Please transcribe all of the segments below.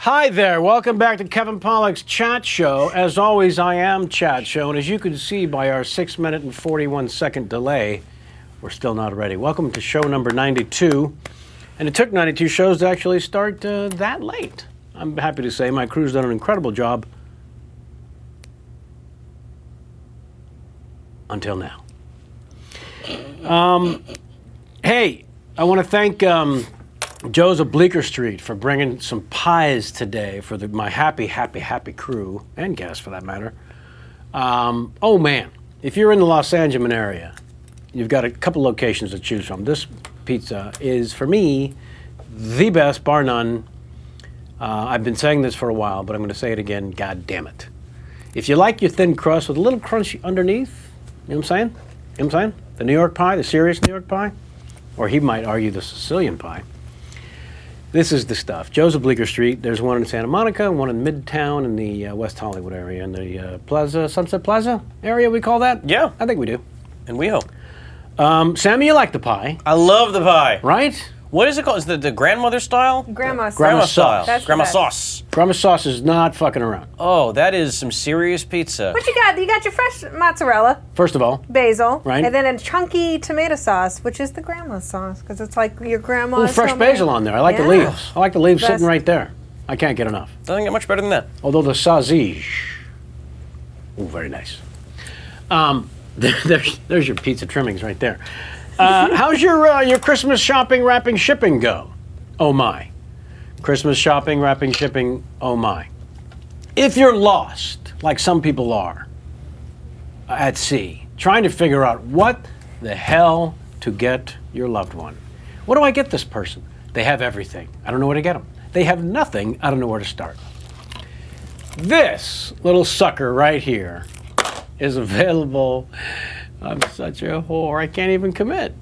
Hi there, welcome back to Kevin Pollak's Chat Show. As always, I am Chat Show, and as you can see by our 6-minute and 41-second delay, we're still not ready. Welcome to show number 92, and it took 92 shows to actually start that late. I'm happy to say my crew's done an incredible job until now. Hey, I want to thank Joe's of Bleecker Street for bringing some pies today for my happy crew, and guests for that matter. Oh man, if you're in the Los Angeles area, you've got a couple locations to choose from. This pizza is, for me, the best, bar none. I've been saying this for a while, but I'm going to say it again. God damn it. If you like your thin crust with a little crunchy underneath, you know what I'm saying? You know what I'm saying? The New York pie, the serious New York pie, or he might argue the Sicilian pie. This is the stuff. Joe's of Bleecker Street. There's one in Santa Monica, one in Midtown in the West Hollywood area, in the Sunset Plaza area, we call that? Yeah. I think we do. And we hope. Sammy, you like the pie. I love the pie. Right? What is it called? Is it the grandmother style? Grandma sauce. Grandma sauce. That's Grandma the best. sauce. Grandma sauce is not fucking around. Oh, that is some serious pizza. What you got? You got your fresh mozzarella, First of all, basil, Right. and then a chunky tomato sauce, which is the grandma sauce, because it's like your grandma's. ooh, fresh homemade. basil on there. I like the Yeah. leaves. I like the leaves Best. sitting right there. I can't get enough. Doesn't get much better than that. Although the sausage, ooh, very nice. There's your pizza trimmings right there. How's your Christmas shopping, wrapping, shipping go? Oh my. Christmas shopping, wrapping, shipping, oh my. If you're lost, like some people are, at sea, trying to figure out what the hell to get your loved one. What do I get this person? They have everything. I don't know where to get them. They have nothing. I don't know where to start. This little sucker right here is available. I'm such a whore. I can't even commit.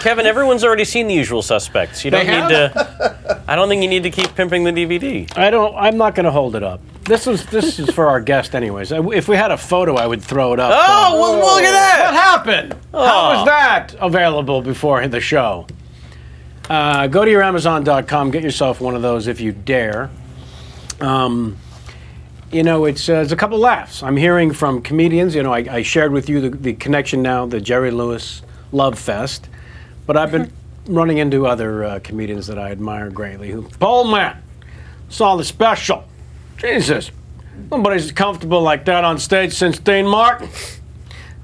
Kevin, everyone's already seen The Usual Suspects. You don't They need to. I don't think you need to keep pimping the DVD. I'm not going to hold it up. This is for our guest, anyways. If we had a photo, I would throw it up. Oh, well, look at that! What happened? How was that available before the show? Go to your Amazon.com. Get yourself one of those if you dare. You know, it's a couple laughs. I'm hearing from comedians. You know, I shared with you the connection now, the Jerry Lewis Love Fest. But I've been running into other comedians that I admire greatly. Paul Mann saw the special. Jesus, nobody's comfortable like that on stage since Dean Martin.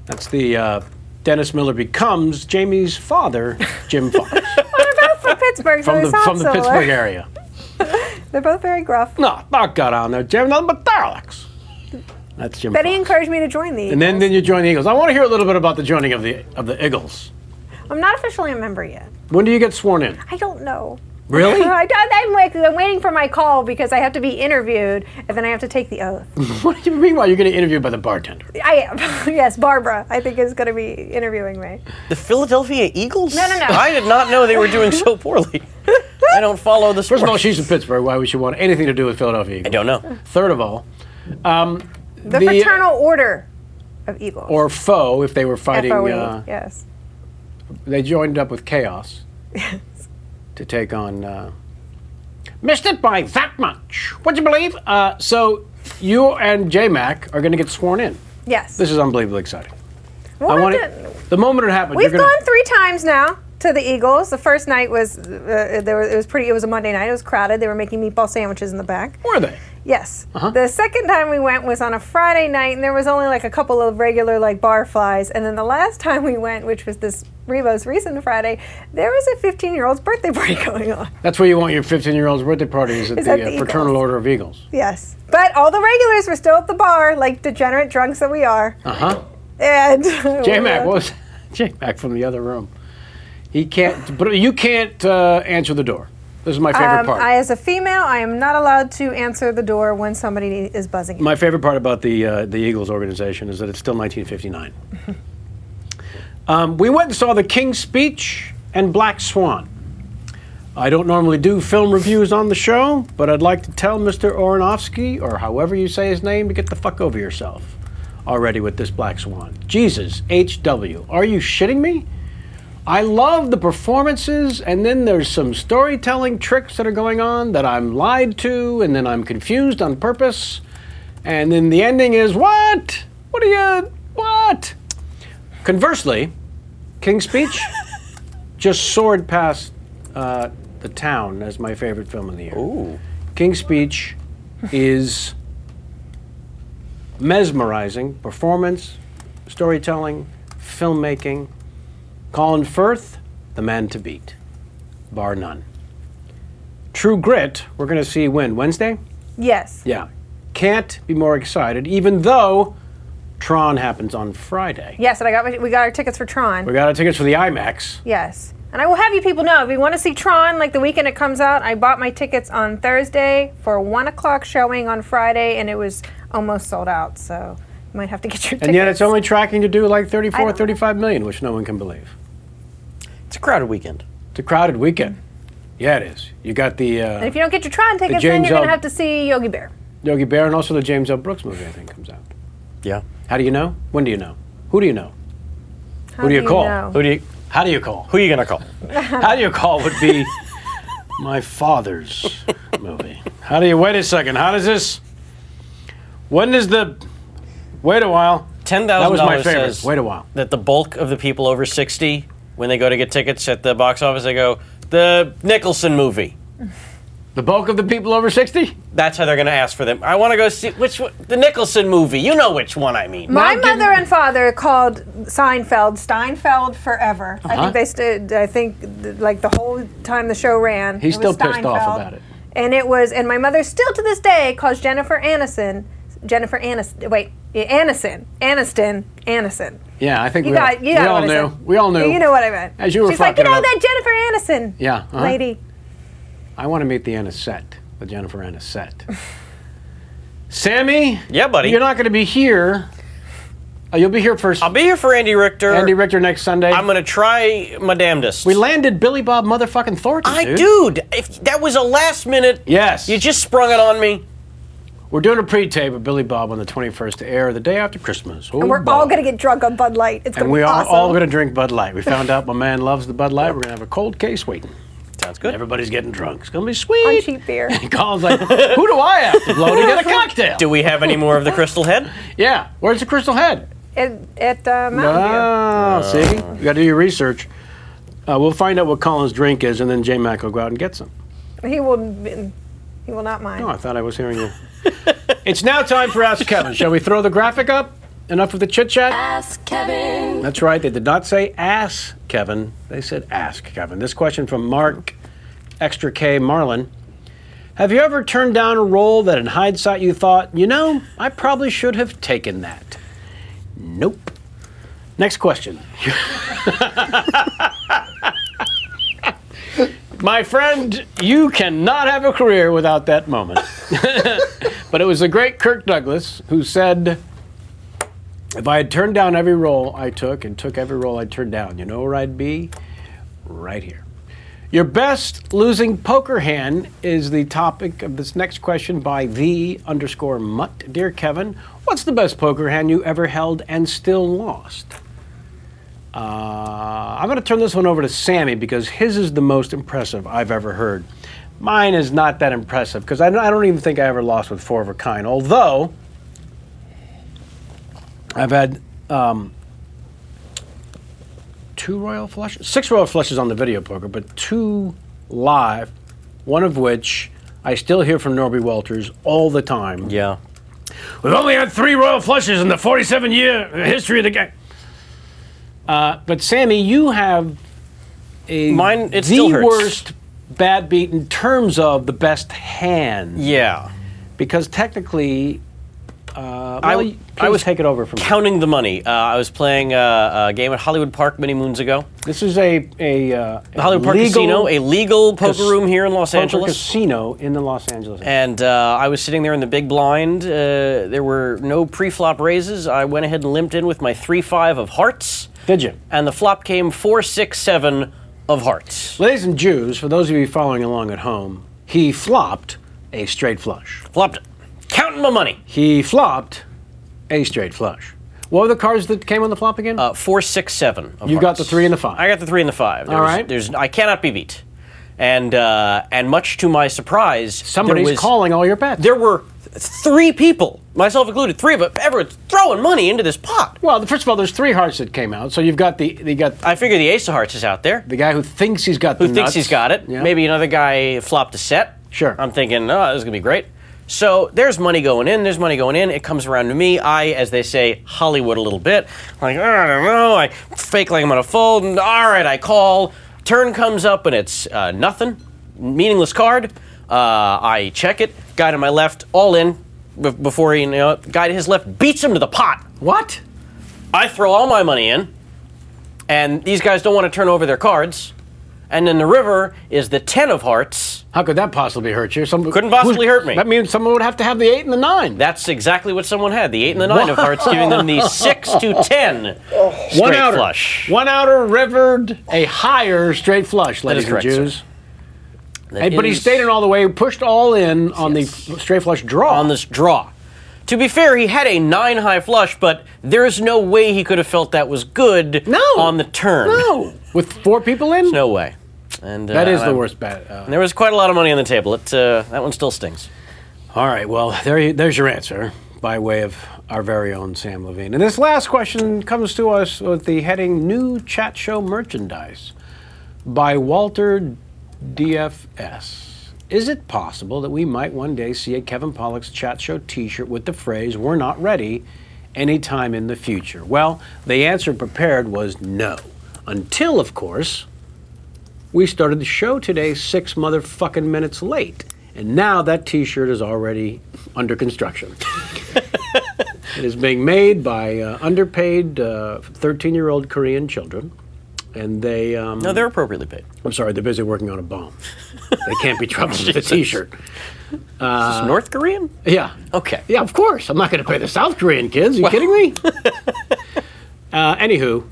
That's the Dennis Miller Becomes Jamie's father, Jim Fox. Well, they're both from Pittsburgh, so they sound From the similar. Pittsburgh area. They're both very gruff. No, not got on there, Jim. Nothing but derelicts. That's Jim Betty Fox. encouraged me to join the And then Eagles. you join the Eagles. I want to hear a little bit about the joining of the Eagles. I'm not officially a member yet. When do you get sworn in? I don't know. Really? I'm waiting for my call because I have to be interviewed, and then I have to take the oath. What do you mean? Why you're getting interviewed by the bartender? I am. Yes, Barbara, I think, is going to be interviewing me. The Philadelphia Eagles? No. I did not know they were doing so poorly. I don't follow the sport. First of all, she's in Pittsburgh. Why would she want anything to do with Philadelphia Eagles? I don't know. Third of all, The Fraternal Order of Eagles. or foe, if they were fighting, FOE, yes. they joined up with Chaos to take on. Missed it by that much. Would you believe? So you and J-Mac are going to get sworn in. Yes. This is unbelievably exciting. We'll I have want to- the moment it happened. We've you're gonna, gone 3 times now to the Eagles. The first night was it was a Monday night. It was crowded. They were making meatball sandwiches in the back. Were they? Yes. The second time we went was on a Friday night, and there was only like a couple of regular like bar flies. And then the last time we went, which was this Revo's recent Friday, there was a 15-year-old's birthday party going on. That's where you want your 15-year-old's birthday party, is at Is the, at the Fraternal Eagles. Order of Eagles. Yes. But all the regulars were still at the bar, like degenerate drunks that we are. Uh-huh. And J-Mac, what was J-Mac from the other room? He can't, but you can't answer the door. This is my favorite part. As a female, I am not allowed to answer the door when somebody is buzzing. My favorite part about the Eagles organization is that it's still 1959. We went and saw The King's Speech and Black Swan. I don't normally do film reviews on the show, but I'd like to tell Mr. Aronofsky, or however you say his name, to get the fuck over yourself already with this Black Swan. Jesus, H.W., are you shitting me? I love the performances, and then there's some storytelling tricks that are going on that I'm lied to, and then I'm confused on purpose, and then the ending is, what? What? Conversely, King's Speech just soared past The Town as my favorite film of the year. Ooh. King's Speech is mesmerizing performance, storytelling, filmmaking. Colin Firth, the man to beat, bar none. True Grit, we're going to see when? Wednesday? Yes. Yeah. Can't be more excited, even though Tron happens on Friday. Yes, and we got our tickets for Tron. We got our tickets for the IMAX. Yes. And I will have you people know, if you want to see Tron, like the weekend it comes out, I bought my tickets on Thursday for a 1 o'clock showing on Friday, and it was almost sold out, so you might have to get your tickets. And yet it's only tracking to do like 34, know. 35 million, which no one can believe. It's a crowded weekend. It's a crowded weekend. Yeah, it is. You got the And if you don't get your Tron tickets, then James you're going L. to have to see Yogi Bear. Yogi Bear, and also the James L. Brooks movie, I think, comes out. Yeah. How do you know? When do you know? Who do you know? How Who do you call? know? How do you call? Who are you going to call? How do you call would be my father's movie. How do you, wait a second, how does this, when does the, wait a while. $10,000 That was my favorite, says wait a while. that the bulk of the people over 60, when they go to get tickets at the box office, they go, the Nicholson movie. The bulk of the people over 60? That's how they're going to ask for them. I want to go see which one, the Nicholson movie. You know which one I mean. My Not getting- mother and father called Steinfeld forever. Uh-huh. I think they stood. I think like the whole time the show ran. He's it was still pissed off Steinfeld. about it. And it was, and my mother still to this day calls Aniston. Yeah, I think You we all, got we all what I knew. said. We all knew. You know what I meant. As you were She's like, fucking you know up. that Jennifer Aniston Yeah, uh-huh. lady. I want to meet the Anisette, the Jennifer Anisette. Sammy? Yeah, buddy. You're not going to be here. You'll be here first. I'll be here for Andy Richter. Andy Richter next Sunday. I'm going to try my damnedest. We landed Billy Bob motherfucking Thornton, Dude, if that was a last minute. Yes. You just sprung it on me. We're doing a pre-tape of Billy Bob on the 21st to air the day after Christmas. Oh, And we're boy. all going to get drunk on Bud Light. It's going And to be we are awesome. all going to drink Bud Light. We found out my man loves the Bud Light. We're going to have a cold case waiting. Sounds good. Everybody's getting drunk. It's going to be on sweet. cheap beer. And Colin's like, who do I have to blow to get a cocktail? Do we have any more of the Crystal Head? Yeah. Where's the Crystal Head? At Mountain Oh, see? You got to do your research. We'll find out what Colin's drink is, and then J-Mac will go out and get some. View. He will not mind. Oh, I thought I was hearing you. It's now time for Ask Kevin. Shall we throw the graphic up? Enough of the chit-chat? Ask Kevin. That's right. They did not say ask Kevin. They said ask Kevin. This question from Mark Extra K Marlin. Have you ever turned down a role that in hindsight you thought, you know, I probably should have taken that? Nope. Next question. My friend, you cannot have a career without that moment. But it was the great Kirk Douglas who said, if I had turned down every role I took and took every role I turned down, you know where I'd be? Right here. Your best losing poker hand is the topic of this next question by _Mutt. Dear Kevin, what's the best poker hand you ever held and still lost? I'm going to turn this one over to Sammy because his is the most impressive I've ever heard. Mine is not that impressive because I don't even think I ever lost with 4 of a kind, although I've had 2 royal flushes, 6 royal flushes on the video poker, but 2 live, one of which I still hear from Norby Walters all the time. Yeah. We've only had 3 royal flushes in the 47-year history of the game. But Sammy, you have Mine, it the still hurts. worst bad beat in terms of the best hand. Yeah. Because technically, I please was take it over from Counting the money. I was playing a game at Hollywood Park many moons ago. This is a The Hollywood Park legal Casino, a legal poker room here in Los poker Angeles. casino in the Los Angeles area. And I was sitting there in the big blind. There were no pre-flop raises. I went ahead and limped in with my 3-5 of hearts. Did you? And the flop came 4-6-7 of hearts. Ladies and Jews, for those of you following along at home, he flopped a straight flush. Flopped it. Counting my money. He flopped a straight flush. What were the cards that came on the flop again? 4, 6, 7. Of You got hearts. the 3 and the 5. I got the 3 and the 5. All right. I cannot be beat. And much to my surprise, Somebody's calling all your bets. There were 3 people, myself included, 3 of them, everyone's throwing money into this pot. Well, first of all, there's 3 hearts that came out, so you've got I figure the ace of hearts is out there. the guy who thinks he's got the Who thinks nuts. he's got it? Yeah. Maybe another guy flopped a set. Sure. I'm thinking, oh, this is gonna be great. So there's money going in. There's money going in. It comes around to me. I, as they say, Hollywood a little bit. Like, I don't know. I fake like I'm gonna fold. And, all right, I call. Turn comes up and it's nothing. Meaningless card. I check it. Guy to my left, all in. Before he, guy to his left beats him to the pot. What? I throw all my money in, and these guys don't want to turn over their cards. And then the river is the 10 of hearts. How could that possibly hurt you? Couldn't possibly hurt me. That means someone would have to have the 8 and the 9. That's exactly what someone had. The 8 and the 9 of hearts, giving them the 6 to 10 straight One outer. flush. One outer rivered a higher straight flush, ladies correct, and sir. Jews. Hey, but he stayed in all the way, pushed all in on the straight flush draw. On this draw. To be fair, he had a 9 high flush, but there's no way he could have felt that was good on the turn. No. With 4 people in? No way. And That is the worst bet. And there was quite a lot of money on the table. That one still stings. All right, well, there's your answer by way of our very own Sam Levine. And this last question comes to us with the heading New Chat Show Merchandise by Walter DFS. Is it possible that we might one day see a Kevin Pollak's Chat Show t-shirt with the phrase, "We're not ready," anytime in the future? Well, the answer prepared was no. Until, of course, we started the show today 6 motherfucking minutes late. And now that t-shirt is already under construction. It is being made by underpaid 13-year-old Korean children. And they... No, they're appropriately paid. I'm sorry, they're busy working on a bomb. They can't be troubled with a t-shirt. Is this North Korean? Yeah. Okay. Yeah, of course. I'm not going to pay the South Korean kids. Are you kidding me? Anywho,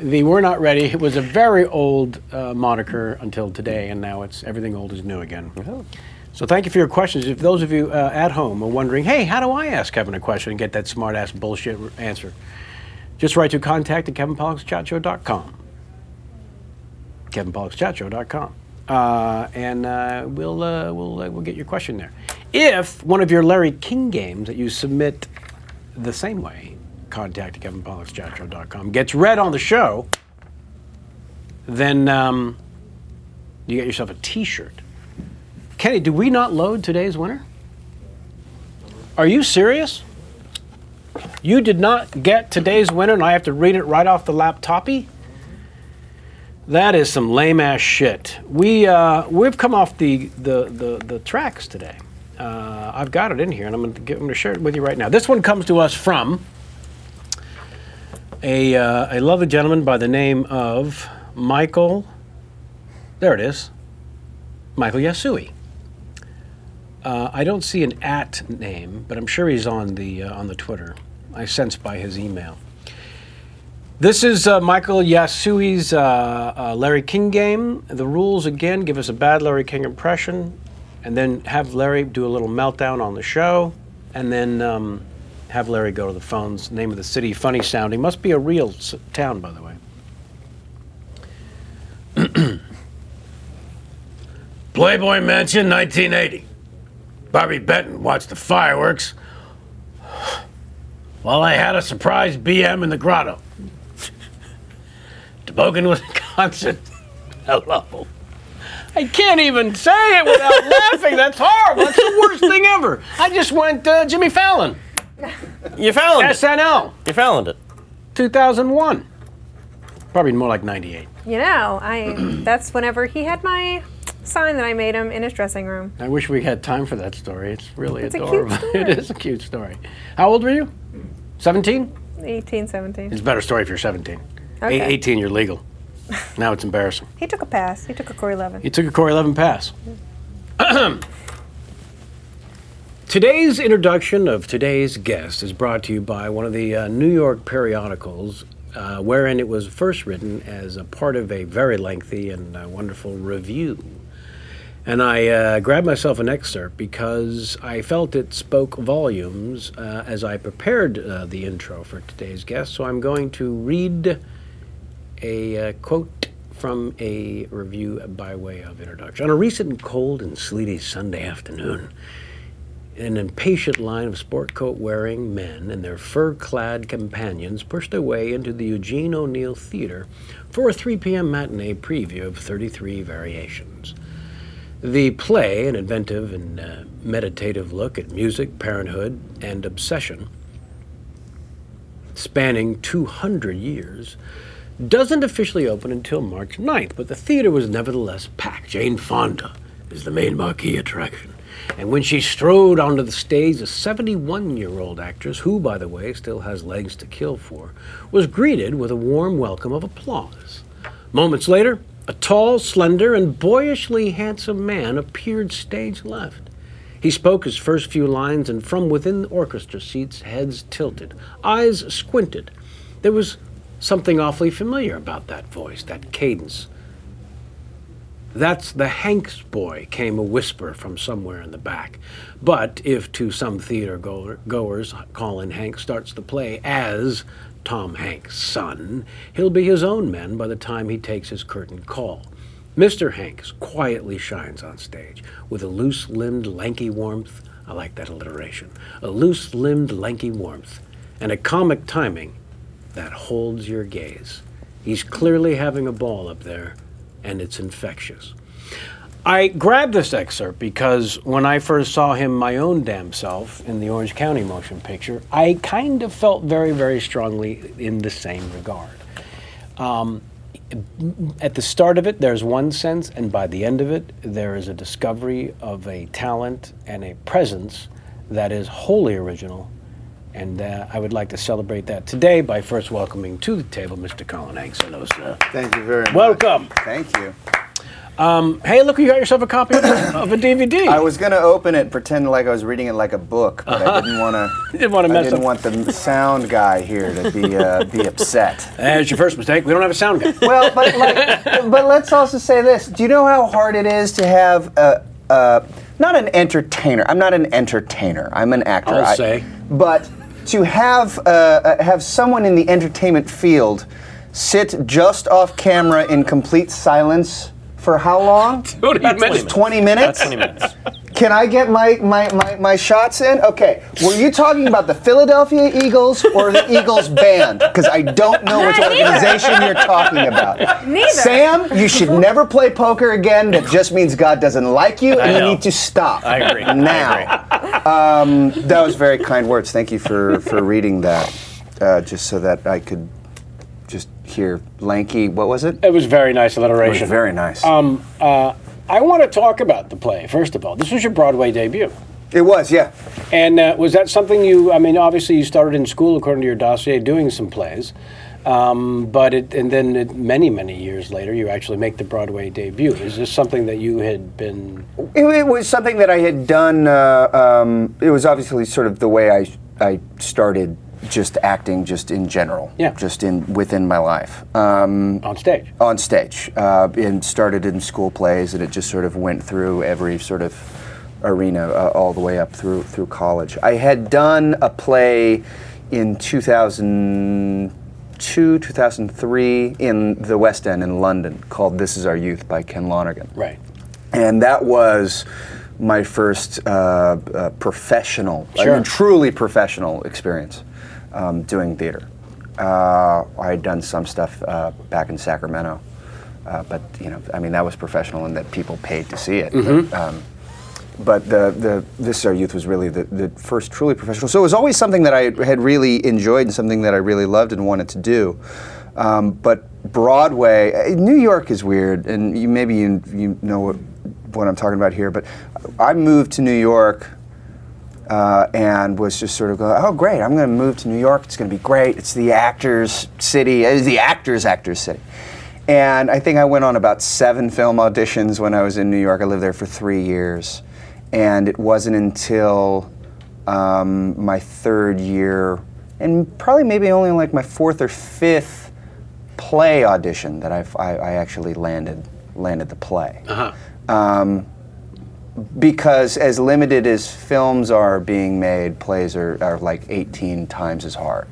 the We're Not Ready, it was a very old moniker until today, and now it's everything old is new again. Oh. So thank you for your questions. If those of you at home are wondering, hey, how do I ask Kevin a question and get that smart-ass bullshit answer? Just write to contact@kevinpollackschatShow.com. KevinPollackschatShow.com. And we'll get your question there. If one of your Larry King games that you submit the same way, contact@kevinpollackschatShow.com, gets read on the show, then you get yourself a t-shirt. Kenny, do we not load today's winner? Are you serious? You did not get today's winner and I have to read it right off the laptopy? That is some lame-ass shit. We've come off the tracks today. I've got it in here, and I'm going to share it with you right now. This one comes to us from a lovely gentleman by the name of Michael. There it is, Michael Yasui. I don't see an @ name, but I'm sure he's on the Twitter. I sense by his email. This is Michael Yasui's Larry King game. The rules, again, give us a bad Larry King impression, and then have Larry do a little meltdown on the show, and then have Larry go to the phones. Name of the city, funny sounding. Must be a real town, by the way. Playboy Mansion, 1980. Bobby Benton watched the fireworks while I had a surprise BM in the grotto. Toboggan, Wisconsin. Hello. I can't even say it without laughing. That's horrible. That's the worst thing ever. I just went Jimmy Fallon. You found it. SNL. You found it. 2001. Probably more like 98. You know, that's whenever he had my sign that I made him in his dressing room. I wish we had time for that story. It's really It's a adorable. cute story. It is a cute story. How old were you? 17? 18, 17. It's a better story if you're 17. Okay. 18, you're legal. Now it's embarrassing. He took a pass. He took a Core 11. You took a Core 11 pass. Today's introduction of today's guest is brought to you by one of the New York periodicals, wherein it was first written as a part of a very lengthy and wonderful review. And I grabbed myself an excerpt because I felt it spoke volumes as I prepared the intro for today's guest. So I'm going to read a quote from a review by way of introduction. On a recent cold and sleety Sunday afternoon, an impatient line of sport coat wearing men and their fur-clad companions pushed their way into the Eugene O'Neill Theater for a 3 p.m. matinee preview of 33 Variations. The play, an inventive and meditative look at music, parenthood, and obsession, spanning 200 years, doesn't officially open until March 9th, but the theater was nevertheless packed. Jane Fonda is the main marquee attraction. And when she strode onto the stage, a 71-year-old actress, who, by the way, still has legs to kill for, was greeted with a warm welcome of applause. Moments later, a tall, slender, and boyishly handsome man appeared stage left. He spoke his first few lines, and from within the orchestra seats, heads tilted, eyes squinted. There was something awfully familiar about that voice, that cadence. "That's the Hanks boy," came a whisper from somewhere in the back. But if to some theater goers Colin Hanks starts the play as Tom Hanks' son, he'll be his own man by the time he takes his curtain call. Mr. Hanks quietly shines on stage with a loose-limbed, lanky warmth. I like that alliteration. A loose-limbed, lanky warmth and a comic timing that holds your gaze. He's clearly having a ball up there, and it's infectious. I grabbed this excerpt because when I first saw him my own damn self in the Orange County motion picture, I kind of felt very, very strongly in the same regard. At the start of it, there's one sense, and by the end of it, there is a discovery of a talent and a presence that is wholly original. And I would like to celebrate that today by first welcoming to the table Mr. Colin Hanks. Hello, sir. Thank you very much. Welcome. Thank you. Hey, look, you got yourself a copy of a DVD. I was going to open it, pretend like I was reading it like a book, but I didn't want to. You didn't want to mess I didn't up. want the sound guy here to be upset. That's your first mistake. We don't have a sound guy. Well, but let's also say this. Do you know how hard it is to have not an entertainer? I'm not an entertainer. I'm an actor. I'll say. But to have someone in the entertainment field sit just off camera in complete silence for how long? 20 minutes. 20 minutes? 20 minutes. Can I get my shots in? Okay. Were you talking about the Philadelphia Eagles or the Eagles band? Because I don't know which organization you're talking about. Neither. Sam, you should never play poker again. That just means God doesn't like you, and you know. need to stop. I agree. Now. That was very kind words. Thank you for reading that, just so that I could just hear lanky. What was it? It was very nice It alliteration. was very nice. I want to talk about the play, first of all. This was your Broadway debut. It was, yeah. And was that something you, I mean, obviously you started in school, according to your dossier, doing some plays. Many, many years later, you actually make the Broadway debut. Is this something that you had been... It was something that I had done. It was obviously sort of the way I started just acting, just in general, just within my life. On stage? On stage, and started in school plays, and it just sort of went through every sort of arena all the way up through college. I had done a play in 2002, 2003 in the West End in London called "This Is Our Youth" by Ken Lonergan. Right. And that was my first professional, Sure. I mean, truly professional experience doing theater. I had done some stuff back in Sacramento, but I mean, that was professional in that people paid to see it. Mm-hmm. But the This Is Our Youth was really the first truly professional. So it was always something that I had really enjoyed and something that I really loved and wanted to do. But Broadway, New York is weird, and maybe you know what I'm talking about here. But I moved to New York and was just sort of going, oh great, I'm going to move to New York. It's going to be great. It's the actors' city. It's the actors' city. And I think I went on about 7 film auditions when I was in New York. I lived there for 3 years. And it wasn't until my 3rd year, and probably maybe only like my 4th or 5th play audition that I actually landed the play. Uh-huh. Because as limited as films are being made, plays are like 18 times as hard.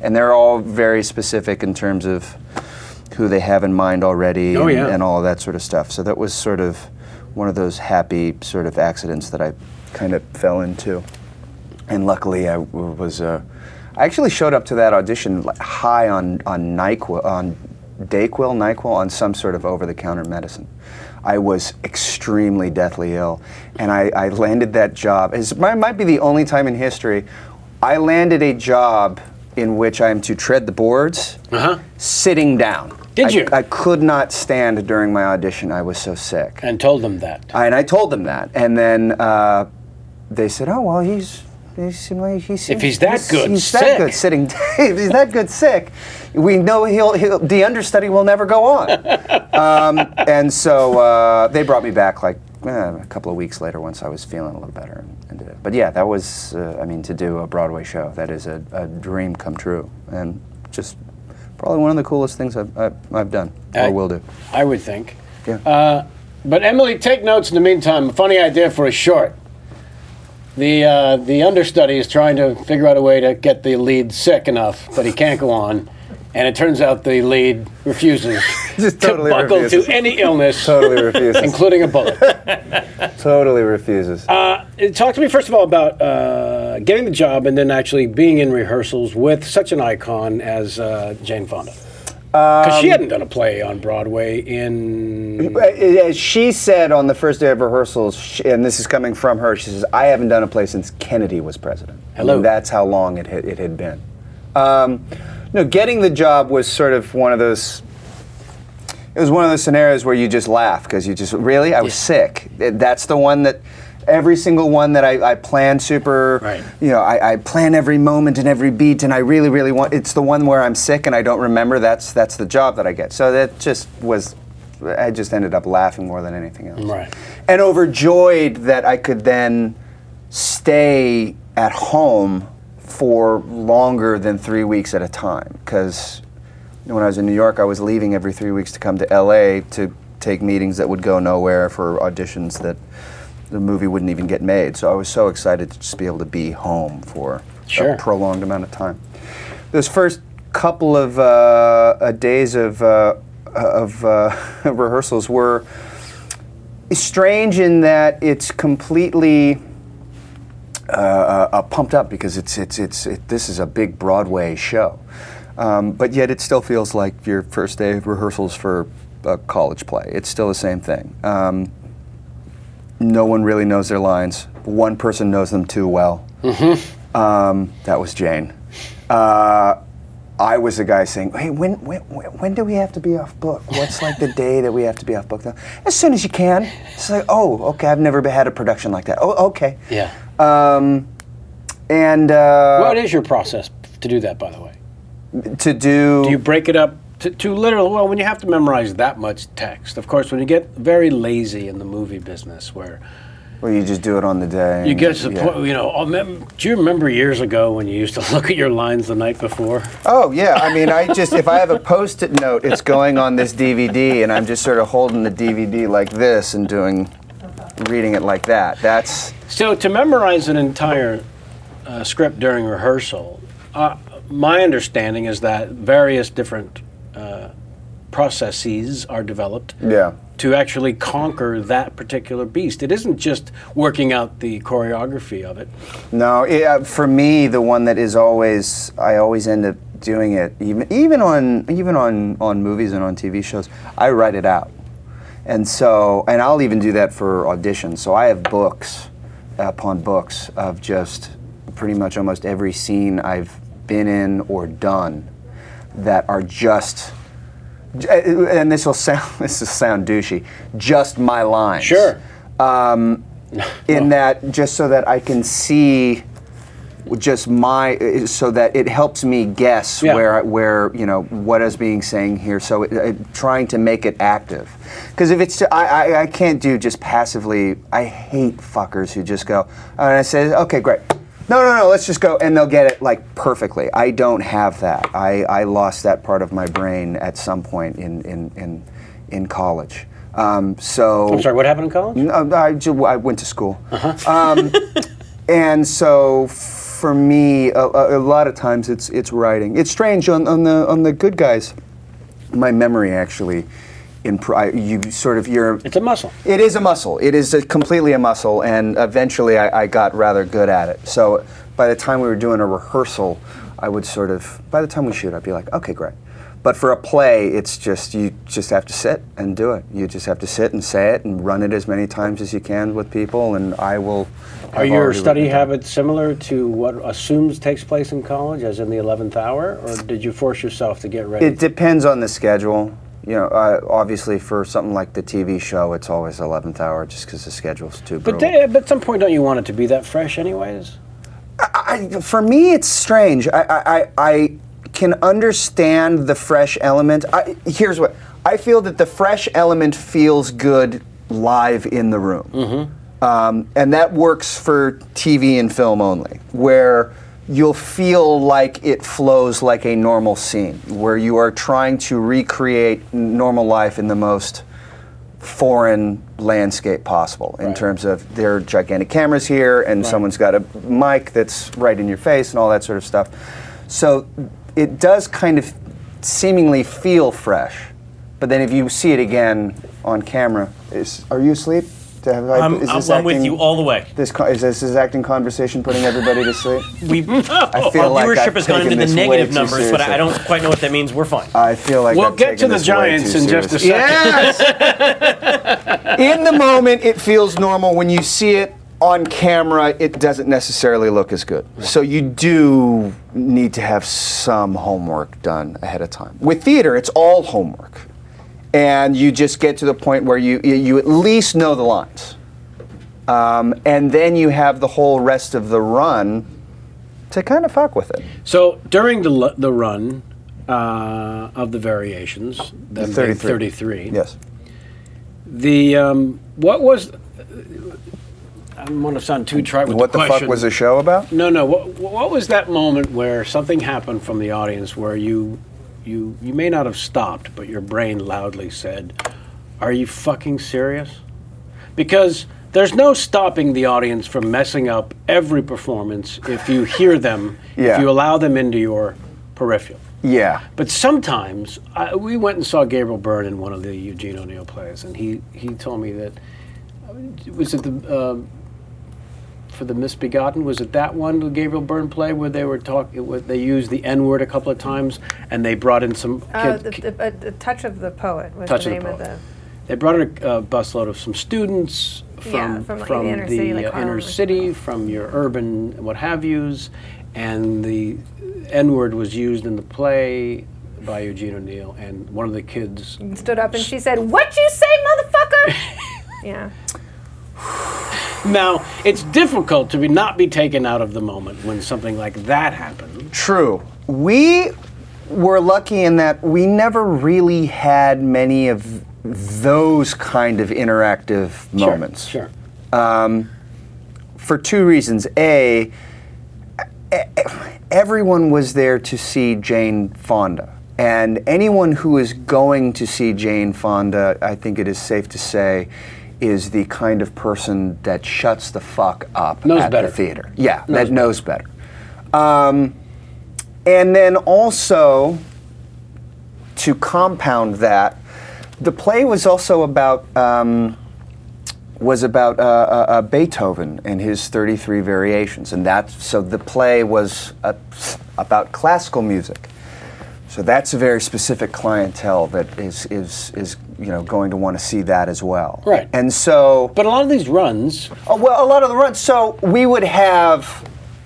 And they're all very specific in terms of who they have in mind already and all of that sort of stuff. So that was sort of one of those happy sort of accidents that I kind of fell into. And luckily I actually showed up to that audition high on NyQuil, on NyQuil, on some sort of over-the-counter medicine. I was extremely deathly ill, and I landed that job. It might be the only time in history I landed a job in which I am to tread the boards sitting down. Did you? I could not stand during my audition. I was so sick. And told them that. And I told them that. And then they said, "Oh, well, he seemed like if he's that good, he's sick. that good sitting. If he's that good sick, we know the understudy will never go on." And so they brought me back like a couple of weeks later once I was feeling a little better and did it. But yeah, that was to do a Broadway show, that is a dream come true, and just probably one of the coolest things I've done or will do. I would think. Yeah. But Emily, take notes in the meantime. A funny idea for a short. The understudy is trying to figure out a way to get the lead sick enough, but he can't go on. And it turns out the lead refuses Just totally to buckle refuses. to any illness, Totally refuses. including a bullet. Totally refuses. Talk to me first of all about getting the job and then actually being in rehearsals with such an icon as Jane Fonda. Because she hadn't done a play on Broadway in... As she said on the first day of rehearsals, and this is coming from her, she says, "I haven't done a play since Kennedy was president." Hello. And that's how long it had been. No, getting the job was sort of one of those... It was one of those scenarios where you just laugh, because you just, really? I was sick. That's the one that... Every single one that I plan super, Right. I plan every moment and every beat, and I really, really want, it's the one where I'm sick and I don't remember, that's the job that I get. So that just was, I just ended up laughing more than anything else. Right. And overjoyed that I could then stay at home for longer than 3 weeks at a time. Because when I was in New York, I was leaving every 3 weeks to come to LA to take meetings that would go nowhere, for auditions that the movie wouldn't even get made. So I was so excited to just be able to be home for a prolonged amount of time. Those first couple of days of rehearsals were strange in that it's completely pumped up, because this is a big Broadway show, but yet it still feels like your first day of rehearsals for a college play. It's still the same thing. No one really knows their lines. One person knows them too well. That was Jane. I was the guy saying, "Hey, when do we have to be off book? What's like the day that we have to be off book?" "As soon as you can." It's like, "Oh, okay. I've never had a production like that." "Oh, okay." Yeah. What is your process to do that, by the way? Do you break it up to literally, well, when you have to memorize that much text, of course, when you get very lazy in the movie business, where you just do it on the day. you get to the point, do you remember years ago when you used to look at your lines the night before? Oh, yeah. I mean, if I have a Post-it note, it's going on this DVD, and I'm just sort of holding the DVD like this and reading it like that. That's... So to memorize an entire script during rehearsal, my understanding is that various different processes are developed to actually conquer that particular beast. It isn't just working out the choreography of it. No, for me, the one that is always, I always end up doing it, even on movies and on TV shows, I write it out. And I'll even do that for auditions. So I have books upon books of just pretty much almost every scene I've been in or done that are just, and this will sound douchey, just my lines. Sure. In that, just so that I can see so that it helps me guess where what is being saying here. So trying to make it active, because if it's I can't do just passively. I hate fuckers who just go, and I say, "Okay, great. No, let's just go," and they'll get it like perfectly. I don't have that. I lost that part of my brain at some point in college. So I'm sorry, what happened in college? no, I went to school. And so for me, a lot of times it's writing. It's strange on the Good Guys. My memory actually, It's a muscle. It is a muscle. It is completely a muscle, and eventually I got rather good at it. So by the time we were doing a rehearsal, I would by the time we shoot, I'd be like, okay, great. But for a play, it's just, you just have to sit and do it. You just have to sit and say it and run it as many times as you can with people, and I will. Are your study habits similar to what assumes takes place in college, as in the 11th hour, or did you force yourself to get ready? It depends on the schedule. You know, obviously for something like the TV show, it's always 11th hour just because the schedule's too brutal. But at some point, don't you want it to be that fresh anyways? For me, it's strange. I can understand the fresh element. Here's what I feel: that the fresh element feels good live in the room, and that works for TV and film only, where you'll feel like it flows like a normal scene, where you are trying to recreate normal life in the most foreign landscape possible, in terms of there are gigantic cameras here and someone's got a mic that's right in your face and all that sort of stuff. So it does kind of seemingly feel fresh, but then if you see it again on camera, are you asleep? I'm with you all the way. Is this acting conversation putting everybody to sleep? Our viewership has gone into the negative numbers, but I don't quite know what that means. We're fine. I feel like we'll get to the Giants in just a second. Yes! In the moment, it feels normal. When you see it on camera, it doesn't necessarily look as good. So you do need to have some homework done ahead of time. With theater, it's all homework. And you just get to the point where you at least know the lines. And then you have the whole rest of the run to kind of fuck with it. So during the run of the variations, the 33. Yes. What was, I don't want to sound too trite with what the question. What the fuck was the show about? No. What was that moment where something happened from the audience where you may not have stopped, but your brain loudly said, "Are you fucking serious?" Because there's no stopping the audience from messing up every performance if you hear them, if you allow them into your peripheral. Yeah. But sometimes, we went and saw Gabriel Byrne in one of the Eugene O'Neill plays, and he told me that, was it for the Misbegotten, was it that one, the Gabriel Byrne play, where they were they used the N-word a couple of times, and they brought in some kids. The Touch of the Poet was the name of the... They brought in a busload of some students from the inner city, from your urban what have yous, and the N-word was used in the play by Eugene O'Neill, and one of the kids stood up and she said, "What you say, motherfucker?" Yeah. Now, it's difficult to not be taken out of the moment when something like that happened. True. We were lucky in that we never really had many of those kind of interactive moments. Sure. For two reasons. A, everyone was there to see Jane Fonda. And anyone who is going to see Jane Fonda, I think it is safe to say, is the kind of person that shuts the fuck up at the theater. Yeah, that knows better. And then also, to compound that, the play was also about Beethoven and his 33 variations, and so the play was about classical music. So that's a very specific clientele that is going to want to see that as well. Right. And so. But a lot of these runs. Oh, well, a lot of the runs. So we would have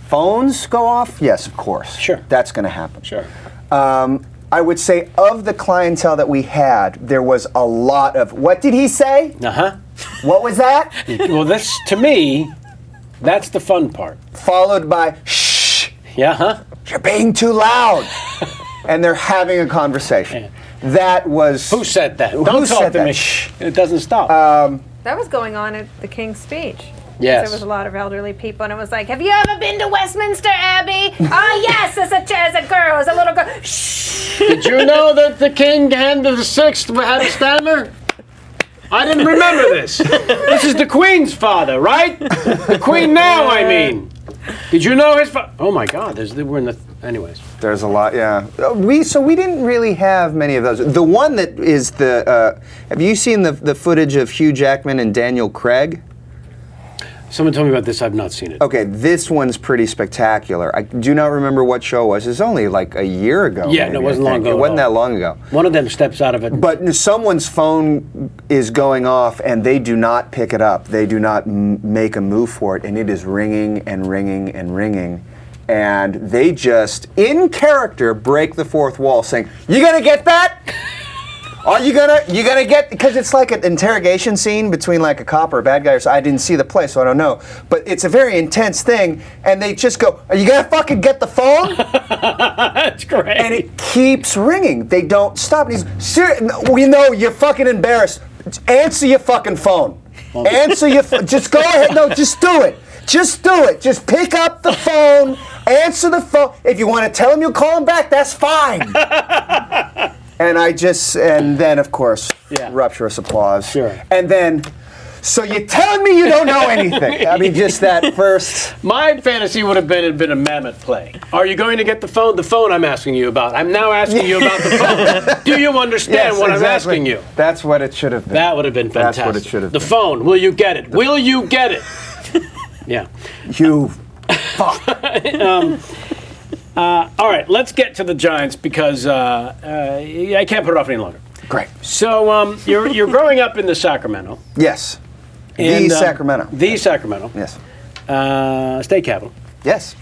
phones go off. Yes, of course. Sure. That's going to happen. Sure. I would say of the clientele that we had, there was a lot of, what did he say? Uh-huh. What was that? Well, this, to me, that's the fun part. Followed by, shh. Yeah, huh? You're being too loud. And they're having a conversation. Yeah. That was... Who said that? Don't Who talk said to that? me. Shh. It doesn't stop. That was going on at the King's Speech. Yes. There was a lot of elderly people, and it was like, "Have you ever been to Westminster Abbey?" "Oh, yes, as a girl, as a little girl." Shh. Did you know that the king, Henry VI, had a stammer? I didn't remember this. This is the Queen's father, right? The Queen now, I mean. Did you know his father? Oh my God, we're in the... Anyways. There's a lot, yeah. We didn't really have many of those. The one that is the... have you seen the footage of Hugh Jackman and Daniel Craig? Someone told me about this. I've not seen it. Okay, this one's pretty spectacular. I do not remember what show it was. It's only like a year ago. Yeah, maybe, no, it wasn't long ago. It wasn't that long ago. One of them steps out of it. But someone's phone is going off, and they do not pick it up. They do not make a move for it, and it is ringing and ringing and ringing. And they just, in character, break the fourth wall, saying, "You gonna get that? Are you gonna get?" Because it's like an interrogation scene between like a cop or a bad guy or so. I didn't see the play, so I don't know. But it's a very intense thing, and they just go, "Are you gonna fucking get the phone?" That's great. And it keeps ringing. They don't stop. And he's serious. We know you're fucking embarrassed. Answer your fucking phone. Answer your. Just go ahead. No, just do it. Just do it. Just pick up the phone. Answer the phone. If you want to tell him you'll call him back, that's fine. And then of course, rapturous applause. Sure. And then, so you're telling me you don't know anything? I mean, just that first. My fantasy would have been a mammoth play. Are you going to get the phone? The phone I'm asking you about. I'm now asking you about the phone. Do you understand what I'm asking you? That's what it should have been. That would have been fantastic. That's what it should have been. been. The phone. Will you get it? Will you get it? Yeah. You fuck. All right, let's get to the Giants because I can't put it off any longer. Great. So you're growing up in the Sacramento. Yes. And, Sacramento. The Sacramento. Yes. State capital. Yes.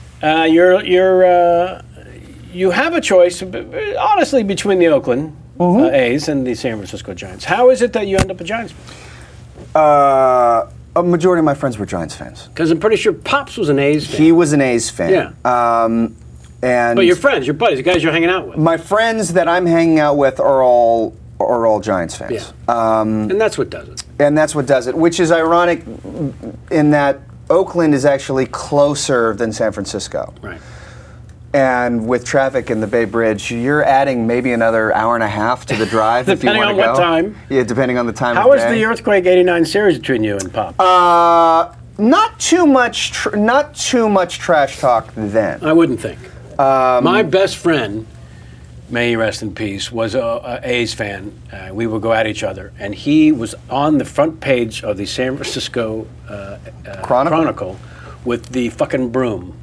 You have a choice, honestly, between the Oakland A's and the San Francisco Giants. How is it that you end up a Giants fan? A majority of my friends were Giants fans. Because I'm pretty sure Pops was an A's fan. He was an A's fan. Yeah. But your friends, your buddies, the guys you're hanging out with. My friends that I'm hanging out with are all Giants fans. Yeah. And that's what does it. And that's what does it, which is ironic in that Oakland is actually closer than San Francisco. Right. And with traffic in the Bay Bridge, you're adding maybe another hour and a half to the drive if you want to go. Depending on what time. Yeah, depending on the time How of day. was the Earthquake '89 series between you and Pop? Not too much trash talk then. I wouldn't think. My best friend, may he rest in peace, was a A's fan. We would go at each other, and he was on the front page of the San Francisco Chronicle with the fucking broom.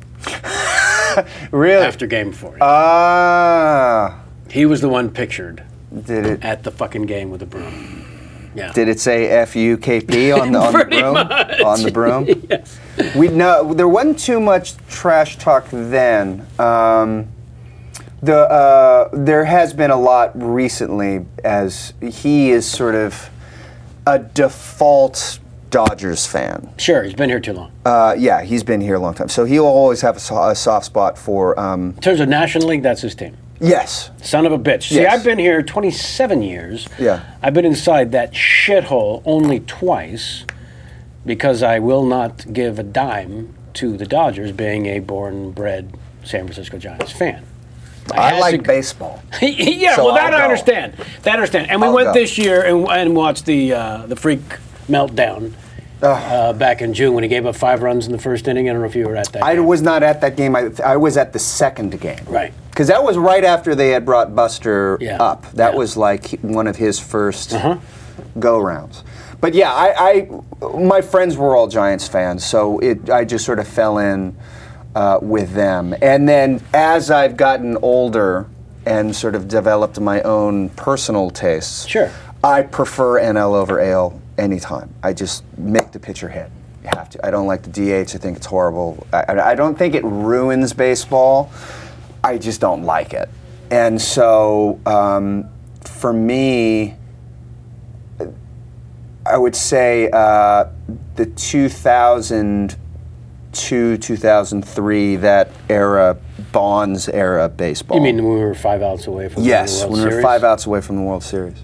Really? After Game 4. Ah. He was the one pictured Did it? at the fucking game with the broom. Yeah. Did it say FUKP on the broom? Much. On the broom? Yes. There wasn't too much trash talk then. There has been a lot recently, as he is sort of a default Dodgers fan. Sure, he's been here too long. Yeah, he's been here a long time. So he'll always have a soft spot for... In terms of National League, that's his team. Yes. Son of a bitch. See, Yes. I've been here 27 years. Yeah. I've been inside that shithole only twice because I will not give a dime to the Dodgers, being a born-bred San Francisco Giants fan. I like baseball. Yeah, So well, that I'll I go. understand. That I understand. And we I'll went go. this year and watched the freak meltdown back in June when he gave up 5 runs in the first inning. I don't know if you were at that I game. was not at that game. I was at the second game. Right. Because that was right after they had brought Buster Yeah. up. That Yeah. was like one of his first go-rounds. But yeah, my friends were all Giants fans, so I just sort of fell in with them. And then as I've gotten older and sort of developed my own personal tastes, Sure. I prefer NL over AL anytime. I just make the pitcher hit. You have to. I don't like the DH. I think it's horrible. I don't think it ruins baseball. I just don't like it. And so for me, I would say the 2002, 2003, that era, Bonds era baseball. You mean when we were 5 outs away from Yes, the World when we were Series? 5 outs away from the World Series,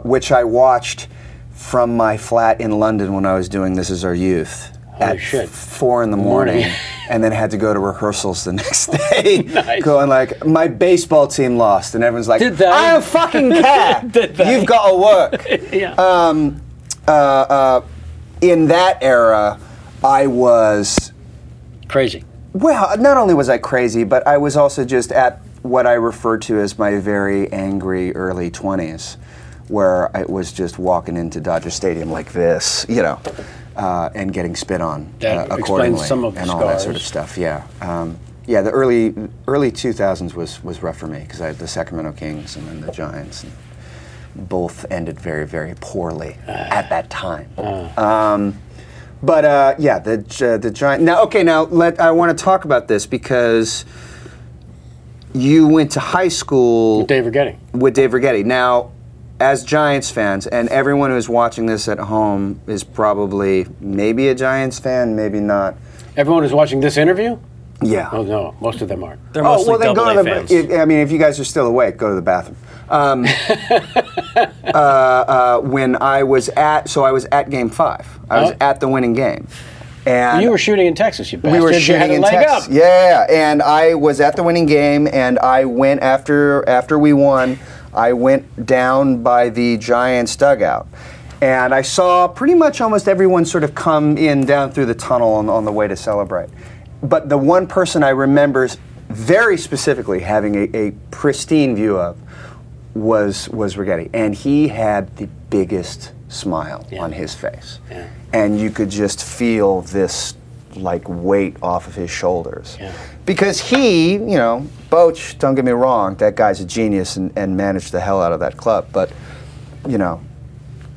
which I watched from my flat in London when I was doing This Is Our Youth. Holy at shit. 4 in the morning, and then had to go to rehearsals the next day. Nice. Going like, my baseball team lost, and everyone's like, Did they? I don't fucking care. Did they? You've got to work. Yeah. In that era, I was, Crazy. well, not only was I crazy, but I was also just at what I refer to as my very angry early 20s, where I was just walking into Dodger Stadium like this, you know, and getting spit on That explains accordingly, some of the and all that sort of scars. stuff. Yeah, yeah. The early 2000s was rough for me because I had the Sacramento Kings and then the Giants, and both ended very, very poorly at that time. But yeah, the Giant. Now, okay, now I want to talk about this because you went to high school Dave Rigetti. with Dave Rigetti. Now, as Giants fans, and everyone who's watching this at home is probably maybe a Giants fan, maybe not. Everyone who's watching this intervio? Yeah. Oh no, most of them aren't. They're mostly then go double to A the. fans. I mean, if you guys are still awake, go to the bathroom. When I was at Game 5. I was Oh. at the winning game, and You were shooting in Texas, you bastard. we were You had shooting a in leg Texas. up. Yeah, and I was at the winning game, and I went after we won. I went down by the Giants dugout, and I saw pretty much almost everyone sort of come in down through the tunnel on the way to celebrate. But the one person I remember very specifically having a pristine view of was Rigetti, and he had the biggest smile on his face, and you could just feel this like weight off of his shoulders, because he, you know, Boch, don't get me wrong, that guy's a genius and managed the hell out of that club, but you know,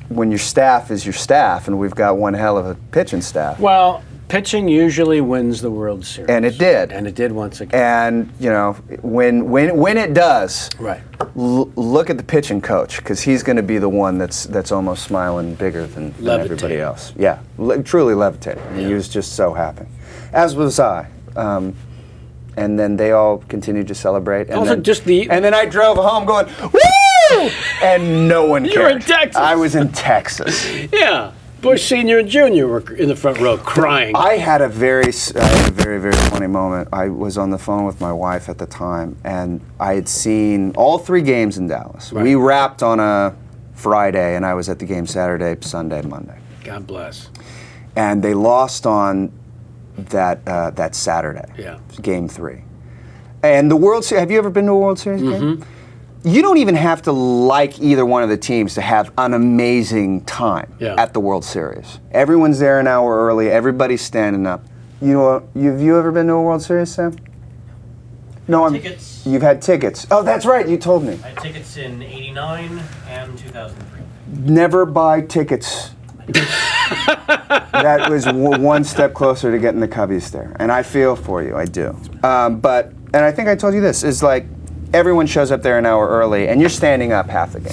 when your staff is your staff, and we've got one hell of a pitching staff. Well, pitching usually wins the World Series. And it did. And it did once again. And you know, when it does, Right. Look at the pitching coach, because he's going to be the one that's almost smiling bigger than everybody Levitating. else. Yeah, truly levitating. I mean, he was just so happy, as was I. And then they all continued to celebrate. And Also, then, and then I drove home going, woo! And no one cared. You were in Texas. I was in Texas. Yeah. Bush Sr. and Jr. were in the front row crying. I had a very, very funny moment. I was on the phone with my wife at the time, and I had seen all 3 games in Dallas. Right. We wrapped on a Friday, and I was at the game Saturday, Sunday, Monday. God bless. And they lost on that Saturday, Game 3. And the World Series, have you ever been to a World Series game? You don't even have to like either one of the teams to have an amazing time at the World Series. Everyone's there an hour early. Everybody's standing up. Have you ever been to a World Series, Sam? No, Tickets. You've had tickets. Oh, that's right. You told me. I had tickets in '89 and 2003. Never buy tickets. That was one step closer to getting the Cubbies there, and I feel for you. I do. And I think I told you this is like. Everyone shows up there an hour early, and you're standing up half the game.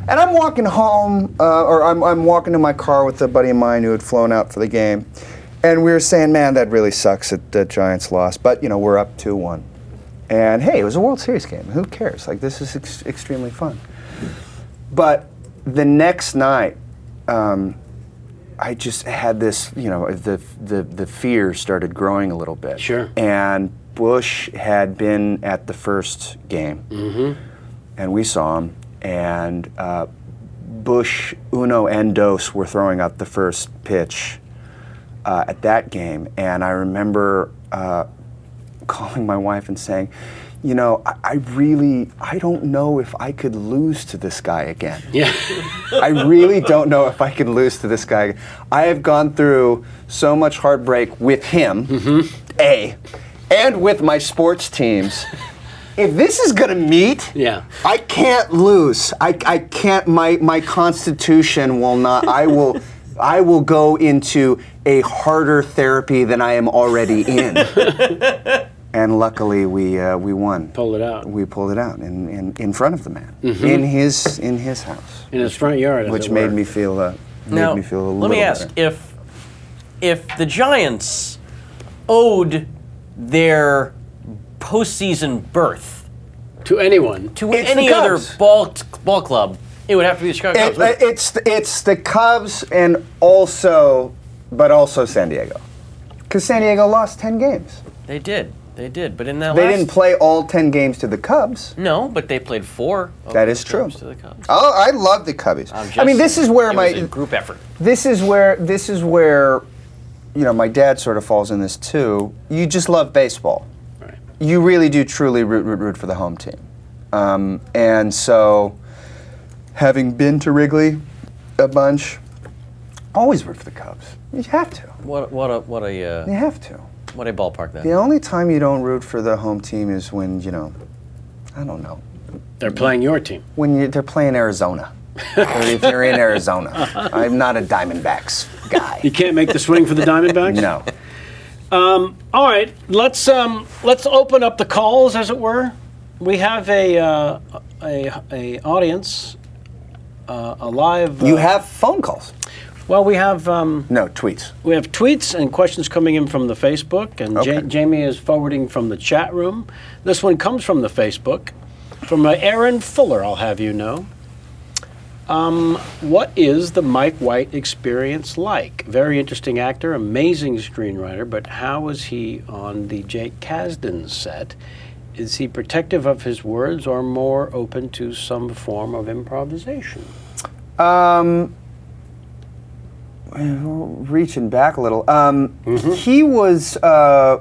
And I'm walking home, or I'm walking to my car with a buddy of mine who had flown out for the game, and we were saying, man, that really sucks that the Giants lost, but you know, we're up 2-1. And hey, it was a World Series game. Who cares? Like, this is extremely fun. But the next night, I just had this, you know, the fear started growing a little bit. Sure. And Bush had been at the first game, and we saw him, and Bush, Uno, and Dos were throwing out the first pitch at that game, and I remember calling my wife and saying, you know, I don't know if I could lose to this guy again. Yeah. I really don't know if I can lose to this guy. I have gone through so much heartbreak with him, and with my sports teams. If this is gonna meet, I can't lose. I can't. My constitution will not. I will go into a harder therapy than I am already in. And luckily, we won. Pulled it out. We pulled it out in front of the man, in his house, in his front yard, which made me feel a Now, little let me ask better. if the Giants owed their postseason berth to anyone, to It's any the other Cubs. ball club, it would have to be the Chicago Cubs. wouldn't it? It's the Cubs, and also but also San Diego. Because San Diego lost 10 games. They did. They did. But in that They didn't play all 10 games to the Cubs. No, but they played 4. That is true. To the Cubs. Oh, I love the Cubbies. I mean, this is where it was a group effort. This is where, you know, my dad sort of falls in this too. You just love baseball. Right. You really do truly root for the home team. And so, having been to Wrigley a bunch, always root for the Cubs. You have to. You have to. What a ballpark that. The only time you don't root for the home team is when, you know, I don't know. They're playing your team. When they're playing Arizona. Or if you're in Arizona. I'm not a Diamondbacks guy. You can't make the swing for the Diamondbacks? No. All right, let's open up the calls, as it were. We have a audience, a live. You have phone calls. Well, we have No, tweets. we have tweets and questions coming in from the Facebook, and Okay. Jamie is forwarding from the chat room. This one comes from the Facebook, from Aaron Fuller. I'll have you know. What is the Mike White experience like? Very interesting actor, amazing screenwriter, but how was he on the Jake Kasdan set? Is he protective of his words or more open to some form of improvisation? Reaching back a little. He was, I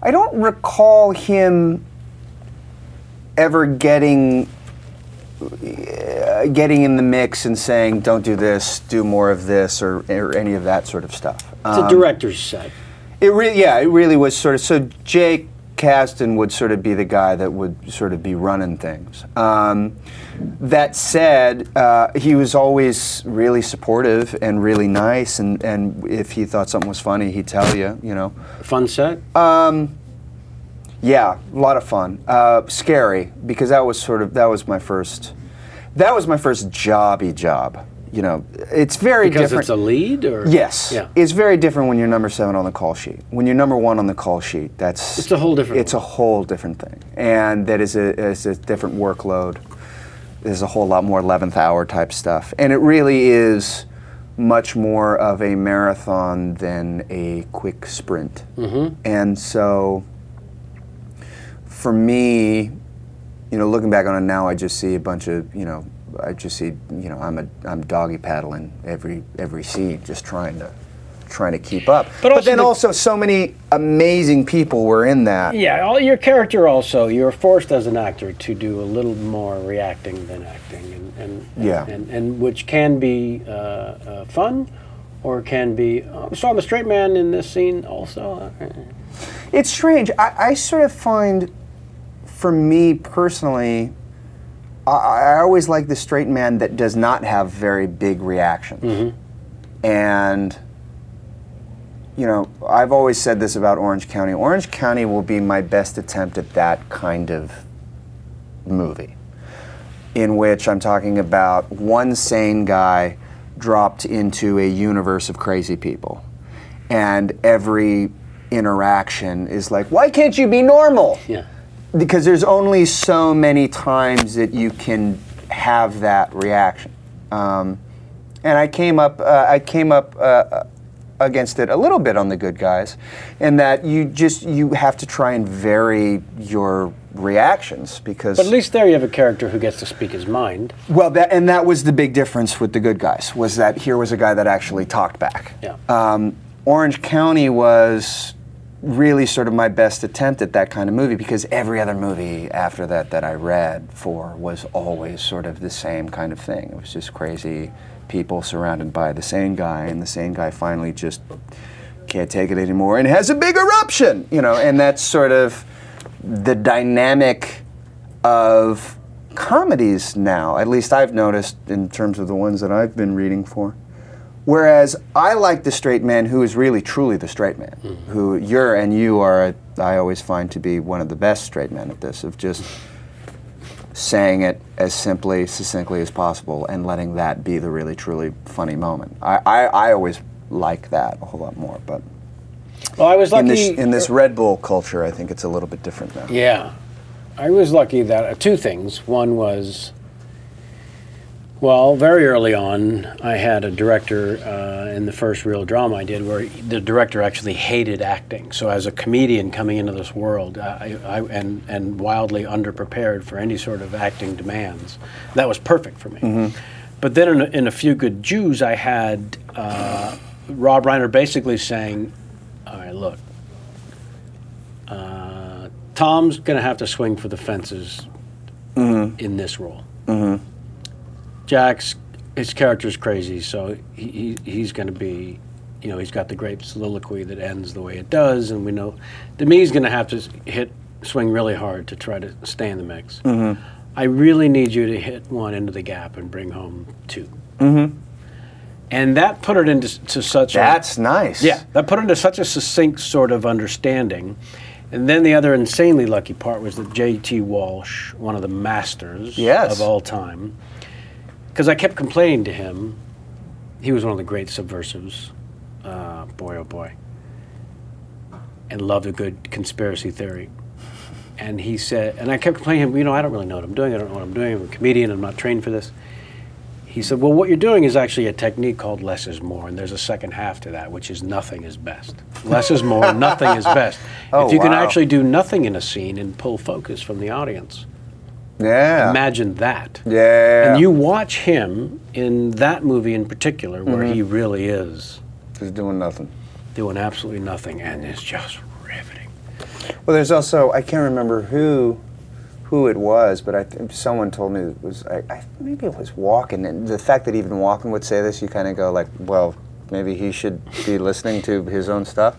don't recall him ever getting in the mix and saying, don't do this, do more of this, or any of that sort of stuff. It's a director's set. It really was sort of, so Jake Kasdan would sort of be the guy that would sort of be running things. That said, he was always really supportive and really nice, and if he thought something was funny, he'd tell you, you know. Fun set? Yeah, a lot of fun. Scary, because that was my first jobby job. You know, it's very Because different. it's a lead, or Yes. Yeah. It's very different when you're number 7 on the call sheet. When you're number 1 on the call sheet, It's a whole different It's a whole different thing. And that is a different workload. There's a whole lot more 11th hour type stuff. And it really is much more of a marathon than a quick sprint. Mm-hmm. And so for me, you know, looking back on it now, I just see a bunch of, you know, I'm doggy paddling every scene, just trying to keep up. But then also so many amazing people were in that. Yeah, your character also, you're forced as an actor to do a little more reacting than acting, and which can be fun, or can be. So I'm a straight man in this scene also. It's strange. I sort of find, for me personally, I always like the straight man that does not have very big reactions. Mm-hmm. And, you know, I've always said this about Orange County. Orange County will be my best attempt at that kind of movie, in which I'm talking about one sane guy dropped into a universe of crazy people. And every interaction is like, why can't you be normal? Yeah. Because there's only so many times that you can have that reaction, and I came up against it a little bit on The Good Guys, in that you have to try and vary your reactions, because. But at least there you have a character who gets to speak his mind. Well, that was the big difference with The Good Guys, was that here was a guy that actually talked back. Yeah. Orange County was really sort of my best attempt at that kind of movie, because every other movie after that I read for was always sort of the same kind of thing. It was just crazy people surrounded by the same guy, and the same guy finally just can't take it anymore and has a big eruption, you know, and that's sort of the dynamic of comedies now, at least I've noticed in terms of the ones that I've been reading for. Whereas I like the straight man who is really truly the straight man, mm-hmm. who you are, I always find to be one of the best straight men at this, of just saying it as simply, succinctly as possible and letting that be the really truly funny moment. I always like that a whole lot more, but Well, I was lucky in this Red Bull culture, I think it's a little bit different now. Yeah, I was lucky that two things. One was Well, very early on, I had a director in the first real drama I did where the director actually hated acting. So as a comedian coming into this world, and wildly underprepared for any sort of acting demands, that was perfect for me. But then in A Few Good Jews, I had Rob Reiner basically saying, all right, look, Tom's going to have to swing for the fences in this role. Jack's, his character's crazy, so he's going to be, you know, he's got the great soliloquy that ends the way it does, and we know Demi's going to have to swing really hard to try to stay in the mix. I really need you to hit one into the gap and bring home two. And that put it into such That's nice. Yeah, that put it into such a succinct sort of understanding. And then the other insanely lucky part was that J.T. Walsh, one of the masters of all time, because I kept complaining to him, he was one of the great subversives, boy oh boy, and loved a good conspiracy theory. And he said, and I kept complaining to him, you know, I don't really know what I'm doing, I don't know what I'm doing, I'm a comedian, I'm not trained for this. He said, well, what you're doing is actually a technique called less is more, and there's a second half to that, which is nothing is best. Less is more, nothing is best. If you can actually do nothing in a scene and pull focus from the audience, imagine that. And you watch him in that movie in particular, where he really is. He's doing nothing. Doing absolutely nothing, and it's just riveting. Well, there's also, I can't remember who it was, but someone told me it was, maybe it was Walken, and the fact that even Walken would say this, you kind of go like, well, maybe he should be listening to his own stuff.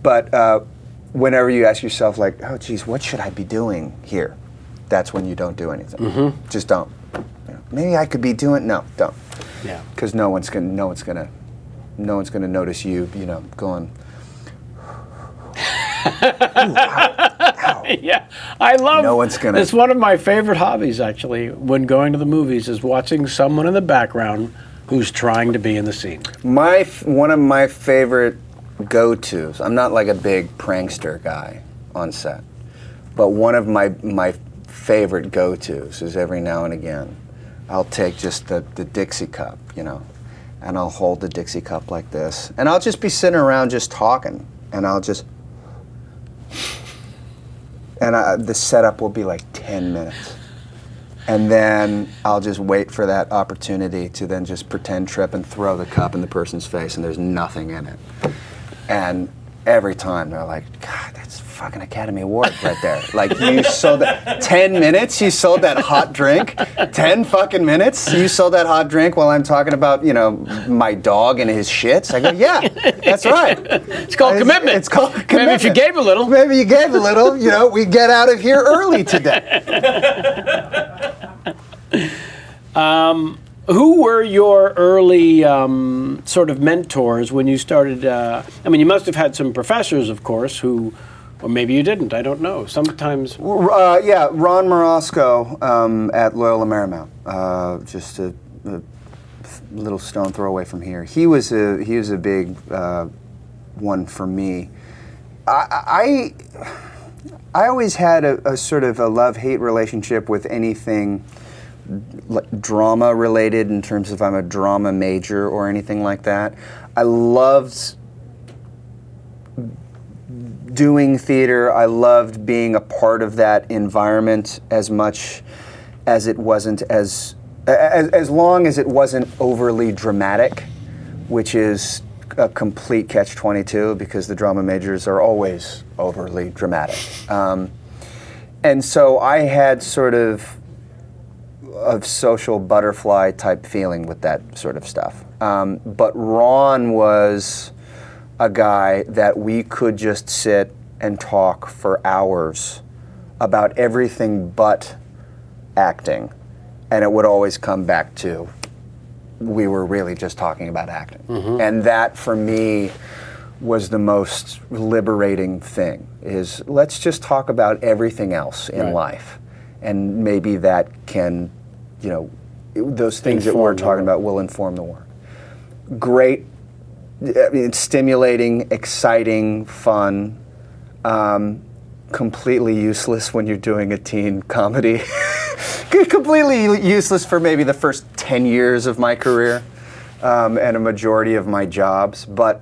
But whenever you ask yourself like, oh geez, what should I be doing here? That's when you don't do anything. Just don't. You know, maybe I could be doing, no, don't. Yeah. Because no one's gonna notice you, you know, going, Yeah, I love. No one's gonna. It's one of my favorite hobbies, actually, when going to the movies, is watching someone in the background who's trying to be in the scene. One of my favorite go-tos. I'm not like a big prankster guy on set, but one of my favorite go-tos is every now and again, I'll take just the Dixie cup, you know, and I'll hold the Dixie cup like this, and I'll just be sitting around just talking, and I'll just. And the setup will be like 10 minutes. And then I'll just wait for that opportunity to then just pretend trip and throw the cup in the person's face, and there's nothing in it. And every time they're like, God, that's fucking Academy Award right there. Like, you sold that 10 minutes, you sold that hot drink. 10 fucking minutes, you sold that hot drink while I'm talking about, you know, my dog and his shits. I go, yeah, that's right. It's called commitment. It's called commitment. Maybe if you gave a little. Maybe you gave a little, you know, we get out of here early today. Who were your early sort of mentors when you started? I mean, you must have had some professors, of course, who, or maybe you didn't. I don't know. Sometimes. Yeah, Ron Morosco at Loyola Marymount. Just a little stone throw away from here. He was a big one for me. I always had a sort of a love-hate relationship with anything like drama related, in terms of I'm a drama major or anything like that. I loved doing theater. I loved being a part of that environment as much as it wasn't as long as it wasn't overly dramatic, which is a complete catch-22 because the drama majors are always overly dramatic. And so I had sort of social butterfly type feeling with that sort of stuff. But Ron was a guy that we could just sit and talk for hours about everything but acting. And it would always come back to, we were really just talking about acting. And that for me was the most liberating thing, is let's just talk about everything else in life. And maybe that can, you know, those things that we're talking about will inform the work. Great, I mean, it's stimulating, exciting, fun, completely useless when you're doing a teen comedy. completely useless for maybe the first 10 years of my career and a majority of my jobs. But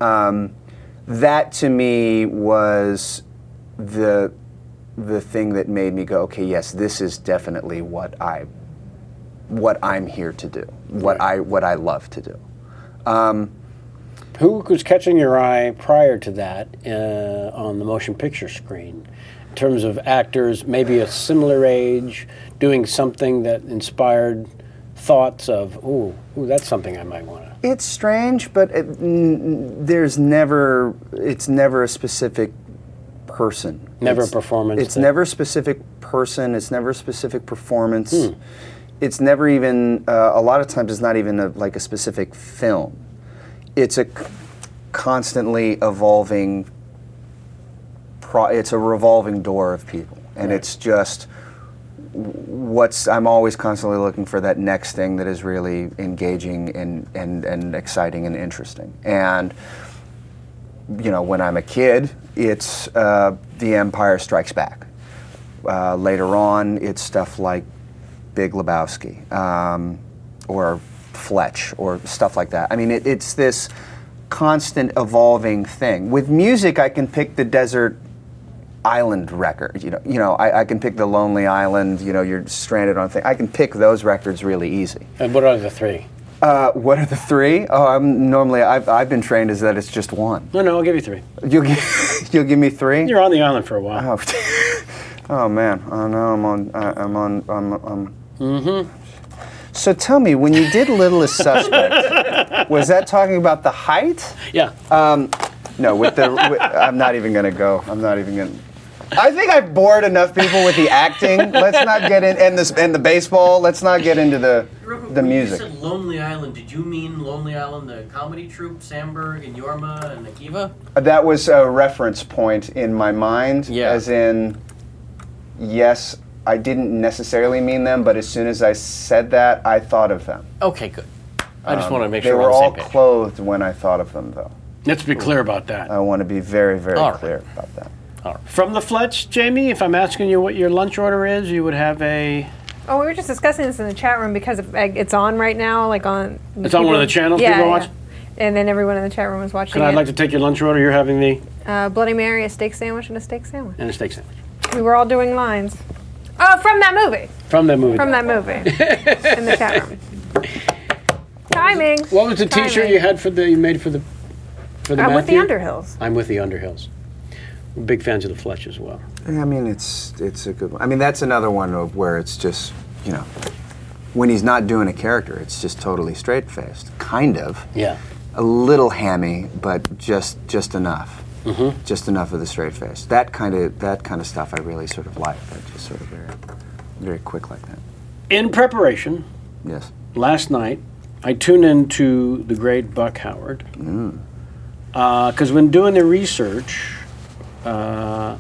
that to me was the thing that made me go, okay, yes, this is definitely what I'm here to do, what I love to do. Who was catching your eye prior to that on the motion picture screen? In terms of actors, maybe a similar age, doing something that inspired thoughts of, ooh, that's something I might want to. It's strange, but it's never a specific person. Never a performance. It's never a specific person. It's never a specific performance. It's never even, a lot of times it's not even like a specific film. It's a constantly evolving, it's a revolving door of people. And it's just I'm always constantly looking for that next thing that is really engaging and exciting and interesting. And, you know, when I'm a kid, it's The Empire Strikes Back. Later on, it's stuff like Big Lebowski, or Fletch, or stuff like that. I mean, it's this constant evolving thing. With music, I can pick the Desert Island record. You know, I can pick the Lonely Island. You know, you're stranded on a thing. I can pick those records really easy. And what are the three? What are the three? Oh, I've been trained as that it's just one. No, I'll give you three. You'll give me three? You're on the island for a while. Oh man, I know I'm. So tell me, when you did Littlest Suspect, was that talking about the height? Yeah. No, I'm not even gonna go. I think I've bored enough people with the acting. Let's not get in and the baseball. Let's not get into the music. When you said Lonely Island, did you mean Lonely Island, the comedy troupe, Sandberg and Yorma and Akiva? That was a reference point in my mind, as in, yes, I didn't necessarily mean them, but as soon as I said that, I thought of them. Okay, good. I just want to make sure they we're were on all the same page. clothed when I thought of them, though. Let's be clear about that. I want to be very, very All right. clear about that. From the Fletch, Jamie, if I'm asking you what your lunch order is, you would have a... Oh, we were just discussing this in the chat room because it's on right now, like on... It's on one of the channels people watch? And then everyone in the chat room was watching I'd like to take your lunch order. You're having the... Bloody Mary, a steak sandwich, and a steak sandwich. And a steak sandwich. We were all doing lines. Oh, from that movie. From that movie. From that movie. In the chat room. Timing. What was the T-shirt you had you made for the I'm with the Matthew? Underhills. I'm with the Underhills. We're big fans of the Fletch as well. I mean, it's a good one. I mean, that's another one of where it's just, you know, when he's not doing a character, it's just totally straight-faced. Kind of. Yeah. A little hammy, but just enough. Mm-hmm. Just enough of the straight face. That kind of stuff I really sort of like. That's just sort of very, very quick like that. In preparation, Yes. last night, I tuned into the great Buck Howard. Because when doing the research, one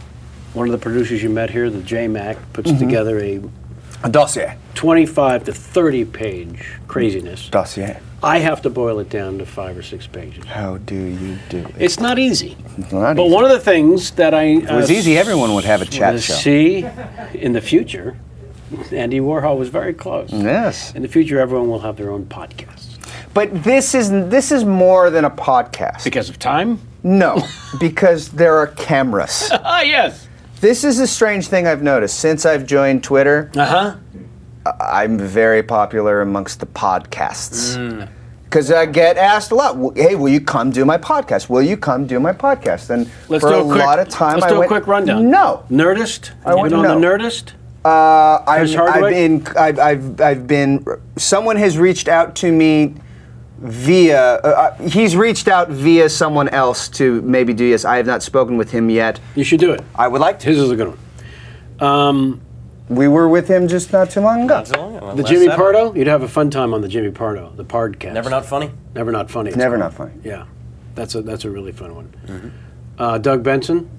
of the producers you met here, the JMac, puts together a dossier. 25 to 30 page craziness. Dossier. I have to boil it down to 5 or 6 pages. How do you do it? It's not easy. It's not But easy. one of the things that I... If it was easy, everyone would have a chat show. See, in the future, Andy Warhol was very close. Yes. In the future, everyone will have their own podcasts. But this is more than a podcast. Because of time? No, because there are cameras. Ah, yes. This is a strange thing I've noticed. Since I've joined Twitter, Uh-huh. I'm very popular amongst the podcasts. Because I get asked a lot, hey, will you come do my podcast? Will you come do my podcast? And Let's for do a a quick, lot of time, let's I do went, a quick rundown. No. Nerdist? I went, Been on no. the Nerdist? I've Hardwick? been, someone has reached out to me via, he's reached out via someone else to maybe do this. I have not spoken with him yet. You should do it. I would like to. His is a good one. We were with him just not too long ago. The Jimmy Pardo? You'd have a fun time on the Jimmy Pardo, the Pardcast. Never not funny? Never not funny. it's Never called. not funny. Yeah. That's a really fun one. Doug Benson?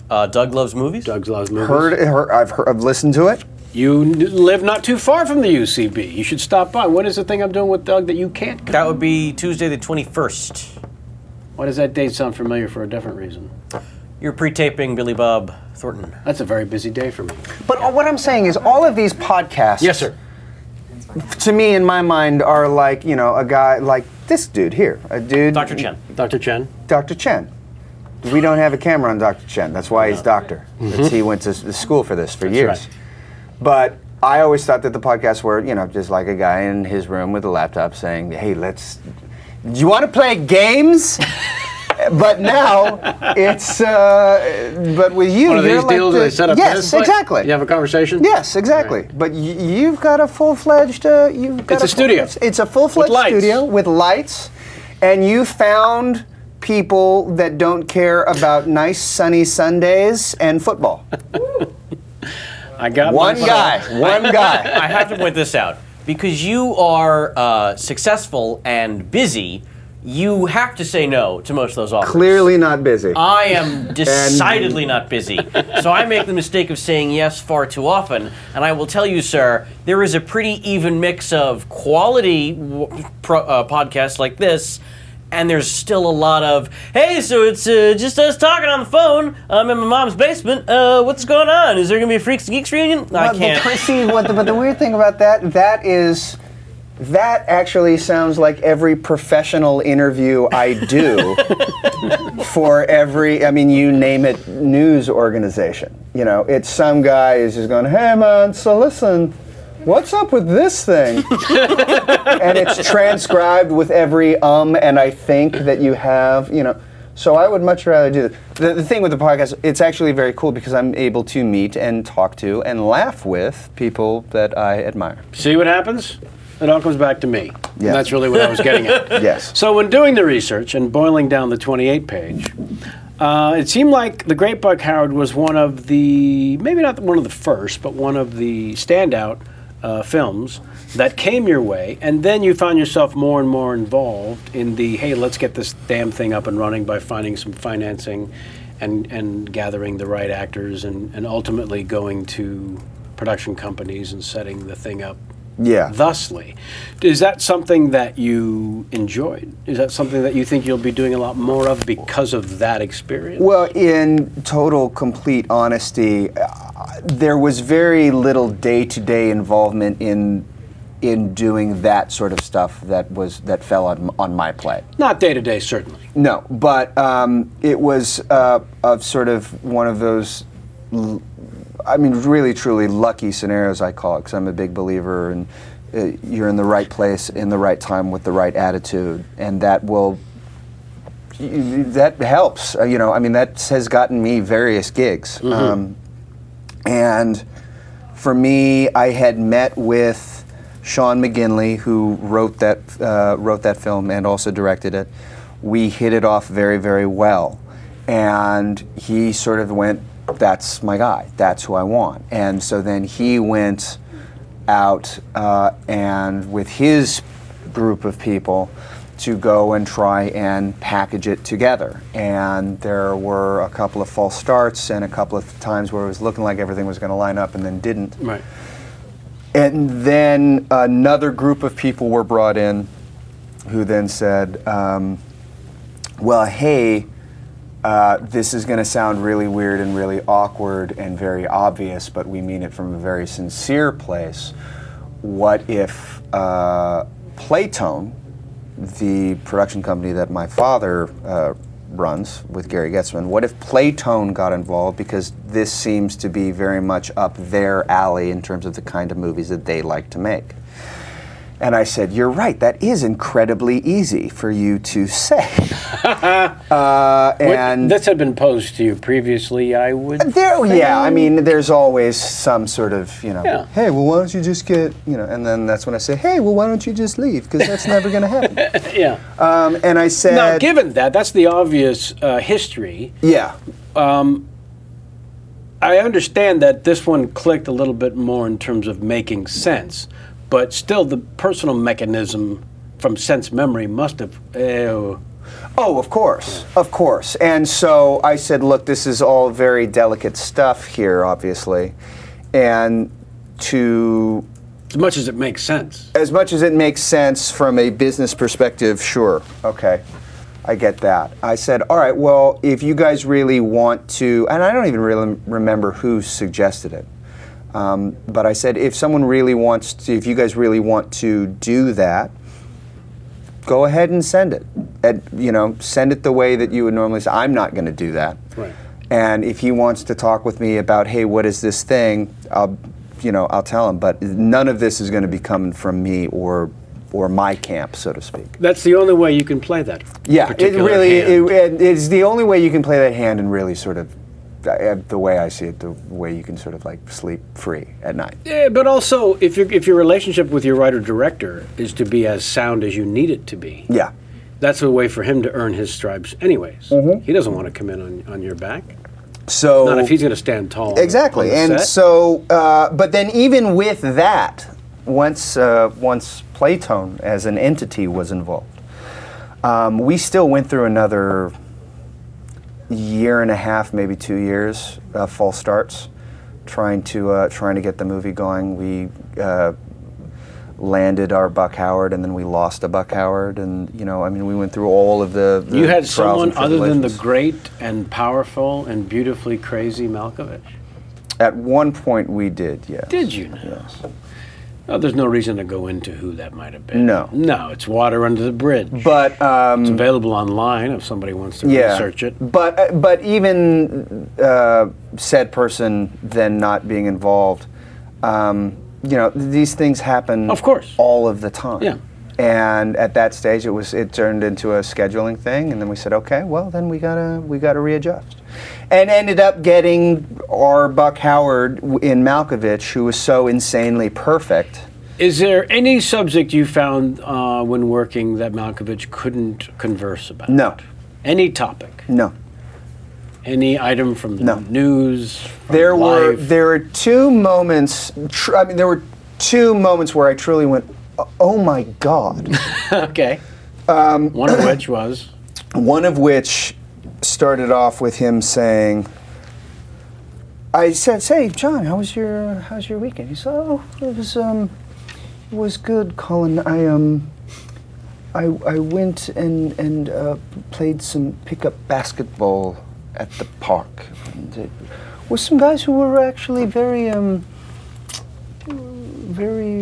Doug loves movies. Doug loves movies. I've listened to it. You live not too far from the UCB. You should stop by. What is the thing I'm doing with Doug that you can't come? That would be Tuesday the 21st. Why does that date sound familiar for a different reason? You're pre-taping Billy Bob Thornton. That's a very busy day for me. But what I'm saying is all of these podcasts Yes, sir. to me, in my mind, are like, you know, a guy like this dude here, a dude. Dr. Chen. Dr. Chen. Dr. Chen. We don't have a camera on Dr. Chen. That's why he's doctor. He went to school for this for years. right. But I always thought that the podcasts were, you know, just like a guy in his room with a laptop saying, "Hey, do you want to play games?" But now it's, but with you, One of you're these like deals the, they set up. yes, this, exactly. You have a conversation. Yes, exactly. Right. But you've got a full-fledged. It's a studio. It's a full-fledged With lights. studio with lights, and you found people that don't care about nice sunny Sundays and football. I got One my guy. One guy. I have to point this out. Because you are successful and busy, you have to say no to most of those offers. Clearly not busy. I am decidedly not busy. So I make the mistake of saying yes far too often. And I will tell you, sir, there is a pretty even mix of quality podcasts like this, and there's still a lot of, hey, so it's just us talking on the phone. I'm in my mom's basement. What's going on? Is there going to be a Freaks and Geeks reunion? I can't. But the weird thing about that actually sounds like every professional interview I do for every, I mean, you name it, news organization. You know, it's some guy who's just going, hey man, so listen, what's up with this thing? And it's transcribed with every and I think that you have, you know. So I would much rather do that. The thing with the podcast, it's actually very cool because I'm able to meet and talk to and laugh with people that I admire. See what happens? It all comes back to me. Yeah. And that's really what I was getting at. Yes. So when doing the research and boiling down the 28 page, it seemed like The Great Buck Howard was one of the, maybe not one of the first, but one of the standout films that came your way, and then you found yourself more and more involved in the, hey, let's get this damn thing up and running by finding some financing and gathering the right actors and ultimately going to production companies and setting the thing up thusly. Is that something that you enjoyed? Is that something that you think you'll be doing a lot more of because of that experience? Well, in total, complete honesty, there was very little day-to-day involvement in doing that sort of stuff that fell on my plate. Not day-to-day, certainly. No, but it was of sort of one of those, I mean, really, truly lucky scenarios, I call it, because I'm a big believer in you're in the right place, in the right time, with the right attitude, and that helps. You know, I mean, that has gotten me various gigs. Mm-hmm. And for me, I had met with Sean McGinley, who wrote that film and also directed it. We hit it off very, very well, and he sort of went, that's my guy, that's who I want. And so then he went out and with his group of people to go and try and package it together. And there were a couple of false starts and a couple of times where it was looking like everything was going to line up and then didn't. Right. And then another group of people were brought in who then said, well, hey, this is going to sound really weird and really awkward and very obvious, but we mean it from a very sincere place. What if Playtone, the production company that my father runs with Gary Getzman, what if Playtone got involved, because this seems to be very much up their alley in terms of the kind of movies that they like to make? And I said, you're right, that is incredibly easy for you to say. And this had been posed to you previously, I would I mean, there's always some sort of, you know, Yeah. hey, well, why don't you just get, you know, and then that's when I say, hey, well, why don't you just leave, because that's never going to happen. Yeah. And I said... Now, given that's the obvious history. Yeah. I understand that this one clicked a little bit more in terms of making sense, but still the personal mechanism from sense memory must have... Oh, of course, of course. And so I said, look, this is all very delicate stuff here, obviously, and to... As much as it makes sense. As much as it makes sense from a business perspective, sure, okay, I get that. I said, all right, well, if you guys really want to, and I don't even really remember who suggested it, But I said, if someone really wants to, if you guys really want to do that, go ahead and send it. Send it the way that you would normally say. I'm not going to do that. Right. And if he wants to talk with me about, hey, what is this thing? I'll tell him. But none of this is going to be coming from me or my camp, so to speak. That's the only way you can play that. Yeah, particular hand. it's the only way you can play that hand and really sort of, the way I see it, the way you can sort of like sleep free at night. Yeah, but also if your relationship with your writer-director is to be as sound as you need it to be. Yeah. That's a way for him to earn his stripes anyways. He doesn't want to come in on your back. So not if he's going to stand tall. Exactly. On the And set. so, but then even with that, once Playtone as an entity was involved, we still went through another year and a half, maybe 2 years, false starts, trying to get the movie going. We landed our Buck Howard, and then we lost a Buck Howard, and we went through all of the you had trials someone and other than the tribulations. great and powerful and beautifully crazy Malkovich. At one point, we did, yes. Did you know? Yes. Oh, there's no reason to go into who that might have been. No. No, it's water under the bridge. But It's available online if somebody wants to research it. But even said person then not being involved, these things happen. Of course. All of the time. Yeah. And at that stage, it turned into a scheduling thing, and then we said, okay, well then we gotta readjust, and ended up getting our Buck Howard in Malkovich, who was so insanely perfect. Is there any subject you found when working that Malkovich couldn't converse about? No. Any topic? No. Any item from the No. news? From There life? were two moments. There were two moments where I truly went, "Oh my God!" Okay. One of which was? One of which started off with him saying, "I said, say, John, how's your weekend?" He said, "Oh, it was good, Colin. I went and played some pickup basketball at the park. And it was some guys who were actually very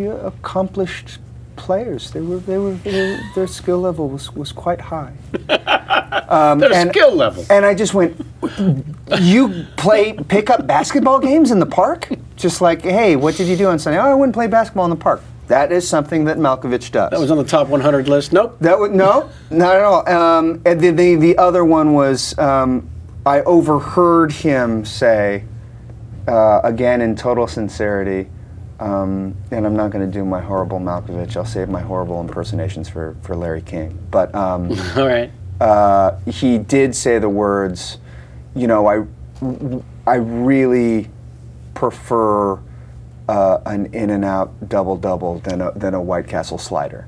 accomplished players. Their skill level was quite high." Their skill level. And I just went, "You play pickup basketball games in the park?" Just like, "Hey, what did you do on Sunday?" "Oh, I went and play basketball in the park." That is something that Malkovich does. That was on the top 100 list? Nope. That was no, not at all. And the other one was I overheard him say, again in total sincerity, and I'm not going to do my horrible Malkovich. I'll save my horrible impersonations for Larry King. But All right. he did say the words, I really prefer an In-N-Out double-double than a White Castle slider.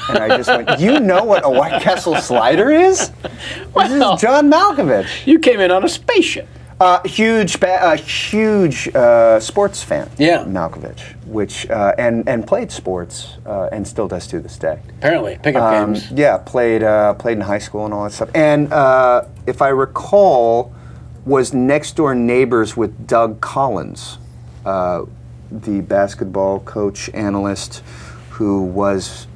And I just went, you know what a White Castle slider is? This is John Malkovich. You came in on a spaceship. Huge sports fan. Yeah. Malkovich, which and played sports and still does to this day. Apparently, pickup games. Yeah, played in high school and all that stuff. And if I recall, was next door neighbors with Doug Collins, the basketball coach analyst who was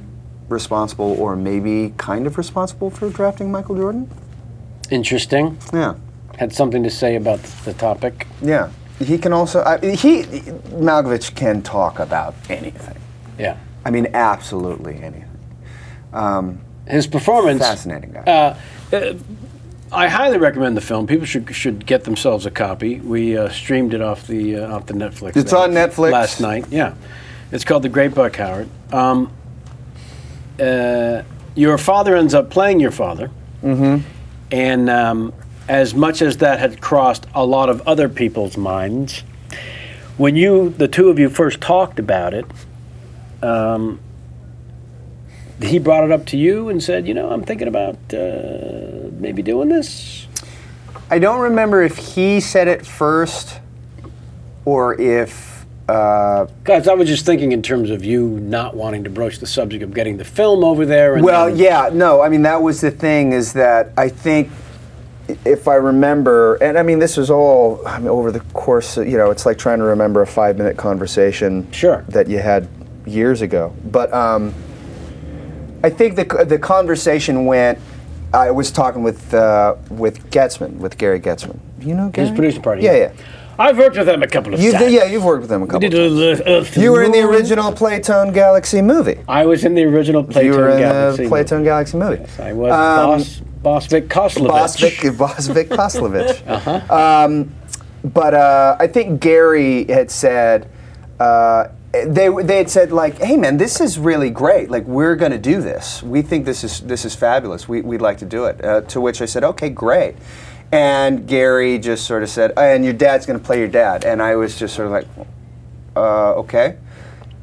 responsible, or maybe kind of responsible, for drafting Michael Jordan. Interesting. Yeah. Had something to say about the topic. Yeah. He can also, Malkovich can talk about anything. Yeah. I mean, absolutely anything. His performance. Fascinating guy. I highly recommend the film. People should get themselves a copy. We streamed it off the Netflix. It's on Netflix last night. Yeah, it's called The Great Buck Howard. Your father ends up playing your father, and as much as that had crossed a lot of other people's minds, when the two of you first talked about it, he brought it up to you and said, I'm thinking about maybe doing this? I don't remember if he said it first or if... Guys, I was just thinking in terms of you not wanting to broach the subject of getting the film over there. And well, yeah, no, I mean, that was the thing, is that I think if I remember, and I mean, this was all over the course of, it's like trying to remember a 5-minute conversation Sure. that you had years ago. But I think the conversation went, I was talking with Getzman, with Gary Getzman. You know Gary? His producer party. Yeah. I've worked with them a couple of times. You've worked with him a couple We of did times. You were in the original Playtone Galaxy movie. I was in the original Playtone You were in Galaxy. the Playtone Galaxy movie. Yes, I was Boss Vic Koslovich. Boss Vic Koslovich. But I think Gary had said, they had said, like, hey man, this is really great. Like, we're going to do this. We think this is fabulous. We'd like to do it. To which I said, okay, great. And Gary just sort of said, and your dad's going to play your dad. And I was just sort of like, okay.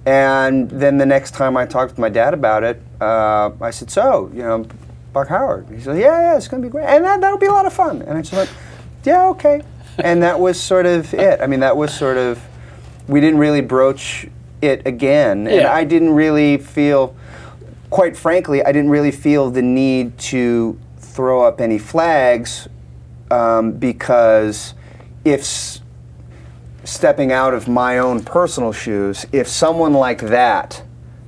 And then the next time I talked with my dad about it, I said, so, Buck Howard. He said, yeah, it's going to be great. And that'll be a lot of fun. And I just went, yeah, okay. And that was sort of it. I mean, that was sort of, we didn't really broach it again. And I didn't really feel, quite frankly, I didn't really feel the need to throw up any flags because if stepping out of my own personal shoes, if someone like that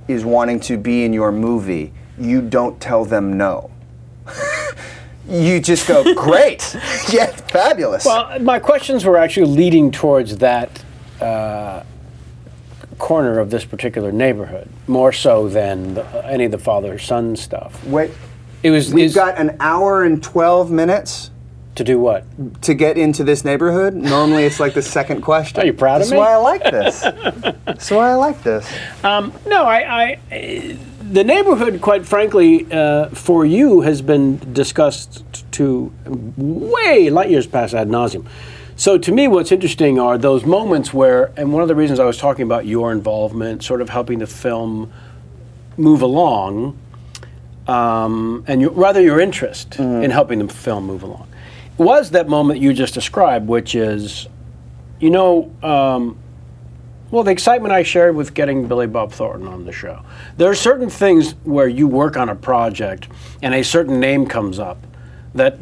is wanting to be in your movie, you don't tell them no. You just go, great, yeah, fabulous. Well, my questions were actually leading towards that corner of this particular neighborhood, more so than any of the father-son stuff. Wait, We've got an hour and 12 minutes to do what? to get into this neighborhood. Normally it's like the second question. Are you proud of me? That's why I like this. That's why I like this. No, the neighborhood, quite frankly, for you has been discussed to way light years past ad nauseum. So to me, what's interesting are those moments where, and one of the reasons I was talking about your involvement, sort of helping the film move along, and your interest in helping the film move along, was that moment you just described, which is, well, the excitement I shared with getting Billy Bob Thornton on the show. There are certain things where you work on a project and a certain name comes up that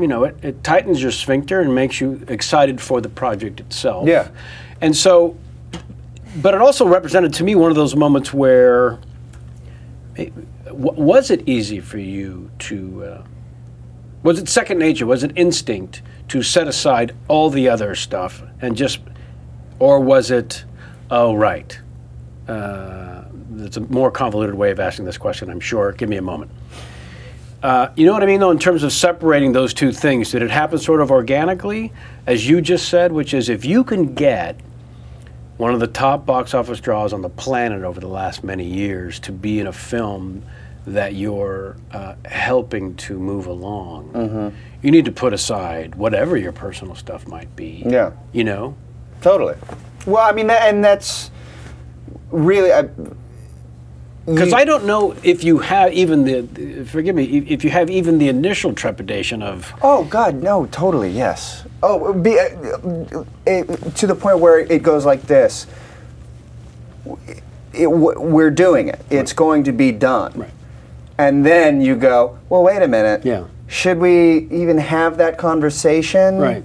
it tightens your sphincter and makes you excited for the project itself. Yeah. And so, but it also represented to me one of those moments where, was it easy for you to, was it second nature, was it instinct to set aside all the other stuff and just, or was it, oh, right. It's a more convoluted way of asking this question, I'm sure. Give me a moment. You know what I mean, though, in terms of separating those two things? Did it happen sort of organically, as you just said, which is if you can get one of the top box office draws on the planet over the last many years to be in a film that you're helping to move along, you need to put aside whatever your personal stuff might be. Yeah. Totally. Well, I mean, and that's really... Because I don't know if you have even forgive me, if you have even the initial trepidation of... Oh, God, no, totally, yes. Oh, to the point where it goes like this. We're doing it. It's going to be done. Right. And then you go, well, wait a minute. Yeah. Should we even have that conversation? Right.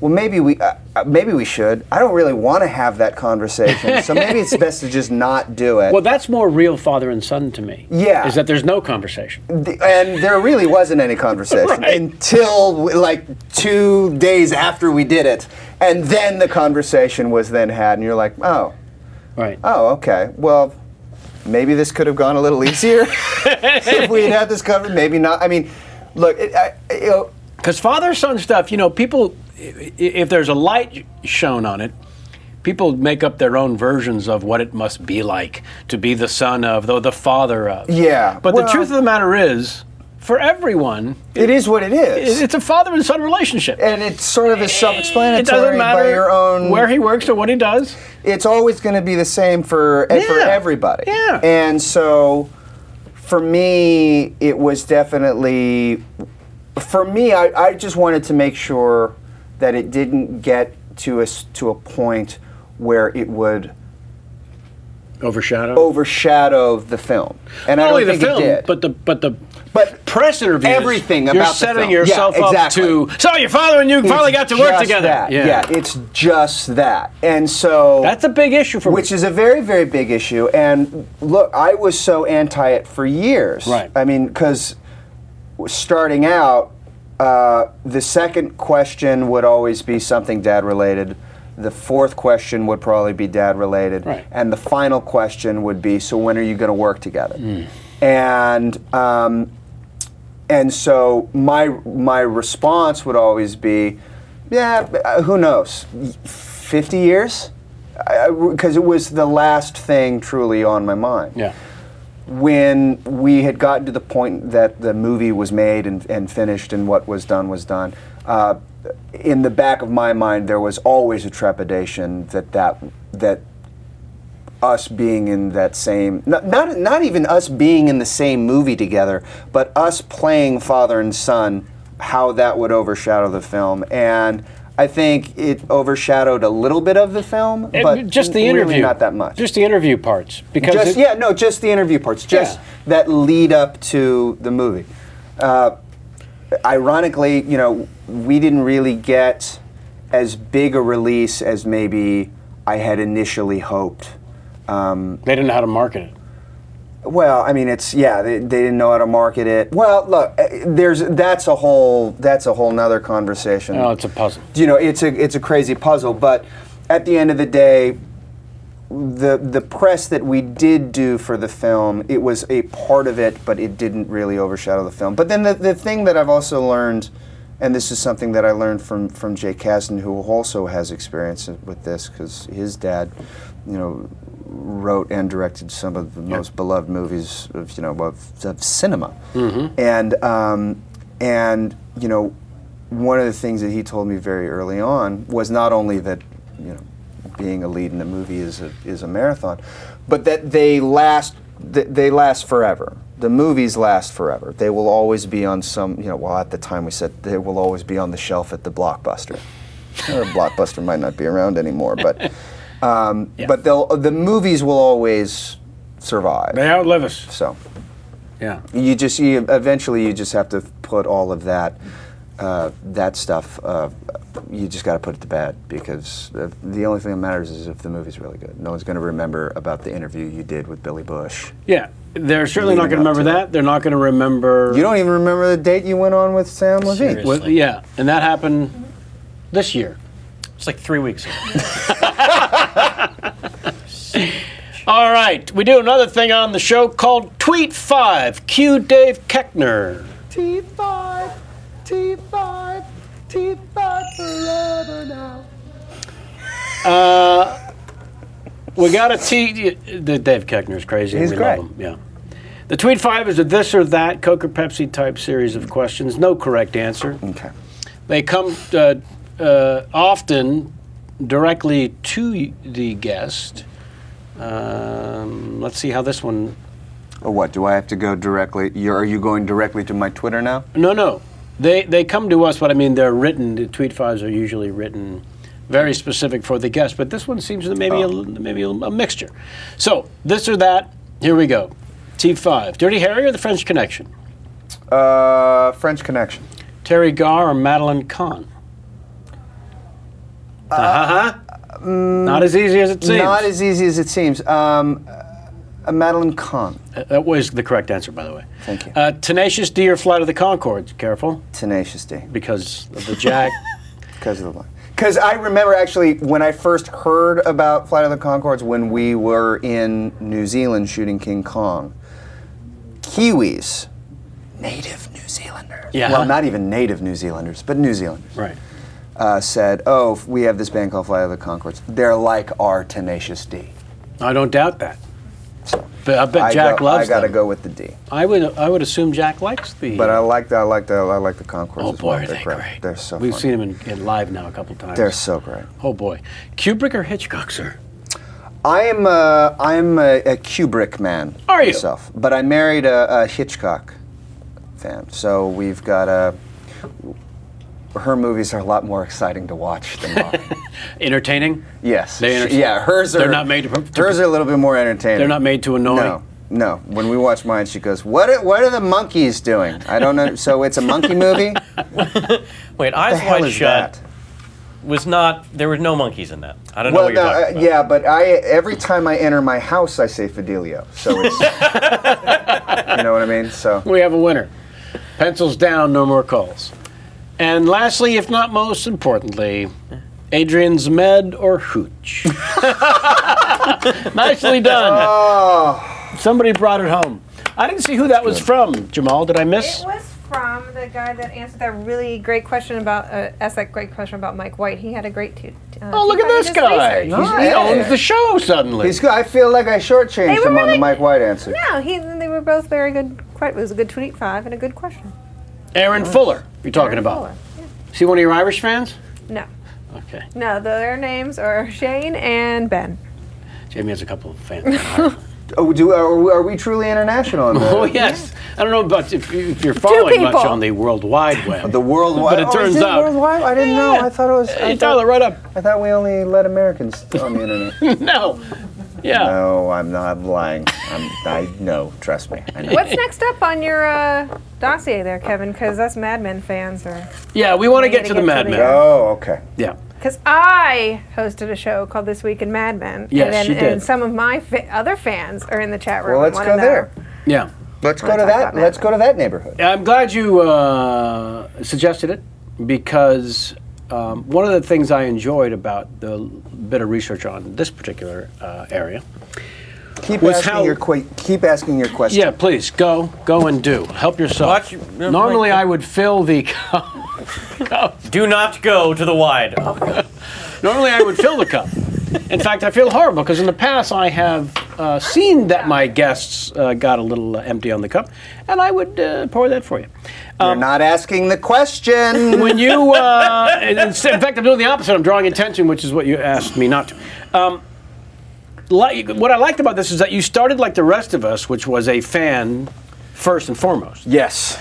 Well, maybe we should. I don't really want to have that conversation, so maybe it's best to just not do it. Well, that's more real father and son to me. Yeah. Is that there's no conversation. And there really wasn't any conversation Right. until like 2 days after we did it, and then the conversation was then had, and you're like, oh, okay, well, maybe this could have gone a little easier if we had had this covered. Maybe not. I mean, look, because father-son stuff, people, if there's a light shown on it, people make up their own versions of what it must be like to be the son of, the father of. Yeah. But the truth of the matter is, for everyone, it is what it is. It's a father and son relationship. And it's sort of self-explanatory. It doesn't matter by your own, where he works or what he does. It's always going to be the same for everybody. Yeah. And so, for me, it was definitely... For me, I just wanted to make sure that it didn't get to a point where it would overshadow the film. And Not I only don't the think film, it did. but the But press interviews. everything You're about the setting film. yourself Yeah, exactly. up to. So your father and you finally got to work just together. That. Yeah, it's just that. And so That's a big issue for me. which is a very, very big issue. And look, I was so anti it for years. Right. I mean, because starting out, the second question would always be something dad related. The fourth question would probably be dad related. Right. And the final question would be, so when are you going to work together? And so my response would always be, yeah, who knows, 50 years? Because it was the last thing truly on my mind. Yeah. When we had gotten to the point that the movie was made and finished and what was done, in the back of my mind there was always a trepidation that us being in that same, not even us being in the same movie together, but us playing father and son, how that would overshadow the film. And I think it overshadowed a little bit of the film, but just the really interview, not that much. Just the interview parts, because just the interview parts, just that lead up to the movie. Ironically, we didn't really get as big a release as maybe I had initially hoped. they didn't know how to market it. Well, I mean, they didn't know how to market it. Well, look, that's a whole nother conversation. Oh, it's a puzzle. It's a crazy puzzle. But at the end of the day, the press that we did do for the film, it was a part of it, but it didn't really overshadow the film. But then the thing that I've also learned, and this is something that I learned from Jay Kasdan, who also has experience with this, because his dad, wrote and directed some of the most beloved movies of cinema. Mm-hmm. And one of the things that he told me very early on was not only that being a lead in a movie is a marathon, but that they last forever. The movies last forever. They will always be on some, at the time we said they will always be on the shelf at the Blockbuster. Or Blockbuster might not be around anymore, but but the movies will always survive. They outlive us. So Yeah. Eventually you just have to put all of that stuff. You just got to put it to bed, because the only thing that matters is if the movie's really good. No one's going to remember about the interview you did with Billy Bush. Yeah. They're certainly not going to remember that. They're not going to remember. You don't even remember the date you went on with Sam Levine. Seriously. Yeah, and that happened this year. It's like 3 weeks ago. All right, we do another thing on the show called Tweet 5. Cue Dave Keckner. T5 forever now. We got a Dave Keckner's crazy. He's we great. Love him. Yeah. The Tweet 5 is a this or that, Coke or Pepsi type series of questions. No correct answer. Okay. They come often directly to the guest. Let's see how this one. Oh, what? Do I have to go directly? Are you going directly to my Twitter now? No. They come to us, but I mean they're written. The Tweet 5s are usually written very specific for the guest, but this one seems to maybe a mixture. So this or that. Here we go. T5. Dirty Harry or The French Connection? French Connection. Terry Garr or Madeline Kahn? Not as easy as it seems. Not as easy as it seems. Madeline Kahn. That was the correct answer, by the way. Thank you. Tenacious D or Flight of the Conchords? Careful, Tenacious D. because of the Jack. Because of the line. Because I remember actually when I first heard about Flight of the Conchords when we were in New Zealand shooting King Kong, Kiwis, native New Zealanders. Yeah. Well, not even native New Zealanders, but New Zealanders. Right. Said, "Oh, we have this band called Flight of the Conchords. They're like our Tenacious D." I don't doubt that. So But I bet Jack loves I got to them. go with the D. I would assume Jack likes the. But I like the Conchords. Oh as boy, well. are They're they great. great! They're so. We've funny. seen them in live now a couple times. They're so great. Oh boy, Kubrick or Hitchcock, sir? I'm a Kubrick man. Are you? Myself, but I married a Hitchcock fan, so we've got a. her movies are a lot more exciting to watch than mine. Entertaining? Yes. They Yeah, hers are. They're not made to. Hers are a little bit more entertaining. They're not made to annoy. No. No. When we watch mine, she goes, "What are the monkeys doing?" I don't know. So it's a monkey movie. Wait, The Eyes hell Wide is Shut that? was not. There were no monkeys in that. I don't know what you're talking about. Yeah, but every time I enter my house, I say Fidelio. So it's, you know what I mean. So We have a winner. Pencils down, no more calls. And lastly, if not most importantly, Adrian's med or hooch. Nicely done. oh, Somebody brought it home. I didn't see who that was from, Jamal. Did I miss? It was from the guy that answered that really great question about, asked that great question about Mike White. He had a great Oh, look at this guy. research. He Hey. owns the show suddenly. he's good. I feel like I shortchanged They were him on the really- Mike White answer. No, they were both very good. It was a good tweet 5 and a good question. Aaron Fuller, you're talking Aaron about. Fuller. Is he one of your Irish fans? No, Okay. no, their names are Shane and Ben. Jamie has a couple of fans. in Ireland. Oh, are we truly international? On Oh, yes. I don't know about if you're following much people. on the World Wide Web. the worldwide. But it turns is it out- worldwide. I didn't know. Yeah. I thought it was. Hey, dial it right up. I thought we only let Americans on the internet. No. Yeah. No, I'm not lying. I know. Trust me. I know. What's next up on your dossier there, Kevin? Because us Mad Men fans are. Yeah, we want to We get gotta to the get Mad to the- Men. Oh, okay. Yeah. Because I hosted a show called This Week in Mad Men. Yes, and you did. And some of my other fans are in the chat room. Well, let's and go wanna know. there. Yeah. Let's Wanna go to talk that. about Mad Let's Men. go to that neighborhood. I'm glad you suggested it because one of the things I enjoyed about the bit of research on this particular area. Keep Was asking how- keep asking your question. Yeah, please go and do. Help yourself. Watch- Normally, I would fill the cup. Do not go to the wide. Normally, I would fill the cup. In fact, I feel horrible because in the past I have seen that my guests got a little empty on the cup, and I would pour that for you. You're not asking the question. When you, in fact, I'm doing the opposite. I'm drawing attention, which is what you asked me not to. What I liked about this is that you started like the rest of us, which was a fan first and foremost. Yes.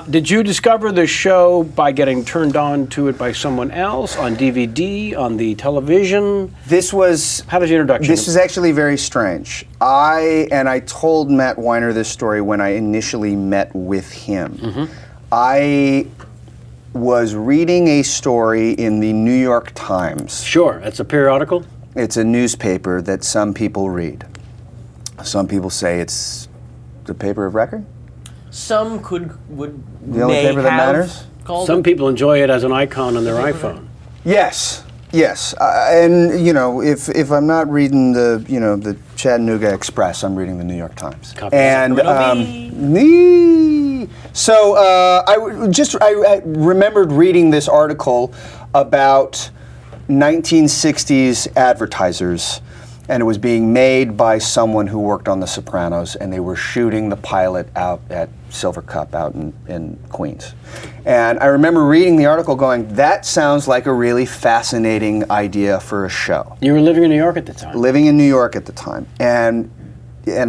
Did you discover the show by getting turned on to it by someone else on DVD, on the television? This was. How did your introduction? This is actually very strange. I told Matt Weiner this story when I initially met with him. Mm-hmm. I was reading a story in the New York Times. Sure, it's a periodical. It's a newspaper that some people read. Some people say it's the paper of record. Some would The only may paper that have matters? called Some it. people enjoy it as an icon on their iPhone. Yes, yes, and you know, if I'm not reading the Chattanooga Express, I'm reading the New York Times. Copy. And so I remembered reading this article about 1960s advertisers. And it was being made by someone who worked on The Sopranos, and they were shooting the pilot out at Silver Cup out in Queens. And I remember reading the article going, that sounds like a really fascinating idea for a show. You were living in New York at the time. Living in New York at the time. And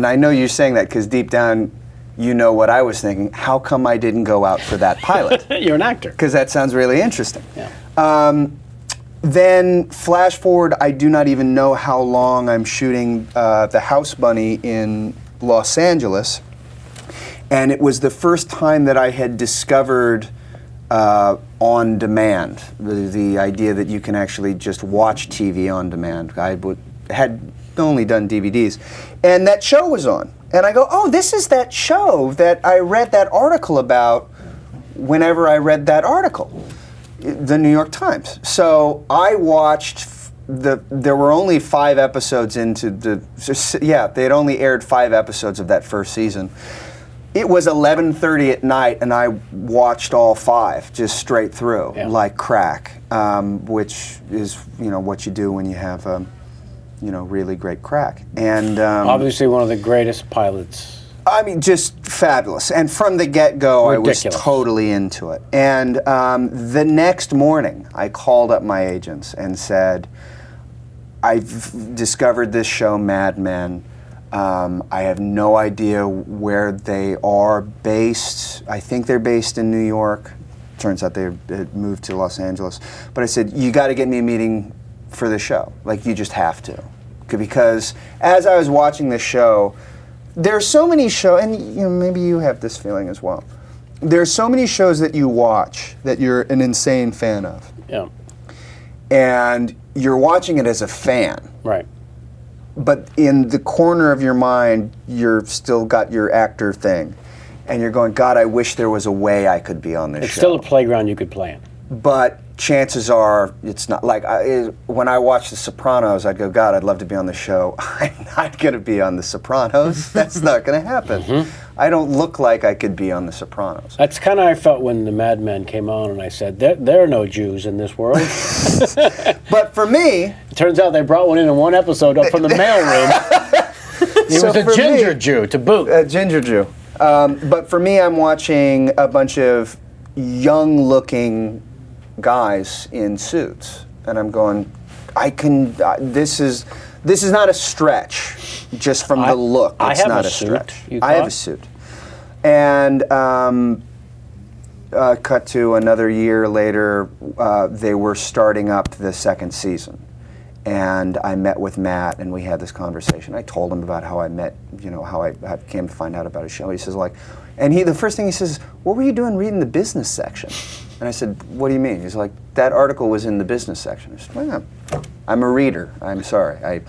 I know you're saying that because deep down, you know what I was thinking. How come I didn't go out for that pilot? You're an actor. Because that sounds really interesting. Yeah. Then flash forward, I do not even know how long I'm shooting The House Bunny in Los Angeles. And it was the first time that I had discovered on demand, the idea that you can actually just watch TV on demand. I had only done DVDs. And that show was on. And I go, oh, this is that show that I read that article about whenever I read that article. The New York Times. So I watched there were only 5 episodes into they had only aired 5 episodes of that first season. It was 11:30 at night, and I watched all 5 just straight through, like crack, which is what you do when you have really great crack. And Obviously, one of the greatest pilots. I mean, just fabulous. And from the get-go, I was Ridiculous. totally into it. And the next morning, I called up my agents and said, I've discovered this show, Mad Men. I have no idea where they are based. I think they're based in New York. turns out they had moved to Los Angeles. But I said, you got to get me a meeting for the show. Like, you just have to. Because as I was watching this show, there's so many shows, and you know, maybe you have this feeling as well. There's so many shows that you watch that you're an insane fan of. Yeah. And you're watching it as a fan. Right. But in the corner of your mind, you're still got your actor thing. And you're going, God, I wish there was a way I could be on this show. It's still a playground you could play in. But chances are it's not. Like, when I watch The Sopranos, I'd go, God, I'd love to be on the show. I'm not going to be on The Sopranos. That's not going to happen. I don't look like I could be on The Sopranos. That's kind of how I felt when the Mad Men came on, and I said, there are no Jews in this world. But for me... It turns out they brought one in one episode up from the mailroom. He was a ginger Jew, to boot. A ginger Jew. But for me, I'm watching a bunch of young-looking guys in suits, and I'm going, this is not a stretch just from the look. It's not a stretch. I have a suit. And cut to another year later, they were starting up the second season. And I met with Matt, and we had this conversation. I told him about how I met, how I came to find out about his show. He says, the first thing he says is, what were you doing reading the business section? And I said, what do you mean? He's like, that article was in the business section. I said, well, I'm a reader. I'm sorry.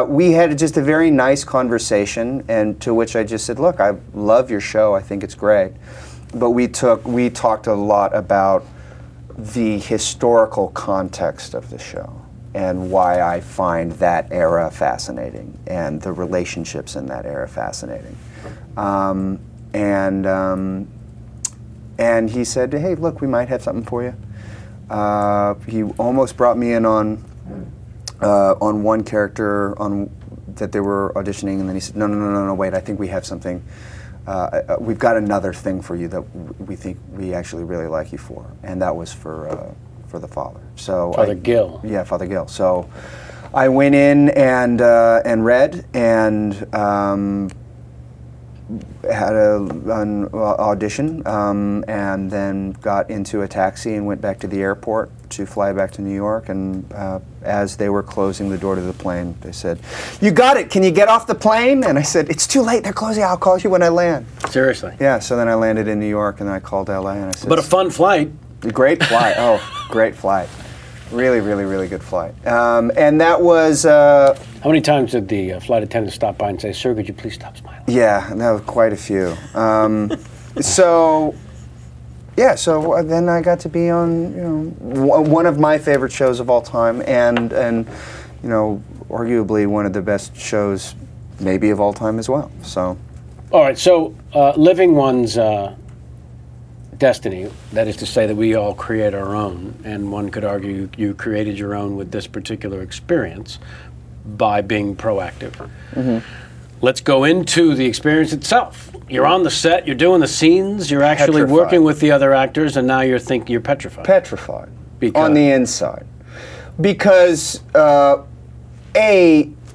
We had just a very nice conversation, and to which I just said, look, I love your show. I think it's great. But we talked a lot about the historical context of the show and why I find that era fascinating and the relationships in that era fascinating. And he said, hey, look, we might have something for you. He almost brought me in on one character that they were auditioning, and then he said, no, wait, I think we have something. We've got another thing for you that we think we actually really like you for, and that was for the Father. So Father Gill. Yeah, Father Gill. So I went in and read and had an audition, and then got into a taxi and went back to the airport to fly back to New York. And as they were closing the door to the plane, they said, "You got it. Can you get off the plane?" And I said, "It's too late. They're closing. I'll call you when I land." Seriously? Yeah. So then I landed in New York, and then I called LA, and I said, But a fun flight. Great flight. Oh, great flight. Really, really, really good flight. And that was... How many times did the flight attendant stop by and say, "Sir, could you please stop smiling"? Yeah, that was quite a few. So then I got to be on, one of my favorite shows of all time, and arguably one of the best shows maybe of all time as well. So. All right, so living one's destiny, that is to say that we all create our own, and one could argue you created your own with this particular experience by being proactive. Mm-hmm. Let's go into the experience itself. You're on the set, you're doing the scenes, you're actually Petrified. working with the other actors, and now you're thinking you're petrified. Petrified. Because? On the inside. Because,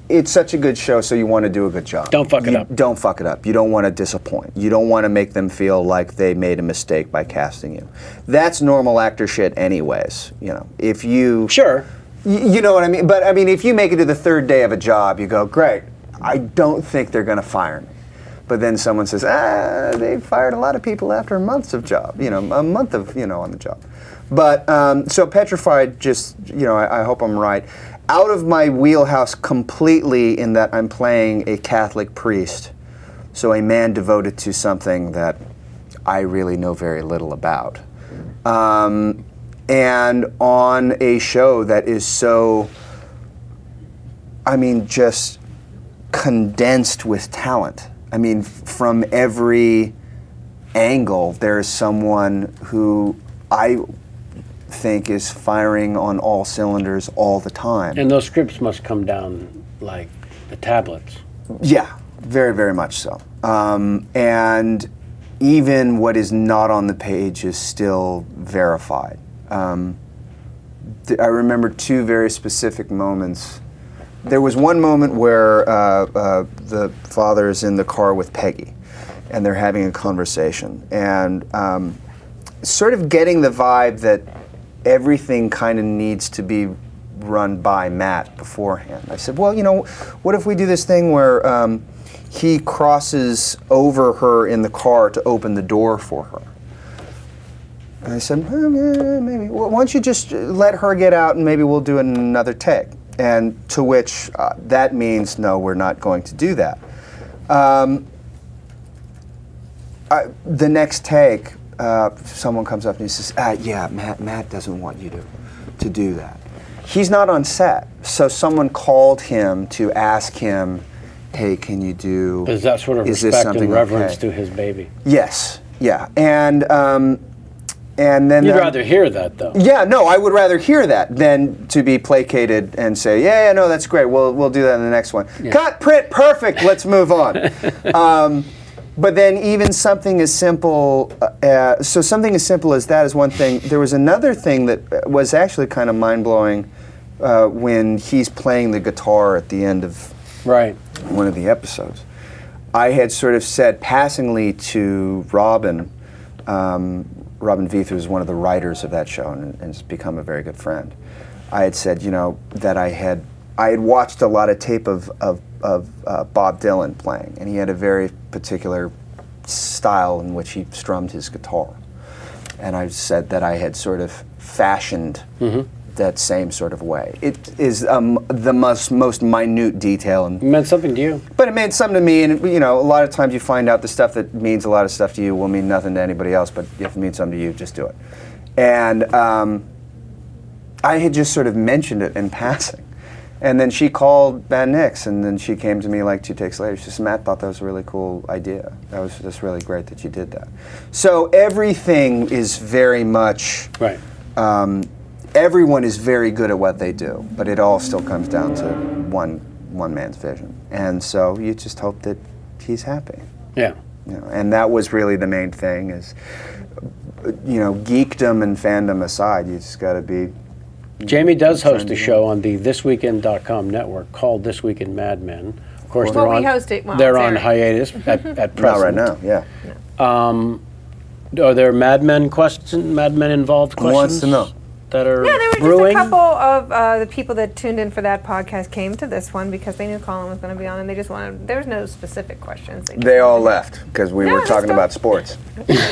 it's such a good show, so you want to do a good job. Don't fuck it up. Don't fuck it up. You don't want to disappoint. You don't want to make them feel like they made a mistake by casting you. That's normal actor shit anyways. If you... Sure. You know what I mean? But, if you make it to the third day of a job, you go, great, I don't think they're going to fire me. But then someone says, they fired a lot of people after months of job, a month of, on the job. But, so Petrified, just, I hope I'm right, out of my wheelhouse completely in that I'm playing a Catholic priest, so a man devoted to something that I really know very little about. And on a show that is so, just condensed with talent. From every angle, there's someone who I think is firing on all cylinders all the time. And those scripts must come down like the tablets. Yeah, very, very much so. And even what is not on the page is still verified. I remember two very specific moments. There was one moment where the father is in the car with Peggy, and they're having a conversation, and sort of getting the vibe that everything kind of needs to be run by Matt beforehand. I said, well, what if we do this thing where he crosses over her in the car to open the door for her? And I said, maybe. Well, why don't you just let her get out and maybe we'll do another take? And to which that means, no, we're not going to do that. The next take, someone comes up and he says, yeah, Matt doesn't want you to do that. He's not on set, so someone called him to ask him, hey, can you do... Is that sort of respect and reverence to his baby? Yes, yeah. And then... You'd rather hear that, though. Yeah, no, I would rather hear that than to be placated and say, yeah, no, that's great, we'll do that in the next one. Yeah. Cut, print, perfect, let's move on. But then even something as simple, something as simple as that is one thing. There was another thing that was actually kind of mind-blowing when he's playing the guitar at the end of one of the episodes. I had sort of said passingly to Robin Veith, who's one of the writers of that show and has become a very good friend. I had said, that I had watched a lot of tape of Bob Dylan playing, and he had a very particular style in which he strummed his guitar. And I said that I had sort of fashioned that same sort of way. It is the most minute detail. And it meant something to you. But it meant something to me, and a lot of times you find out the stuff that means a lot of stuff to you will mean nothing to anybody else, but if it means something to you, just do it. And I had just sort of mentioned it in passing. And then she called Ben Nix, and then she came to me like 2 takes later. She said, Matt thought that was a really cool idea. That was just really great that you did that. So everything is very much, everyone is very good at what they do, but it all still comes down to one man's vision. And so you just hope that he's happy. Yeah. And that was really the main thing is, geekdom and fandom aside, you just got to be... Jamie does host a show on the thisweekend.com network called This Week in Mad Men. Of course, they're on hiatus at present. Not right now, yeah. Are there Mad Men involved questions? Who wants to know? That are there were brewing? just a couple of the people that tuned in for that podcast came to this one because they knew Colin was going to be on, and they just wanted. There was no specific questions. They all left because we were talking about sports.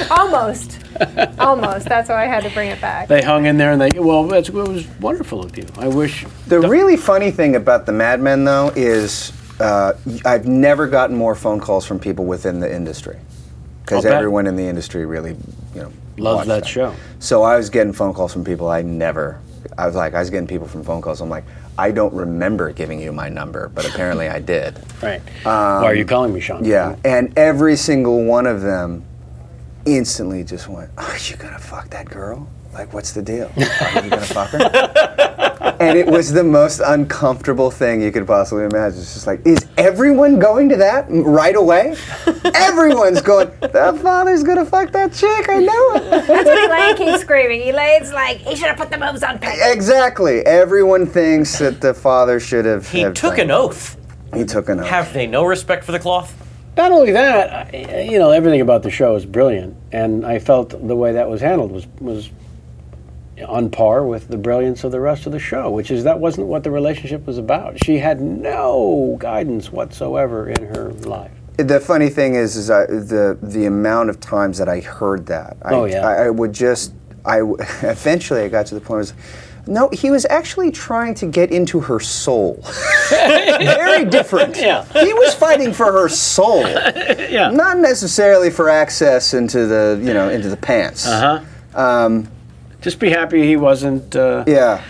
Almost. That's why I had to bring it back. They hung in there, and it was wonderful of you. I wish. The really funny thing about the Mad Men, though, is I've never gotten more phone calls from people within the industry because everyone in the industry really, loves that show. So I was getting phone calls from people I was getting people from phone calls. I'm like, I don't remember giving you my number, but apparently I did. Right. Why are you calling me, Sean? Yeah, and every single one of them instantly just went, are you gonna fuck that girl? Like, what's the deal? Are you gonna fuck her? And it was the most uncomfortable thing you could possibly imagine. It's just like, is everyone going to that right away? Everyone's going, the father's gonna fuck that chick, I know it. That's what Elaine keeps screaming. Elaine's like, he should have put the moves on paper. Exactly. Everyone thinks that the father should have... He took an oath. He took an oath. Have they no respect for the cloth? Not only that, everything about the show is brilliant, and I felt the way that was handled was on par with the brilliance of the rest of the show, which is that wasn't what the relationship was about. She had no guidance whatsoever in her life. The funny thing is the amount of times that I heard that. Eventually I got to the point where I was, no, he was actually trying to get into her soul. Very different. Yeah. He was fighting for her soul. Yeah. Not necessarily for access into the pants. Just be happy he wasn't... Yeah.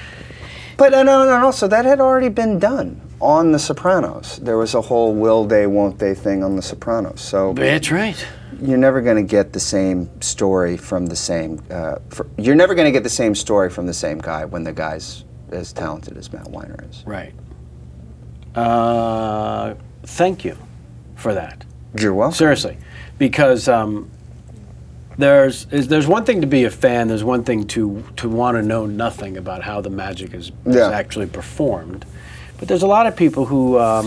But and also that had already been done on The Sopranos. There was a whole will they, won't they thing on The Sopranos. So that's right. You're never going to get the same story from the same... you're never going to get the same story from the same guy when the guy's as talented as Matt Weiner is. Right. Thank you for that. You're welcome. Seriously. Because... There's one thing to be a fan. There's one thing to want to know nothing about how the magic is actually performed. But there's a lot of people who are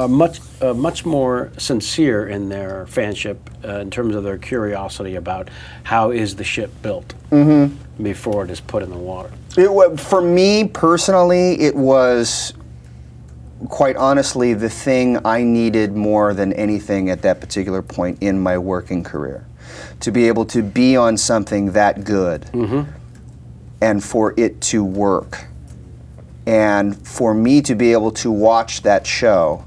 much more sincere in their fanship in terms of their curiosity about how is the ship built before it is put in the water. For me personally, it was quite honestly the thing I needed more than anything at that particular point in my working career. To be able to be on something that good and for it to work. And for me to be able to watch that show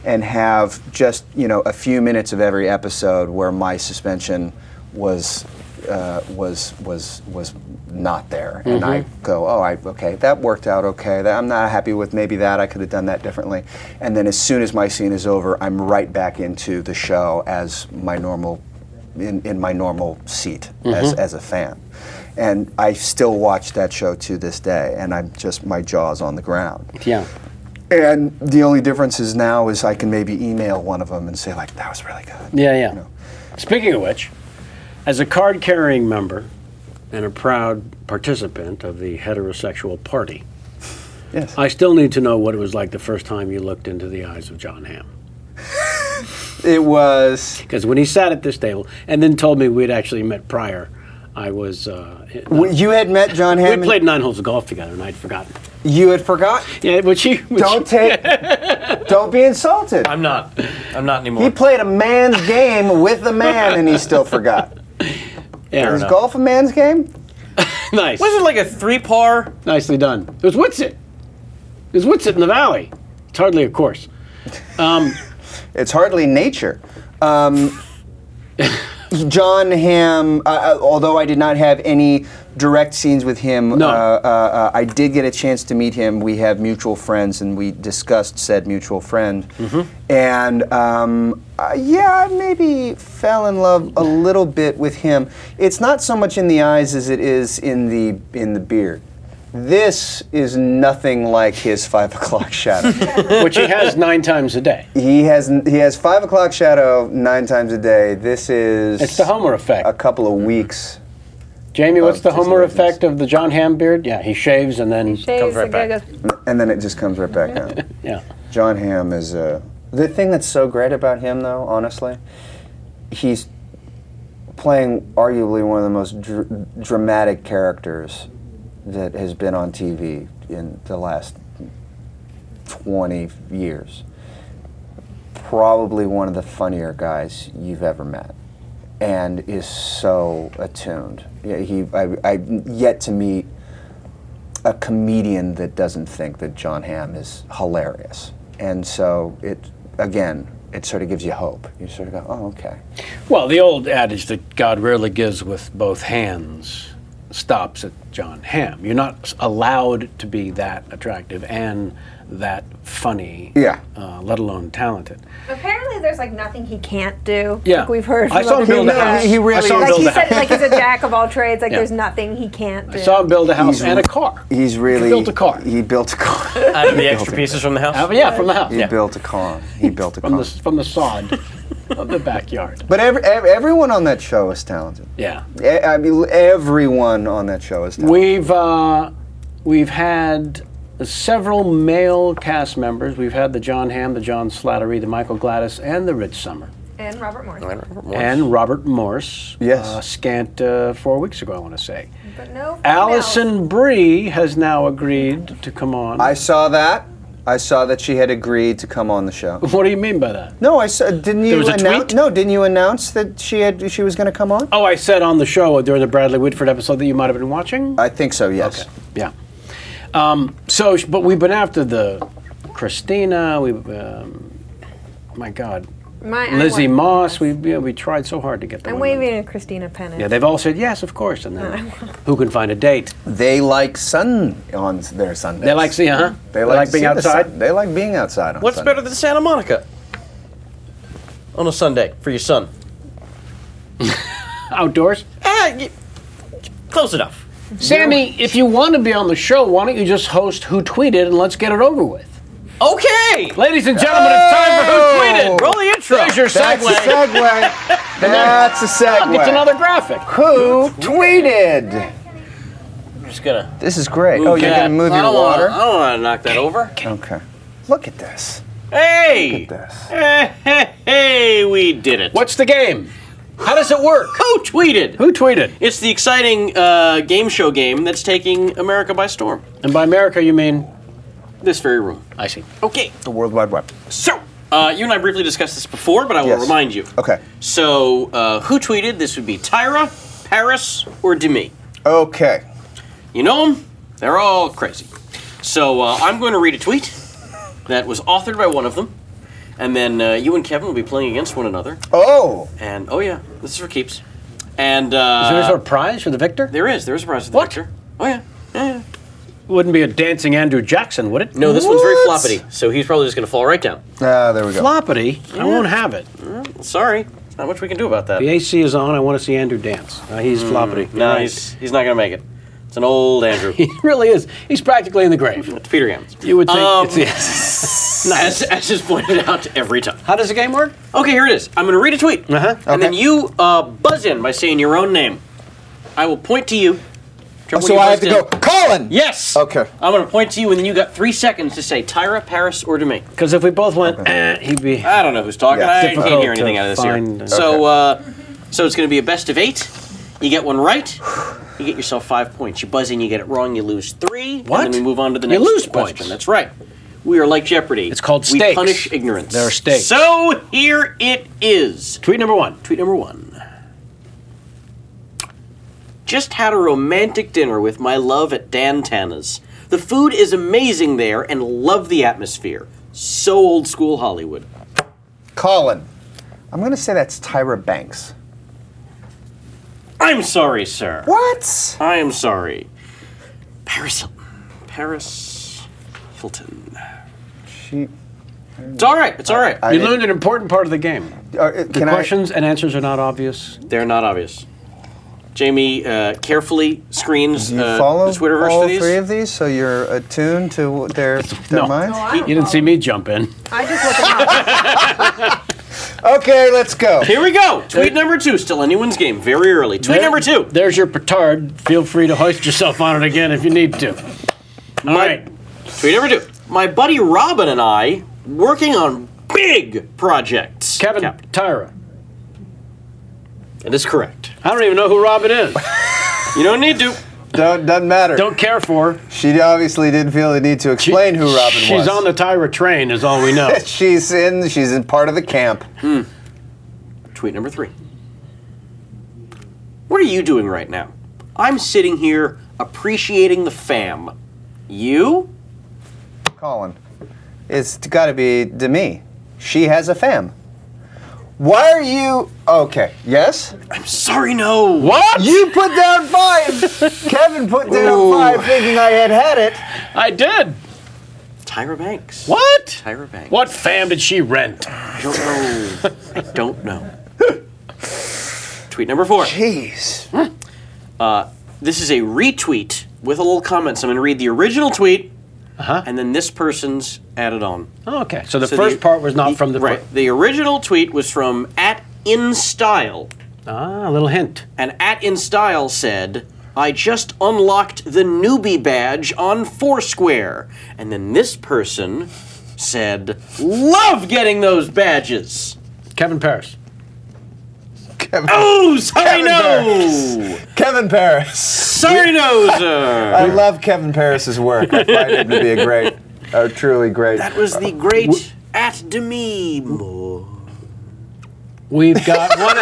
and have just, a few minutes of every episode where my suspension was not there, and I go, okay, that worked out okay. I'm not happy with maybe that. I could have done that differently. And then as soon as my scene is over, I'm right back into the show as my normal, in my normal seat as a fan. And I still watch that show to this day, and my jaw's on the ground. Yeah. And the only difference is now is I can maybe email one of them and say, like, that was really good. Yeah. Speaking of which, as a card-carrying member and a proud participant of the heterosexual party, yes, I still need to know what it was like the first time you looked into the eyes of John Hamm. It was... Because when he sat at this table and then told me we'd actually met prior, I was... you had met John Hamm? We played 9 holes of golf together, and I'd forgotten. You had forgotten? Yeah, Don't be insulted. I'm not anymore. He played a man's game with a man, and he still forgot. Yeah, Is golf a man's game? Nice. Was it like a 3-par? Nicely done. It was Whitsett. It was Whitsett in the Valley. It's hardly a course. It's hardly nature. John Hamm, although I did not have any direct scenes with him, No. I did get a chance to meet him. We have mutual friends, and we discussed said mutual friend. And I maybe fell in love a little bit with him. It's not so much in the eyes as it is in the beard. This is nothing like his 5 o'clock shadow. Which he has 9 times a day. He has 5 o'clock shadow 9 times a day. This is... It's the Homer effect. A couple of weeks. Jamie, what's the just Homer like this. effect of the John Hamm beard? Yeah, he shaves and then comes right back. And then it just comes right back out. Yeah. John Hamm is... the thing that's so great about him, though, honestly, he's playing arguably one of the most dramatic characters that has been on TV in the last 20 years. Probably one of the funnier guys you've ever met, and is so attuned. Yeah, I've yet to meet a comedian that doesn't think that John Hamm is hilarious, and so it sort of gives you hope. You sort of go, oh, okay. Well, the old adage that God rarely gives with both hands stops at John Hamm. You're not allowed to be that attractive and that funny, let alone talented. Apparently, there's like nothing he can't do. Yeah. Like we've heard. I saw him build a house. He really I saw him Like build he a said, house. like he's a jack of all trades. Like Yeah. there's nothing he can't do. I saw him build a house and a car. He's really... He built a car. He built a car. Out of the extra pieces from the house? Yeah, from the house. He built a car. He built a car. From the sod of the backyard. But everyone on that show is talented. Yeah. I mean, everyone on that show is talented. We've had several male cast members. We've had the John Hamm, the John Slattery, the Michael Gladys, and the Rich Summer. And Robert Morse. And Robert Morse. Yes. Scant 4 weeks ago, I want to say. But no. Allison Brie has now agreed to come on. I saw that. I saw that she had agreed to come on the show. What do you mean by that? No, I saw. Didn't you was a announce? tweet? No, didn't you announce that she was going to come on? Oh, I said on the show during the Bradley Whitford episode that you might have been watching? I think so. Yes. Okay. Yeah. But we've been after the Christina. My God, Lizzie Moss. We tried so hard to get them. I'm waving at Christina Pennant. Yeah, they've all said yes, of course, and then who can find a date? They like sun on their Sundays. They like They like being to see the outside. sun. They like being outside on What's Sunday. better than Santa Monica? On a Sunday for your son? Outdoors. Close enough. Sammy, if you want to be on the show, why don't you just host Who Tweeted and let's get it over with? Okay! Ladies and gentlemen, it's time for Who Tweeted. Roll the intro. There's your That's segue. a segue. That's a segue. Look, it's another graphic. Who tweeted? I'm just gonna This is great. move Oh, you're that. going to move I your don't water? I don't want to knock that over. Okay. Look at this. Hey! Look at this. Hey, we did it. What's the game? How does it work? Who tweeted? Who tweeted? It's the exciting game show game that's taking America by storm. And by America, you mean? This very room. I see. Okay, The World Wide Web. so you and I briefly discussed this before, but I will Yes. remind you. Okay. So, who tweeted? This would be Tyra, Paris, or Demi. Okay. You know them? They're all crazy. So, I'm going to read a tweet that was authored by one of them, and then you and Kevin will be playing against one another. Oh. And, oh yeah, this is for keeps. And, Is there any sort of prize for the victor? there is a prize for the What? victor. Oh yeah. Yeah. Wouldn't be a dancing Andrew Jackson, would it? No, this one's very What? floppity, so he's probably just going to fall right down. Ah, there we go. Floppity. I won't have it. Sorry, there's not much we can do about that. The AC is on. I want to see Andrew dance. He's floppity. No, Right. he's not going to make it. It's an old Andrew. He really is. He's practically in the grave. It's Peter Gammons. You would think. It's As is pointed out every time. How does the game work? Okay, here it is. I'm going to read a tweet. Uh-huh. And then Okay. you buzz in by saying your own name. I will point to you. Oh, so I have to go, Colin! Yes! Okay. I'm going to point to you, and then you got 3 seconds to say Tyra, Paris, or Demi. Because if we both went, he'd be. I don't know who's talking. Yeah. I can't Difficult hear anything to out of this find. here. So, so it's going to be a best of 8. You get one right, you get yourself 5 points. You buzz in, you get it wrong, you lose 3. What? And then we move on to the You next lose question. points. That's right. We are like Jeopardy. It's called We stakes. punish ignorance. There are stakes. So here it is. Tweet number 1. Tweet number 1. Just had a romantic dinner with my love at Dan Tana's. The food is amazing there and love the atmosphere. So old school Hollywood. Colin. I'm going to say that's Tyra Banks. I'm sorry, sir. What? I am sorry. Paris Hilton. Paris Hilton. She. It's all right. It's all right. You learned an important part of the game. The Can questions and answers are not obvious. They're not obvious. Jamie carefully screens Do you follow the Twitterverse all for these. 3 of these so you're attuned to their No. minds? You didn't see me jump in. I just look them up. Okay, let's go. Here we go. Tweet number 2. Still anyone's game. Very early. Tweet number 2. There's your petard. Feel free to hoist yourself on it again if you need to. All right. Tweet number 2. My buddy Robin and I working on big projects. Kevin, Tyra. That is correct. I don't even know who Robin is. You don't need to. Doesn't matter. Don't care for her. She obviously didn't feel the need to explain who Robin was. She's on the Tyra train, is all we know. She's in part of the camp. Tweet number 3. What are you doing right now? I'm sitting here appreciating the fam. You? Colin. It's got to be Demi. She has a fam. Why are you... Okay, yes? I'm sorry, no. What? You put down 5. Kevin put down 5 thinking I had it. I did. Tyra Banks. What? Tyra Banks. What fam did she rent? I don't know. I don't know. Tweet number 4. Jeez. This is a retweet with a little comment. So I'm going to read the original tweet, and then this person's added on. Oh, okay. So the So first part was not from the right. The original tweet was from @InStyle, Ah, a little hint. and @InStyle said, "I just unlocked the newbie badge on Foursquare," and then this person said, "Love getting those badges." Kevin Paris. Kevin, Oh, sorry, Kevin no. Kevin Paris. Sorry, no, sir. I love Kevin Paris's work. I find him to be a truly great. That was the great @Demi. We've got one.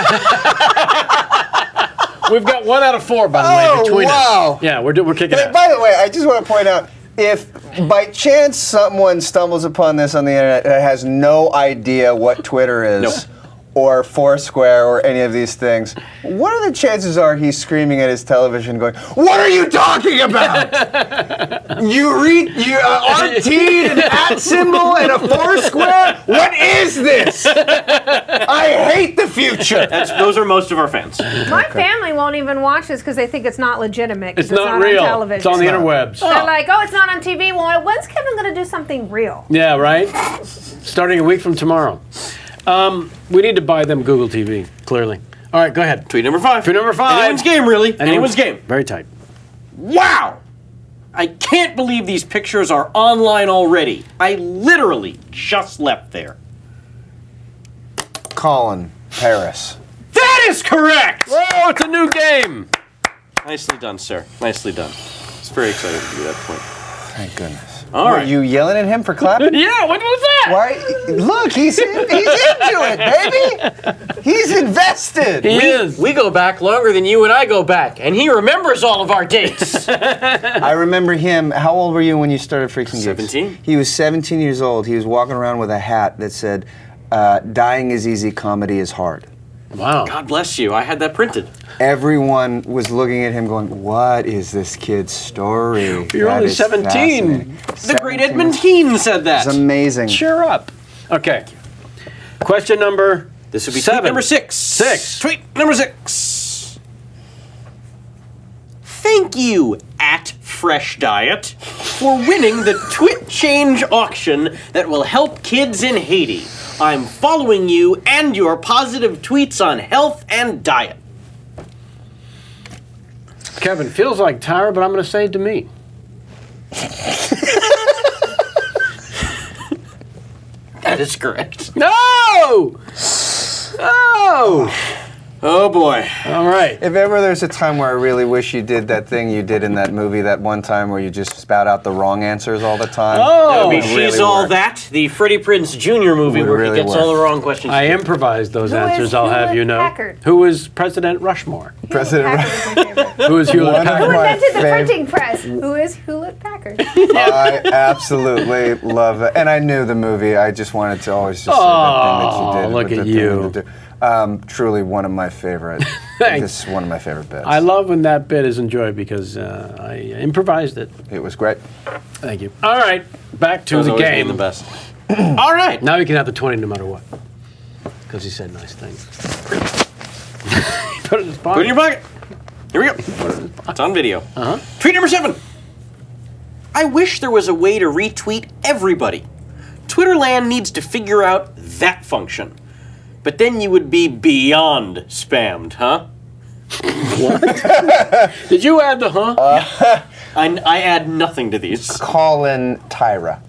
We've got 1 out of 4, by the way, between wow. us. Yeah, we're kicking But it. by the way, I just want to point out, if by chance someone stumbles upon this on the internet that has no idea what Twitter is, Nope. or Foursquare, or any of these things, what are the chances are he's screaming at his television going, "What are you talking about? you RT'd an @ symbol and a Foursquare? What is this? I hate the future." Those are most of our fans. My family won't even watch this because they think it's not legitimate. 'Cause It's not real. on television. It's on the interwebs. They're like, oh, it's not on TV. Well, when's Kevin going to do something real? Yeah, right? Starting a week from tomorrow. We need to buy them Google TV, clearly. All right, go ahead. Tweet number 5. Tweet number 5. Anyone's game, really. Anyone's game. Very tight. Wow! I can't believe these pictures are online already. I literally just left there. Colin, Paris. That is correct! Oh, it's a new game. Nicely done, sir. Nicely done. It's very exciting to be that point. Thank goodness. All Were right. you yelling at him for clapping? Yeah, what was that? Why? Look, he's into it, baby. He's invested. He is. We go back longer than you and I go back, and he remembers all of our dates. I remember him. How old were you when you started Freaks and Geeks? 17. He was 17 years old. He was walking around with a hat that said, "Dying is easy, comedy is hard." Wow. God bless you. I had that printed. Everyone was looking at him going, what is this kid's story? You're That only is 17. fascinating. The great Edmund Keane said that. It's amazing. Cheer up. Okay. Question number This would be 7. tweet number 6. 6. Tweet number 6. Thank you, @Fresh Diet, for winning the Twit Change auction that will help kids in Haiti. I'm following you and your positive tweets on health and diet. Kevin, feels like Tyra, but I'm going to say it to me. That is correct. No! Oh! Oh boy. All right. If ever there's a time where I really wish you did that thing you did in that movie that one time where you just spout out the wrong answers all the time. Oh! That would be It really She's All worked. That, the Freddie Prinze Jr. movie Would where really he gets work. all the wrong questions. I improvised those Who is answers, I'll have you know. Hewlett-Packard? Who was President Rushmore? President Hewlett-Packard was my favorite. Who was One of Hewlett-Packard? Who my invented the fav- printing press? Who is Hewlett-Packard? I absolutely love it. And I knew the movie. I just wanted to always just say that thing that you did. look with the at thing you. you do. Truly one of my favorite. Thanks. This is one of my favorite bits. I love when that bit is enjoyed because I improvised it. It was great. Thank you. All right, back to Those the always game. being the best. All right. Now you can have the 20 no matter what. Because he said nice things. Put it in his pocket. Put it in your pocket. Here we go. It's on video. Tweet number 7. I wish there was a way to retweet everybody. Twitterland needs to figure out that function. But then you would be beyond spammed, huh? Did you add the I add nothing to these. Colin, Tyra.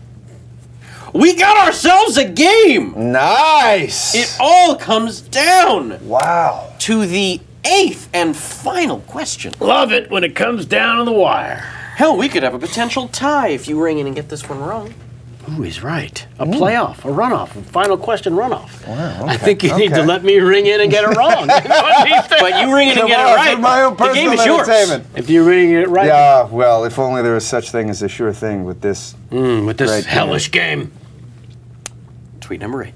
We got ourselves a game! Nice. It all comes down Wow. to the 8th and final question. Love it when it comes down to the wire. Hell, we could have a potential tie if you ring in and get this one wrong. Ooh, he's right. A playoff, a runoff, a final question runoff. Wow, I think you need to okay. let me ring in and get it wrong. But you ring in and Come get on, it right. for my own The game is personal yours. entertainment. If you're ringing it right, Yeah, well, if only there was such thing as a sure thing with this. with this Great game. hellish game. Tweet number 8.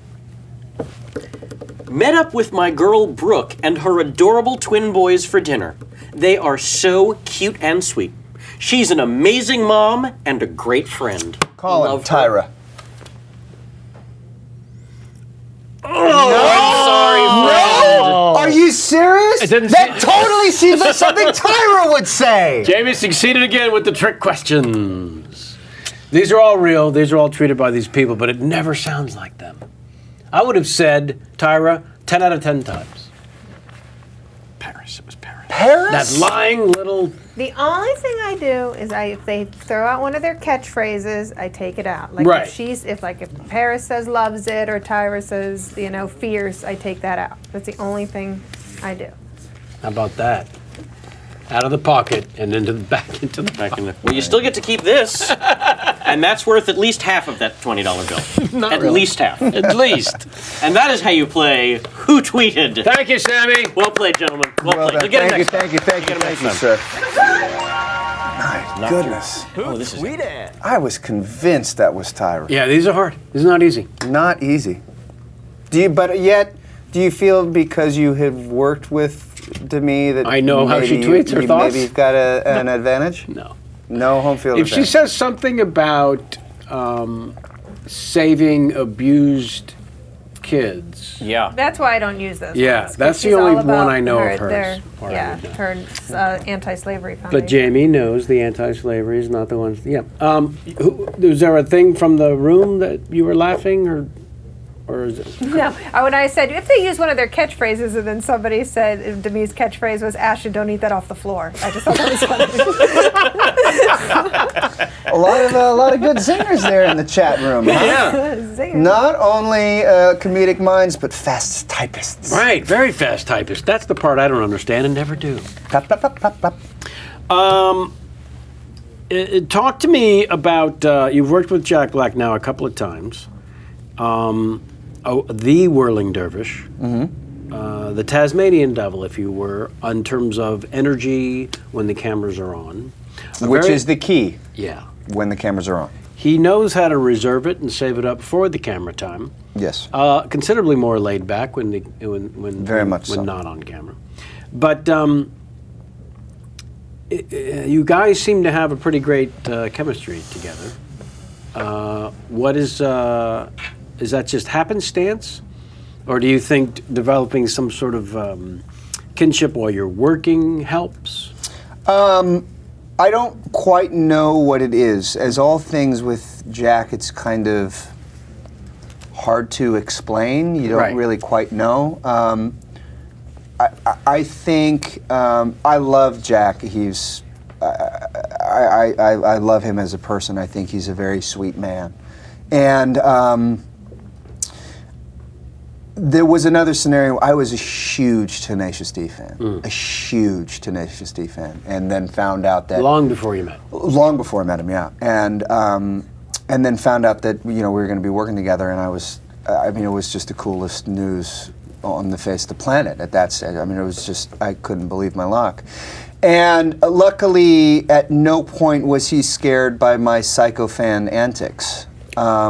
Met up with my girl Brooke and her adorable twin boys for dinner. They are so cute and sweet. She's an amazing mom and a great friend. Colin, Love her. Tyra. Oh. Are you serious? It didn't That see- totally seems like something Tyra would say. Jamie succeeded again with the trick questions. These are all real. These are all treated by these people, but it never sounds like them. I would have said, Tyra, 10 out of 10 times. Paris. It was Paris. Paris? That lying little... The only thing I do is if they throw out one of their catchphrases, I take it out. Like Right. if Paris says loves it or Tyra says, fierce, I take that out. That's the only thing I do. How about that? Out of the pocket and back into the Back in the, well, you still get to keep this, and that's worth at least half of that $20 bill. Not At really. least half. At least. And that is how you play Who Tweeted. Thank you, Sammy. Well played, gentlemen. Well, Well played. done. You'll get it next Thank you, thank you, Get 'em thank you, next sir. My goodness. time. Oh, this is I was convinced that was Tyra. Yeah, these are hard. These are not easy. Not easy. But yet, do you feel because you have worked with Demi that I know how she maybe tweets her thoughts? Maybe you've got an advantage? No. No home field If she advantage. says something about saving abused kids, Yeah. That's why I don't use those. Yeah, ones, 'cause that's the she's all only one about I know of hers, their- or I yeah, would know. her anti-slavery foundation. but Jamie knows the anti-slavery is not the ones. Yeah. Was there a thing from the room that you were laughing, or or is it? No, when I said if they use one of their catchphrases, and then somebody said Demi's catchphrase was "Ashton, don't eat that off the floor." I just thought that was funny. A lot of good singers there in the chat room. Huh? Yeah. Zinger. Not only comedic minds, but fast typists. Right, very fast typist. That's the part I don't understand and never do. Pop, pop, pop, pop, pop. Talk to me about, you've worked with Jack Black now a couple of times. The Whirling Dervish, the Tasmanian Devil, if you were, in terms of energy when the cameras are on. Which is the key Yeah. when the cameras are on. He knows how to reserve it and save it up for the camera time. Yes. Considerably more laid back when Very much so. not on camera. But you guys seem to have a pretty great chemistry together. What is that just happenstance, or do you think developing some sort of kinship while you're working helps? I don't quite know what it is. As all things with Jack, it's kind of hard to explain. You don't Right. really quite know. I think I love Jack. He's I love him as a person. I think he's a very sweet man. And there was another scenario. I was a huge Tenacious D fan, a huge Tenacious D fan, and then found out that Long before you met. long before I met him, yeah, and then found out that we were going to be working together, and it was just the coolest news on the face of the planet at that stage. I mean, it was just, I couldn't believe my luck. And luckily, at no point was he scared by my psycho fan antics.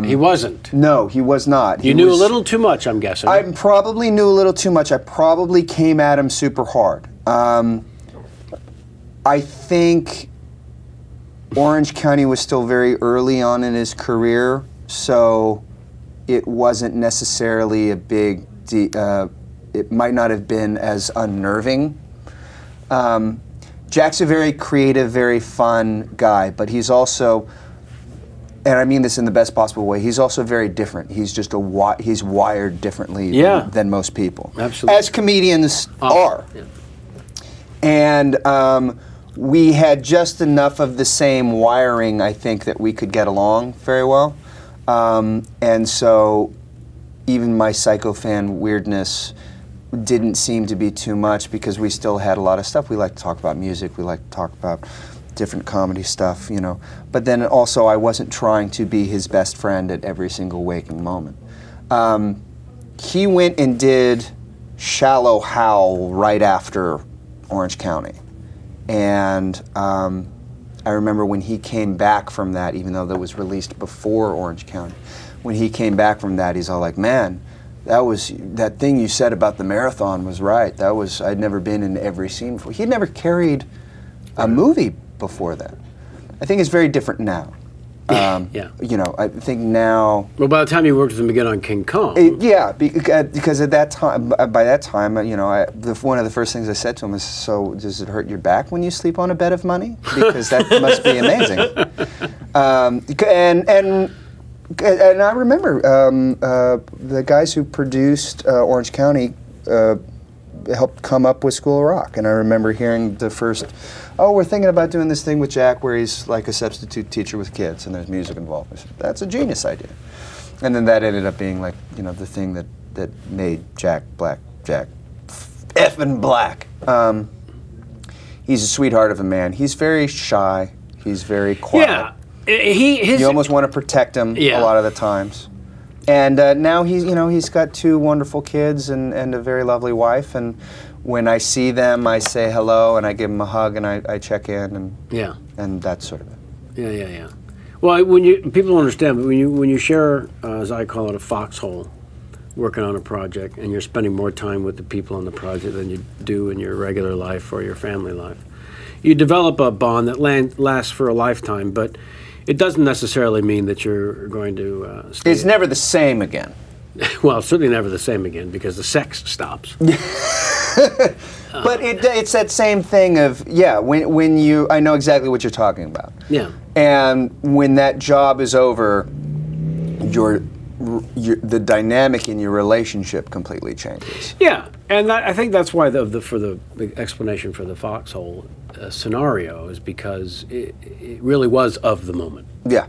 He wasn't. No, he was not. You knew a little too much, I'm guessing. I probably knew a little too much. I probably came at him super hard. I think Orange County was still very early on in his career, so it wasn't necessarily a big it might not have been as unnerving. Jack's a very creative, very fun guy, but he's also, and I mean this in the best possible way, he's also very different. He's just he's wired differently than most people. Absolutely. As comedians are. Yeah. And we had just enough of the same wiring, I think, that we could get along very well. And so even my psycho fan weirdness didn't seem to be too much, because we still had a lot of stuff. We like to talk about music, we like to talk about different comedy stuff, But then also I wasn't trying to be his best friend at every single waking moment. He went and did Shallow Hal right after Orange County. And I remember when he came back from that, even though that was released before Orange County, when he came back from that, he's all like, man, that thing you said about the marathon was right. I'd never been in every scene before. He'd never carried a movie before that. I think it's very different now. Yeah. I think now. Well, by the time you worked with him again on King Kong. Because at that time, by that time, one of the first things I said to him is, "So does it hurt your back when you sleep on a bed of money? Because that must be amazing." And I remember the guys who produced Orange County helped come up with School of Rock, and I remember hearing the first, we're thinking about doing this thing with Jack where he's like a substitute teacher with kids and there's music involved. I said, that's a genius idea. And then that ended up being like, the thing that made Jack effing Black. He's a sweetheart of a man. He's very shy. He's very quiet. Yeah. You almost want to protect him a lot of the times. And now he's got two wonderful kids and a very lovely wife. And when I see them, I say hello and I give them a hug and I check in and that's sort of it. Yeah. Well, people don't understand, but when you share, as I call it, a foxhole, working on a project, and you're spending more time with the people on the project than you do in your regular life or your family life, you develop a bond that lasts for a lifetime. But it doesn't necessarily mean that you're going to stay. It's never the same again. Well, certainly never the same again, because the sex stops. But it's that same thing of, when you, I know exactly what you're talking about. Yeah. And when that job is over, the dynamic in your relationship completely changes. Yeah, and I think that's why the explanation for the foxhole scenario is because it really was of the moment. Yeah.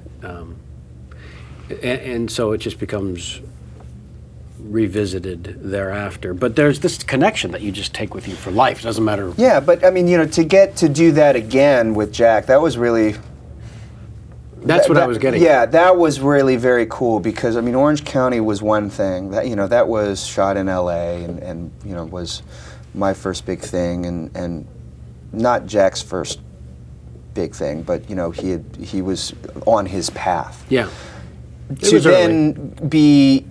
And so it just becomes revisited thereafter. But there's this connection that you just take with you for life. It doesn't matter. Yeah, but I mean, to get to do that again with Jack, that was really... That's what I was getting. Yeah, that was really very cool because, I mean, Orange County was one thing. That was shot in L.A. and was my first big thing and not Jack's first big thing, but, he was on his path. Yeah. To then be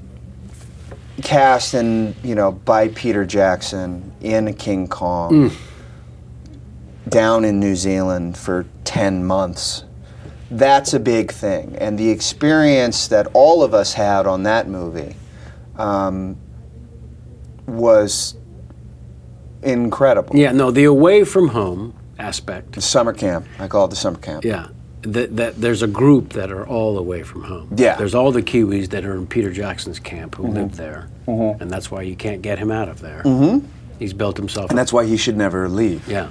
cast by Peter Jackson in King Kong down in New Zealand for 10 months, that's a big thing. And the experience that all of us had on that movie was incredible. Yeah, no, the away from home aspect. The summer camp. I call it the summer camp. Yeah. That there's a group that are all away from home. Yeah. There's all the Kiwis that are in Peter Jackson's camp who live there. And that's why you can't get him out of there. He's built himself And that's why he should never leave. Yeah.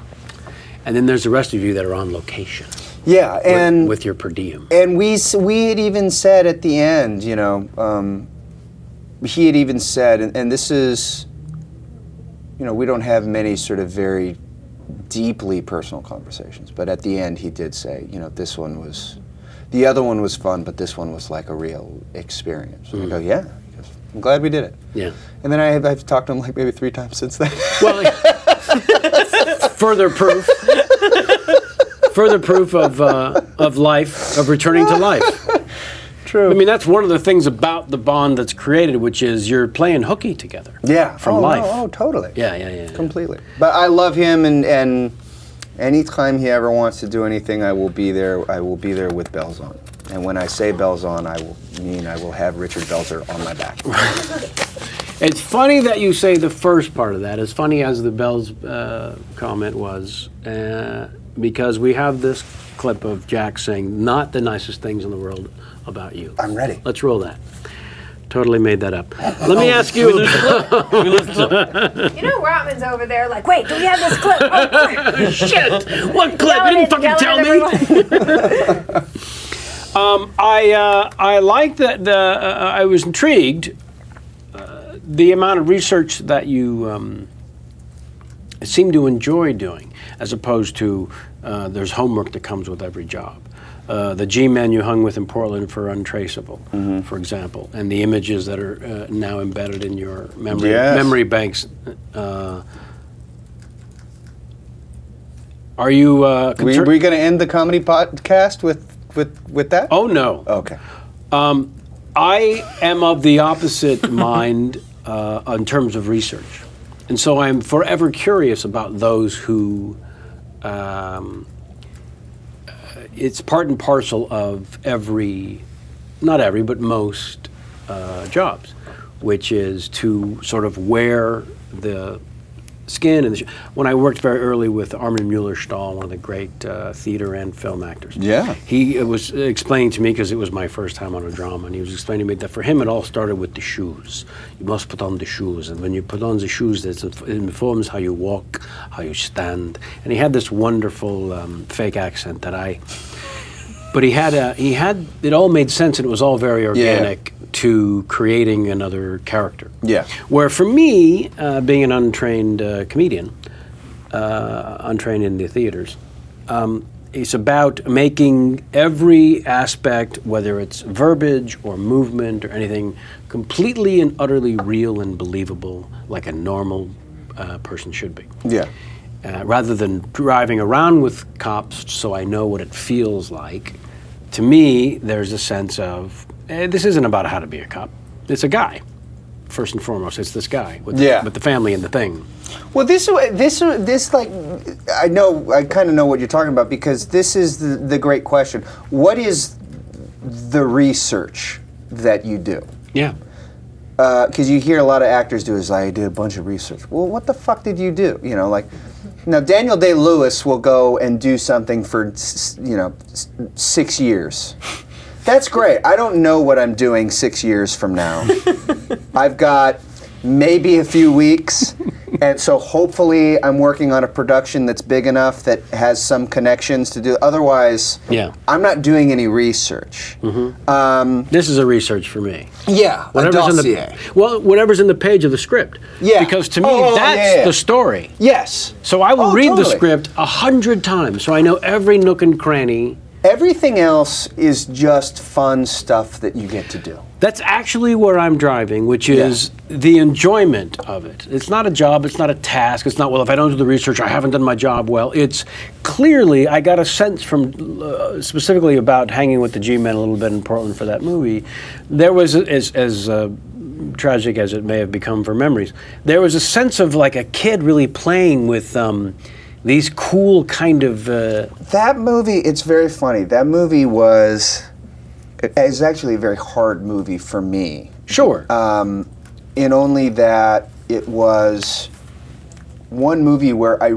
And then there's the rest of you that are on location. Yeah, and with your per diem. And we had even said at the end, he had even said, and this is, we don't have many sort of very deeply personal conversations, but at the end he did say, the other one was fun, but this one was like a real experience. And I go, yeah, I'm glad we did it. Yeah. And then I've talked to him like maybe 3 times since then. Well, further proof of life, of returning to life. True. I mean, that's one of the things about the bond that's created, which is you're playing hooky together. Yeah. From life. Oh, totally. Yeah. Completely. But I love him, and anytime he ever wants to do anything, I will be there. I will be there with bells on. And when I say bells on, I will have Richard Belzer on my back. It's funny that you say the first part of that, as funny as the bells comment was, because we have this clip of Jack saying not the nicest things in the world about you. I'm ready. Let's roll that. Totally made that up. Let me ask you. Rotman's over there like, wait, do we have this clip? Oh, shit! What clip? You didn't fucking tell me. I like that. I was intrigued. The amount of research that you seem to enjoy doing, as opposed to there's homework that comes with every job. The G-Men you hung with in Portland for Untraceable, for example, and the images that are now embedded in your memory banks. Are you? Were we going to end the comedy podcast with that? Oh no. Okay. I am of the opposite mind in terms of research, and so I'm forever curious about those who. It's part and parcel of not every, but most jobs, which is to sort of wear the skin. And when I worked very early with Armin Mueller-Stahl, one of the great theater and film actors, he was explaining to me, because it was my first time on a drama, and he was explaining to me that for him it all started with the shoes. You must put on the shoes, and when you put on the shoes, it informs how you walk, how you stand. And he had this wonderful fake accent but he had it all made sense, and it was all very organic to creating another character. Yeah. Where for me, being an untrained comedian, untrained in the theaters, it's about making every aspect, whether it's verbiage or movement or anything, completely and utterly real and believable, like a normal person should be. Yeah. Rather than driving around with cops so I know what it feels like, to me, there's a sense of, this isn't about how to be a cop. It's a guy. First and foremost, it's this guy with the family and the thing. Well, this like, I kind of know what you're talking about, because this is the great question. What is the research that you do? Yeah. Because you hear a lot of actors do is, I did a bunch of research. Well, what the fuck did you do? Now Daniel Day-Lewis will go and do something for 6 years. That's great. I don't know what I'm doing 6 years from now. I've got maybe a few weeks, and so hopefully I'm working on a production that's big enough that has some connections to do. Otherwise, Yeah. I'm not doing any research. This is a research for me. Yeah, Whatever's in the whatever's in the page of the script. Yeah. Because to me, Oh, that's yeah. the story. Yes. So I will Oh, read the totally. script 100 times, so I know every nook and cranny. Everything else is just fun stuff that you get to do. That's actually where I'm driving, which is the enjoyment of it. It's not a job, it's not a task, it's not, well, if I don't do the research, I haven't done my job well. It's clearly, I got a sense from, specifically about hanging with the G-Men a little bit in Portland for that movie, there was, as tragic as it may have become for memories, there was a sense of like a kid really playing with these cool kind of... That movie, it's very funny. That movie was actually a very hard movie for me. Sure. In only that it was one movie where I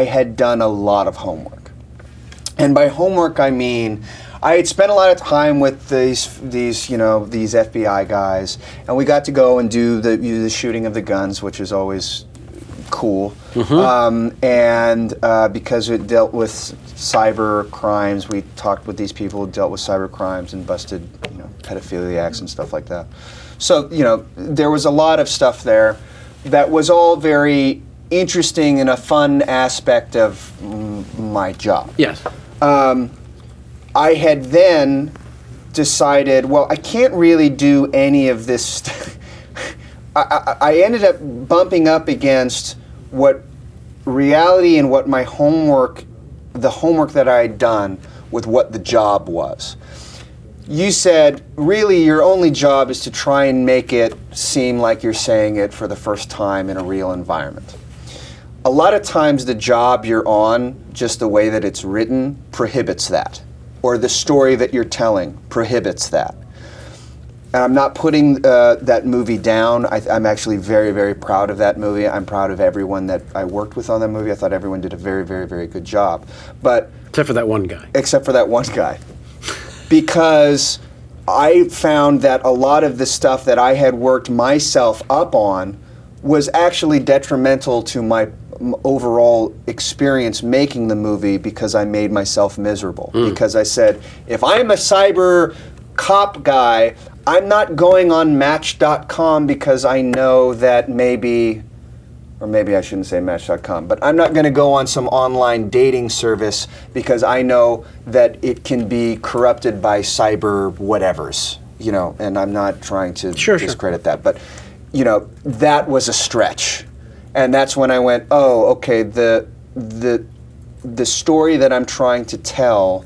had done a lot of homework. And by homework I mean, I had spent a lot of time with these FBI guys, and we got to go and do the shooting of the guns, which is always cool. And because it dealt with cyber crimes, we talked with these people who dealt with cyber crimes and busted, pedophiliacs and stuff like that. So, there was a lot of stuff there that was all very interesting and a fun aspect of my job. Yes. I had then decided, well, I can't really do any of this stuff. I ended up bumping up against what reality and what my the homework that I had done with what the job was. You said, really, your only job is to try and make it seem like you're saying it for the first time in a real environment. A lot of times the job you're on, just the way that it's written, prohibits that. Or the story that you're telling prohibits that. And I'm not putting that movie down. I'm actually very, very proud of that movie. I'm proud of everyone that I worked with on that movie. I thought everyone did a very, very, very good job. But Except for that one guy. Except for that one guy. Because I found that a lot of the stuff that I had worked myself up on was actually detrimental to my overall experience making the movie, because I made myself miserable. Because I said, if I'm a cyber cop guy, I'm not going on Match.com because I know that maybe, or maybe I shouldn't say Match.com, but I'm not going to go on some online dating service because I know that it can be corrupted by cyber whatevers, and I'm not trying to discredit that. But, that was a stretch. And that's when I went, oh, okay, the story that I'm trying to tell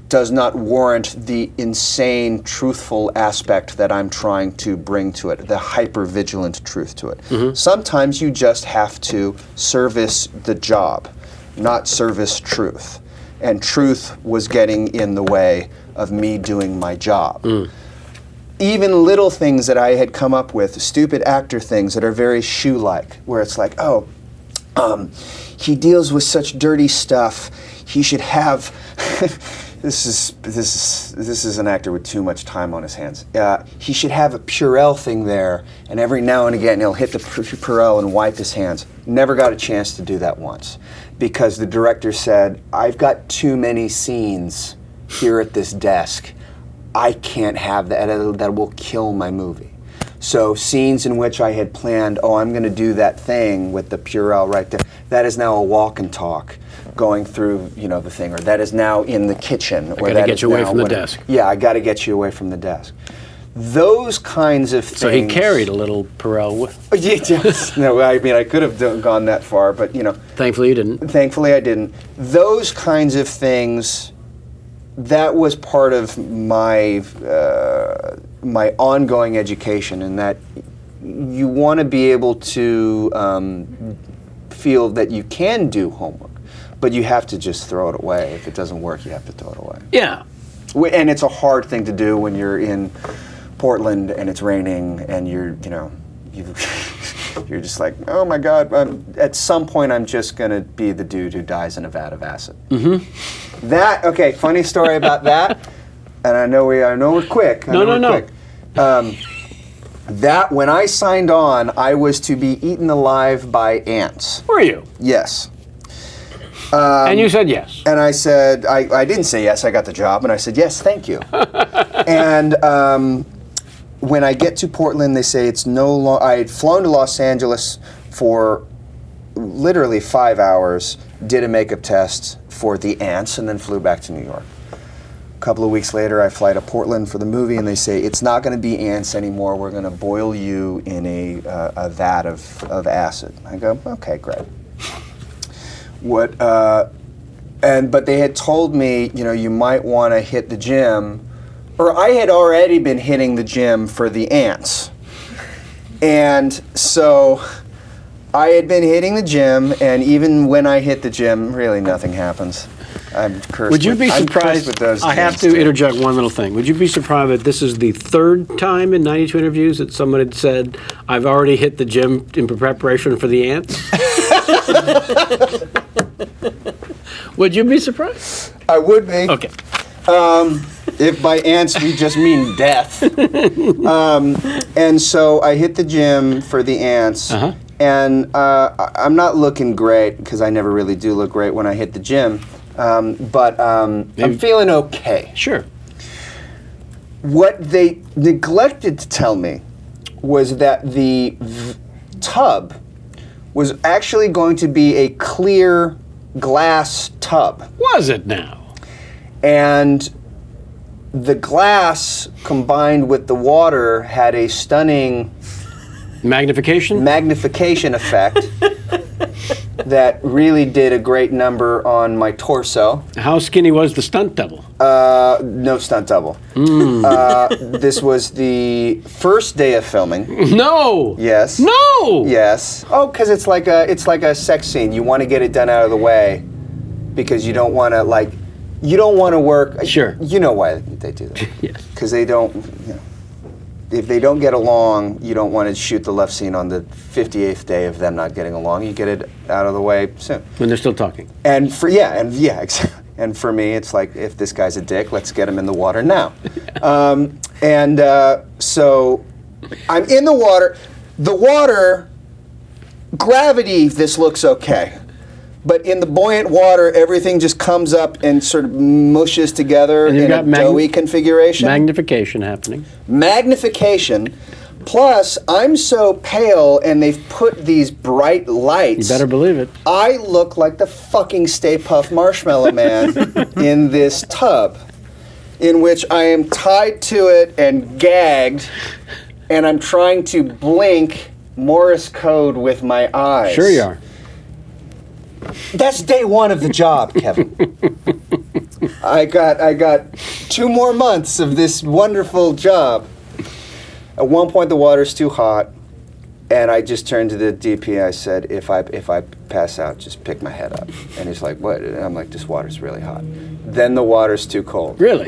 does not warrant the insane, truthful aspect that I'm trying to bring to it, the hyper-vigilant truth to it. Sometimes you just have to service the job, not service truth. And truth was getting in the way of me doing my job. Even little things that I had come up with, stupid actor things that are very shoe-like, where it's like, he deals with such dirty stuff, he should have... This is an actor with too much time on his hands. He should have a Purell thing there, and every now and again he'll hit the Purell and wipe his hands. Never got a chance to do that once, because the director said, I've got too many scenes here at this desk. I can't have that. That will kill my movie. So scenes in which I had planned, I'm going to do that thing with the Purell right there, that is now a walk and talk going through, the thing, or that is now in the kitchen. I got to get you away from the desk. Yeah, I got to get you away from the desk. Those kinds of things. So he carried a little Perel. Yes. No, I mean, I could have gone that far, but, Thankfully you didn't. Thankfully I didn't. Those kinds of things, that was part of my my ongoing education, in that you want to be able to feel that you can do homework, but you have to just throw it away. If it doesn't work, you have to throw it away. Yeah. And it's a hard thing to do when you're in Portland and it's raining and you're, you're just like, oh my God, at some point I'm just going to be the dude who dies in a vat of acid. Okay, funny story about that. And I know we're quick. No. That, when I signed on, I was to be eaten alive by ants. Were you? Yes. And you said yes. And I said, I didn't say yes, I got the job, and I said, yes, thank you. And when I get to Portland, they say it's no longer, I had flown to Los Angeles for literally 5 hours, did a makeup test for the ants, and then flew back to New York. A couple of weeks later, I fly to Portland for the movie, and they say, it's not going to be ants anymore, we're going to boil you in a vat of acid. I go, okay, great. But they had told me, you might want to hit the gym, or I had already been hitting the gym for the ants. And so I had been hitting the gym, and even when I hit the gym, really nothing happens. I'm cursed. Would you be surprised? With those I have to interject one little thing. Would you be surprised that this is the third time in 92 interviews that someone had said, I've already hit the gym in preparation for the ants? Would you be surprised? I would be. Okay. If by ants we just mean death. And so I hit the gym for the ants. And I'm not looking great, because I never really do look great when I hit the gym. But I'm feeling okay. Sure. What they neglected to tell me was that the tub was actually going to be a clear glass tub. Was it now? And the glass combined with the water had a stunning magnification effect that really did a great number on my torso. How skinny was the stunt double? No stunt double. This was the first day of filming. No. Yes. No. Yes. Oh, because it's like a sex scene. You want to get it done out of the way because you don't want to work. Sure. You know why they do that. Yes. Because they don't. If they don't get along, you don't want to shoot the love scene on the 58th day of them not getting along. You get it out of the way soon. When they're still talking. And for me, it's like, if this guy's a dick, let's get him in the water now. So I'm in the water. The water, gravity, this looks okay. But in the buoyant water, everything just comes up and sort of mushes together in a doughy configuration. Magnification happening. Magnification. Plus, I'm so pale, and they've put these bright lights. You better believe it. I look like the fucking Stay Puft Marshmallow Man in this tub, in which I am tied to it and gagged, and I'm trying to blink Morse code with my eyes. Sure you are. That's day one of the job, Kevin. I got 2 more months of this wonderful job. At one point, the water's too hot, and I just turned to the DP. I said, "If I pass out, just pick my head up." And he's like, "What?" And I'm like, "This water's really hot." Then the water's too cold. Really?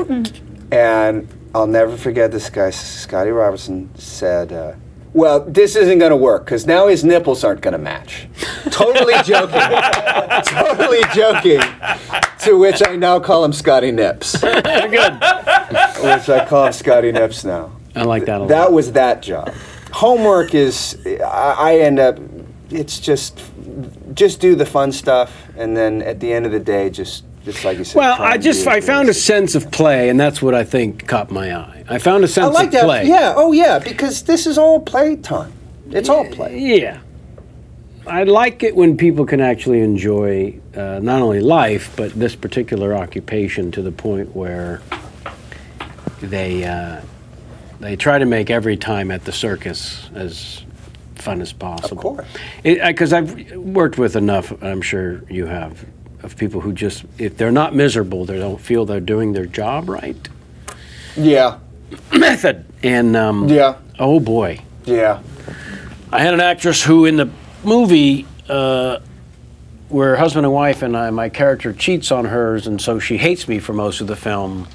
And I'll never forget this guy, Scotty Robertson, said, well, this isn't going to work, because now his nipples aren't going to match. Totally joking. Totally joking. To which I now call him Scotty Nips. Good. Which I call him Scotty Nips now. I like that a lot. That was that job. Homework is, I end up, it's just do the fun stuff, and then at the end of the day, just like you said. Well, I found a sense of play, and that's what I think caught my eye. I found a sense of play. Yeah, oh yeah, because this is all play time. It's all play. Yeah. I like it when people can actually enjoy not only life, but this particular occupation to the point where they try to make every time at the circus as fun as possible. Of course. Because I've worked with enough, I'm sure you have, of people who just, if they're not miserable, they don't feel they're doing their job right. Yeah. Method. And, yeah. Oh boy. Yeah. I had an actress who in the movie, where husband and wife and my character cheats on hers, and so she hates me for most of the film.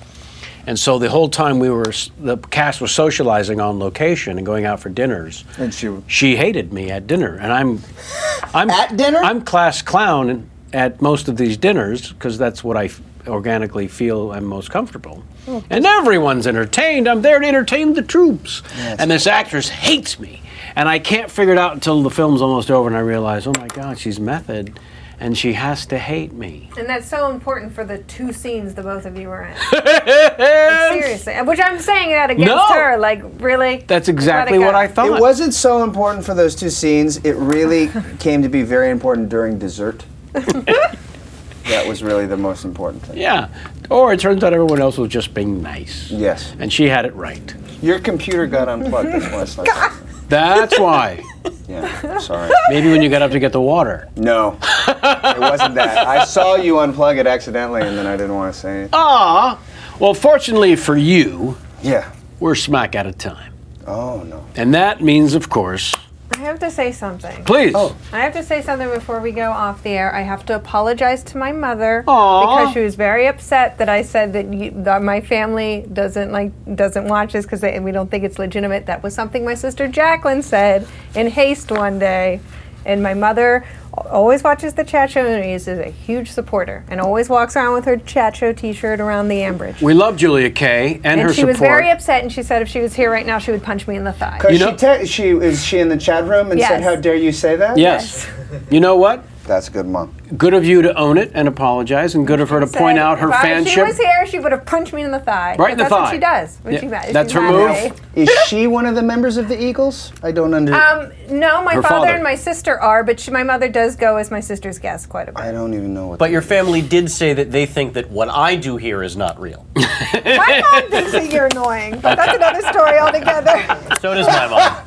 And so the whole time the cast was socializing on location and going out for dinners. And she hated me at dinner, and I'm At dinner? I'm class clown at most of these dinners because that's what I organically feel I'm most comfortable. And everyone's entertained. I'm there to entertain the troops. And this actress hates me. And I can't figure it out until the film's almost over and I realize, oh my God, she's method and she has to hate me. And that's so important for the 2 scenes the both of you were in. Like, seriously. Which I'm saying that against her. Like, really? That's exactly what I thought. It wasn't so important for those 2 scenes. It really came to be very important during dessert. That was really the most important thing. Yeah. Or it turns out everyone else was just being nice. Yes. And she had it right. Your computer got unplugged. That's why it's like. That's why. Yeah, sorry. Maybe when you got up to get the water. No, it wasn't that. I saw you unplug it accidentally, and then I didn't want to say it. Ah. Well, fortunately for you, Yeah. we're smack out of time. Oh, no. And that means, of course, I have to say something. please. I have to say something before we go off the air. I have to apologize to my mother Aw. because she was very upset that I said that my family doesn't watch this because we don't think it's legitimate. That was something my sister Jacqueline said in haste one day, and my mother always watches the chat show and is a huge supporter and always walks around with her chat show T-shirt around the Ambridge. We love Julia Kay and her she support. was very upset, and she said if she was here right now, she would punch me in the thigh. Because is she in the chat room and said, Yes. "How dare you say that"? Yes. You know what? That's a good, Mom. Good of you to own it and apologize, and good of her to Said, point out her if she fanship. was here, she would have punched me in the thigh. Right in the That's what thigh. she does. When Yeah, she's that's her mad move? at me. Is she one of the members of the Eagles? I don't understand. No, my Her father father. and my sister are, but my mother does go as my sister's guest quite a bit. I don't even know what. But your family did say that they think that what I do here is not real. My mom thinks that you're annoying, but that's another story altogether. So does my mom.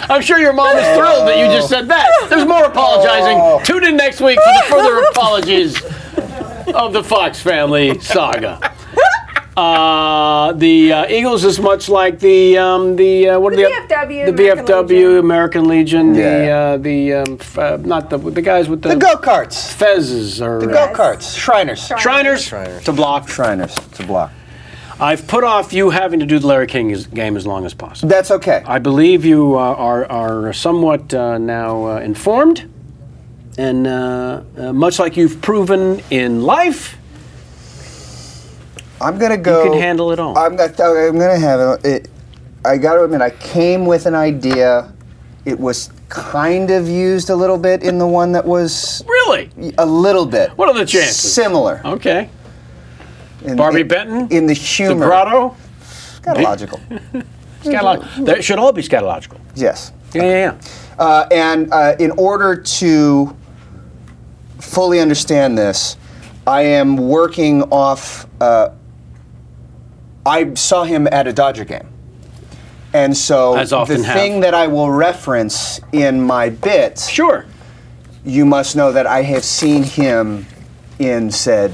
I'm sure your mom is thrilled that you just said that. There's more apologizing. Tune in next week for the further apologies of the Fox family saga. The Eagles is much like the what are The the VFW, the American VFW, Legion. American Legion, Yeah. not the guys with the go-karts. fezzes or The go-karts. Shriners. Shriners to block. Shriners to block. I've put off you having to do the Larry King game as long as possible. That's okay. I believe you are somewhat now informed, and much like you've proven in life, I'm gonna go. you can handle it all. I'm gonna have it. I got to admit, I came with an idea. It was kind of used a little bit in the one that was Really? a little bit. What are the chances? Similar. Okay. In, Barbie Benton? in the The humor. grotto? Scatological. They should all be scatological. Yes. Yeah. And in order to fully understand this, I am working off. I saw him at a Dodger game. And so As often the have. thing that I will reference in my bits, Sure. you must know that I have seen him in said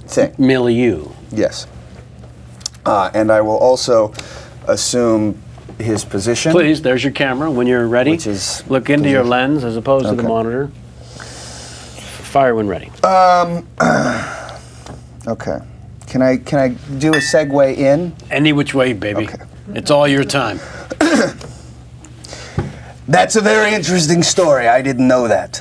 thing. Milieu. Yes. And I will also assume his position. Please, there's your camera. When you're ready, Which is look into your position. lens as opposed to the Okay. monitor. Fire when ready. Okay. Can I do a segue in? Any which way, baby. Okay. It's all your time. That's a very interesting story. I didn't know that.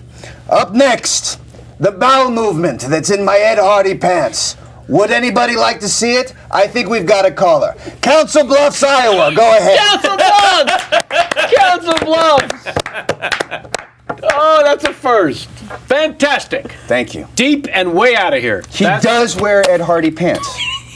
Up next, the bowel movement that's in my Ed Hardy pants. Would anybody like to see it? I think we've got a caller. Council Bluffs, Iowa. Go ahead. Council Bluffs! Council Bluffs! Oh, that's a first. Fantastic. Thank you. Deep and way out of here. He does wear Ed Hardy pants.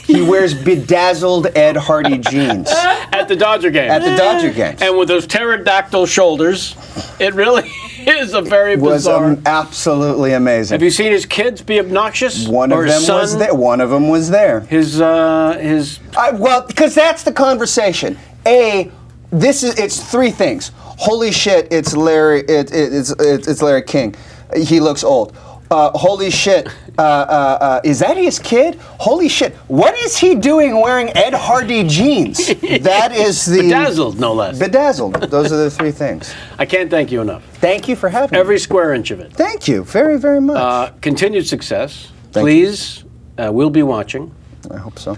He wears bedazzled Ed Hardy jeans At the Dodger game. at the Dodger games. And with those pterodactyl shoulders, it really is a very was bizarre. absolutely amazing. Have you seen his kids be obnoxious? One Or of his them was son? there. One of them was there. His Well, because that's the conversation. It's three things. Holy shit! It's Larry. It's Larry King. He looks old. Holy shit! Is that his kid? Holy shit! What is he doing wearing Ed Hardy jeans? That is the bedazzled, no less. Bedazzled. Those are the three things. I can't thank you enough. Thank you for having me. Every square inch of it. Thank you very, very much. Continued success. Thank Please, we'll be watching. I hope so.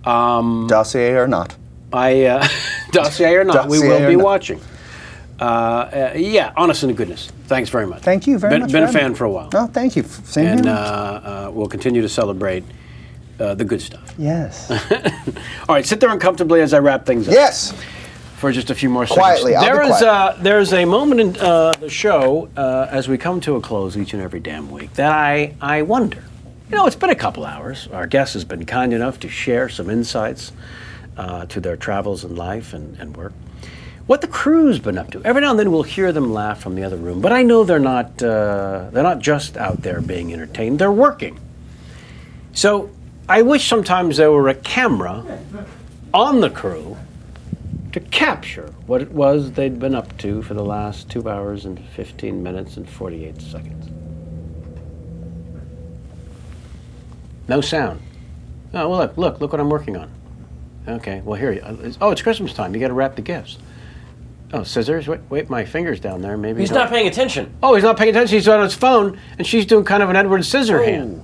Dossier or not. Dossier or not, we Dossier will or be not. watching. Yeah, honest to goodness. Thanks very much. Thank you very much. Been a for having fan me. for a while. Oh, thank you. Same And here. we'll continue to celebrate the good stuff. Yes. All right, sit there uncomfortably as I wrap things up. Yes. For just a few more seconds. Quietly, I'll be quiet. There's a moment in the show as we come to a close each and every damn week that I wonder. You know, it's been a couple hours. Our guest has been kind enough to share some insights to their travels in life and work. What the crew's been up to. Every now and then we'll hear them laugh from the other room, but I know they're not just out there being entertained. They're working. So I wish sometimes there were a camera on the crew to capture what it was they'd been up to for the last 2 hours and 15 minutes and 48 seconds. No sound. Oh, well, look what I'm working on. Okay, well, here. Oh, it's Christmas time. You got to wrap the gifts. Oh, scissors. Wait, my finger's down there. Maybe He's not paying attention. Oh, he's not paying attention. He's on his phone, and she's doing kind of an Edward Scissorhand.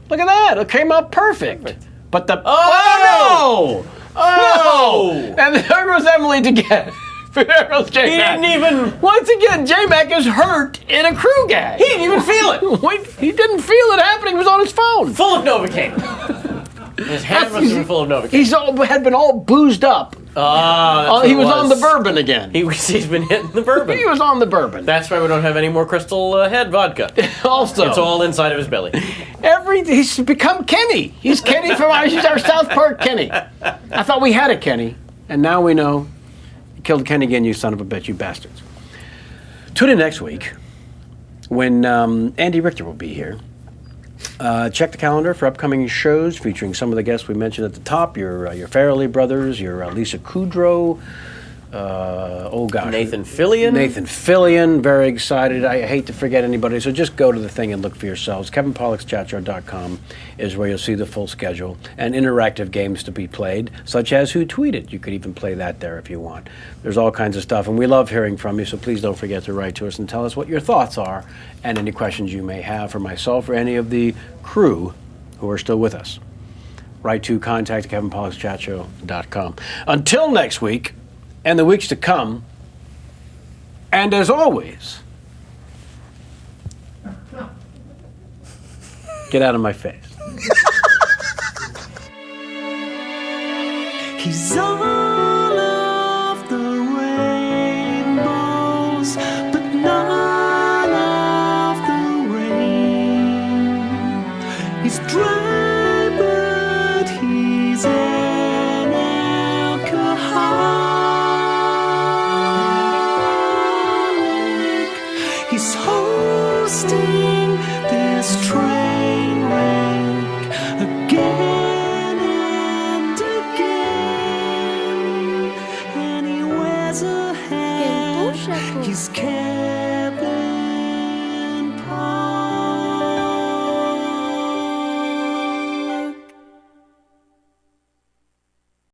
Look at that. It came out perfect. But the... Oh, no! Oh! No! And there goes Emily to get... There goes J-Mac. He didn't even... Once again, J-Mac is hurt in a crew gag. He didn't even feel it. Wait, he didn't feel it happening. He was on his phone. Full of Novocaine. His hand must have been full of Novocaine. Had been all boozed up. He was on the bourbon again. He's been hitting the bourbon. He was on the bourbon. That's why we don't have any more Crystal Head vodka. Also, it's all inside of his belly. He's become Kenny. He's Kenny he's our South Park Kenny. I thought we had a Kenny, and now we know. You killed Kenny again, you son of a bitch, you bastards. Tune in next week when Andy Richter will be here. Check the calendar for upcoming shows featuring some of the guests we mentioned at the top. Your Farrelly brothers, your Lisa Kudrow, Nathan Fillion. Nathan Fillion, very excited. I hate to forget anybody, so just go to the thing and look for yourselves. KevinPollock'sChatShow.com is where you'll see the full schedule and interactive games to be played, such as Who Tweeted. You could even play that there if you want. There's all kinds of stuff, and we love hearing from you, so please don't forget to write to us and tell us what your thoughts are and any questions you may have for myself or any of the crew who are still with us. Write to contact@KevinPollock'sChatShow.com. Until next week, and the weeks to come, and as always, get out of my face. He's all of the rainbows, but none of the rain. He's dry, but he's an alcoholic. He's hosting this train wreck again and again, and he wears a hat. He's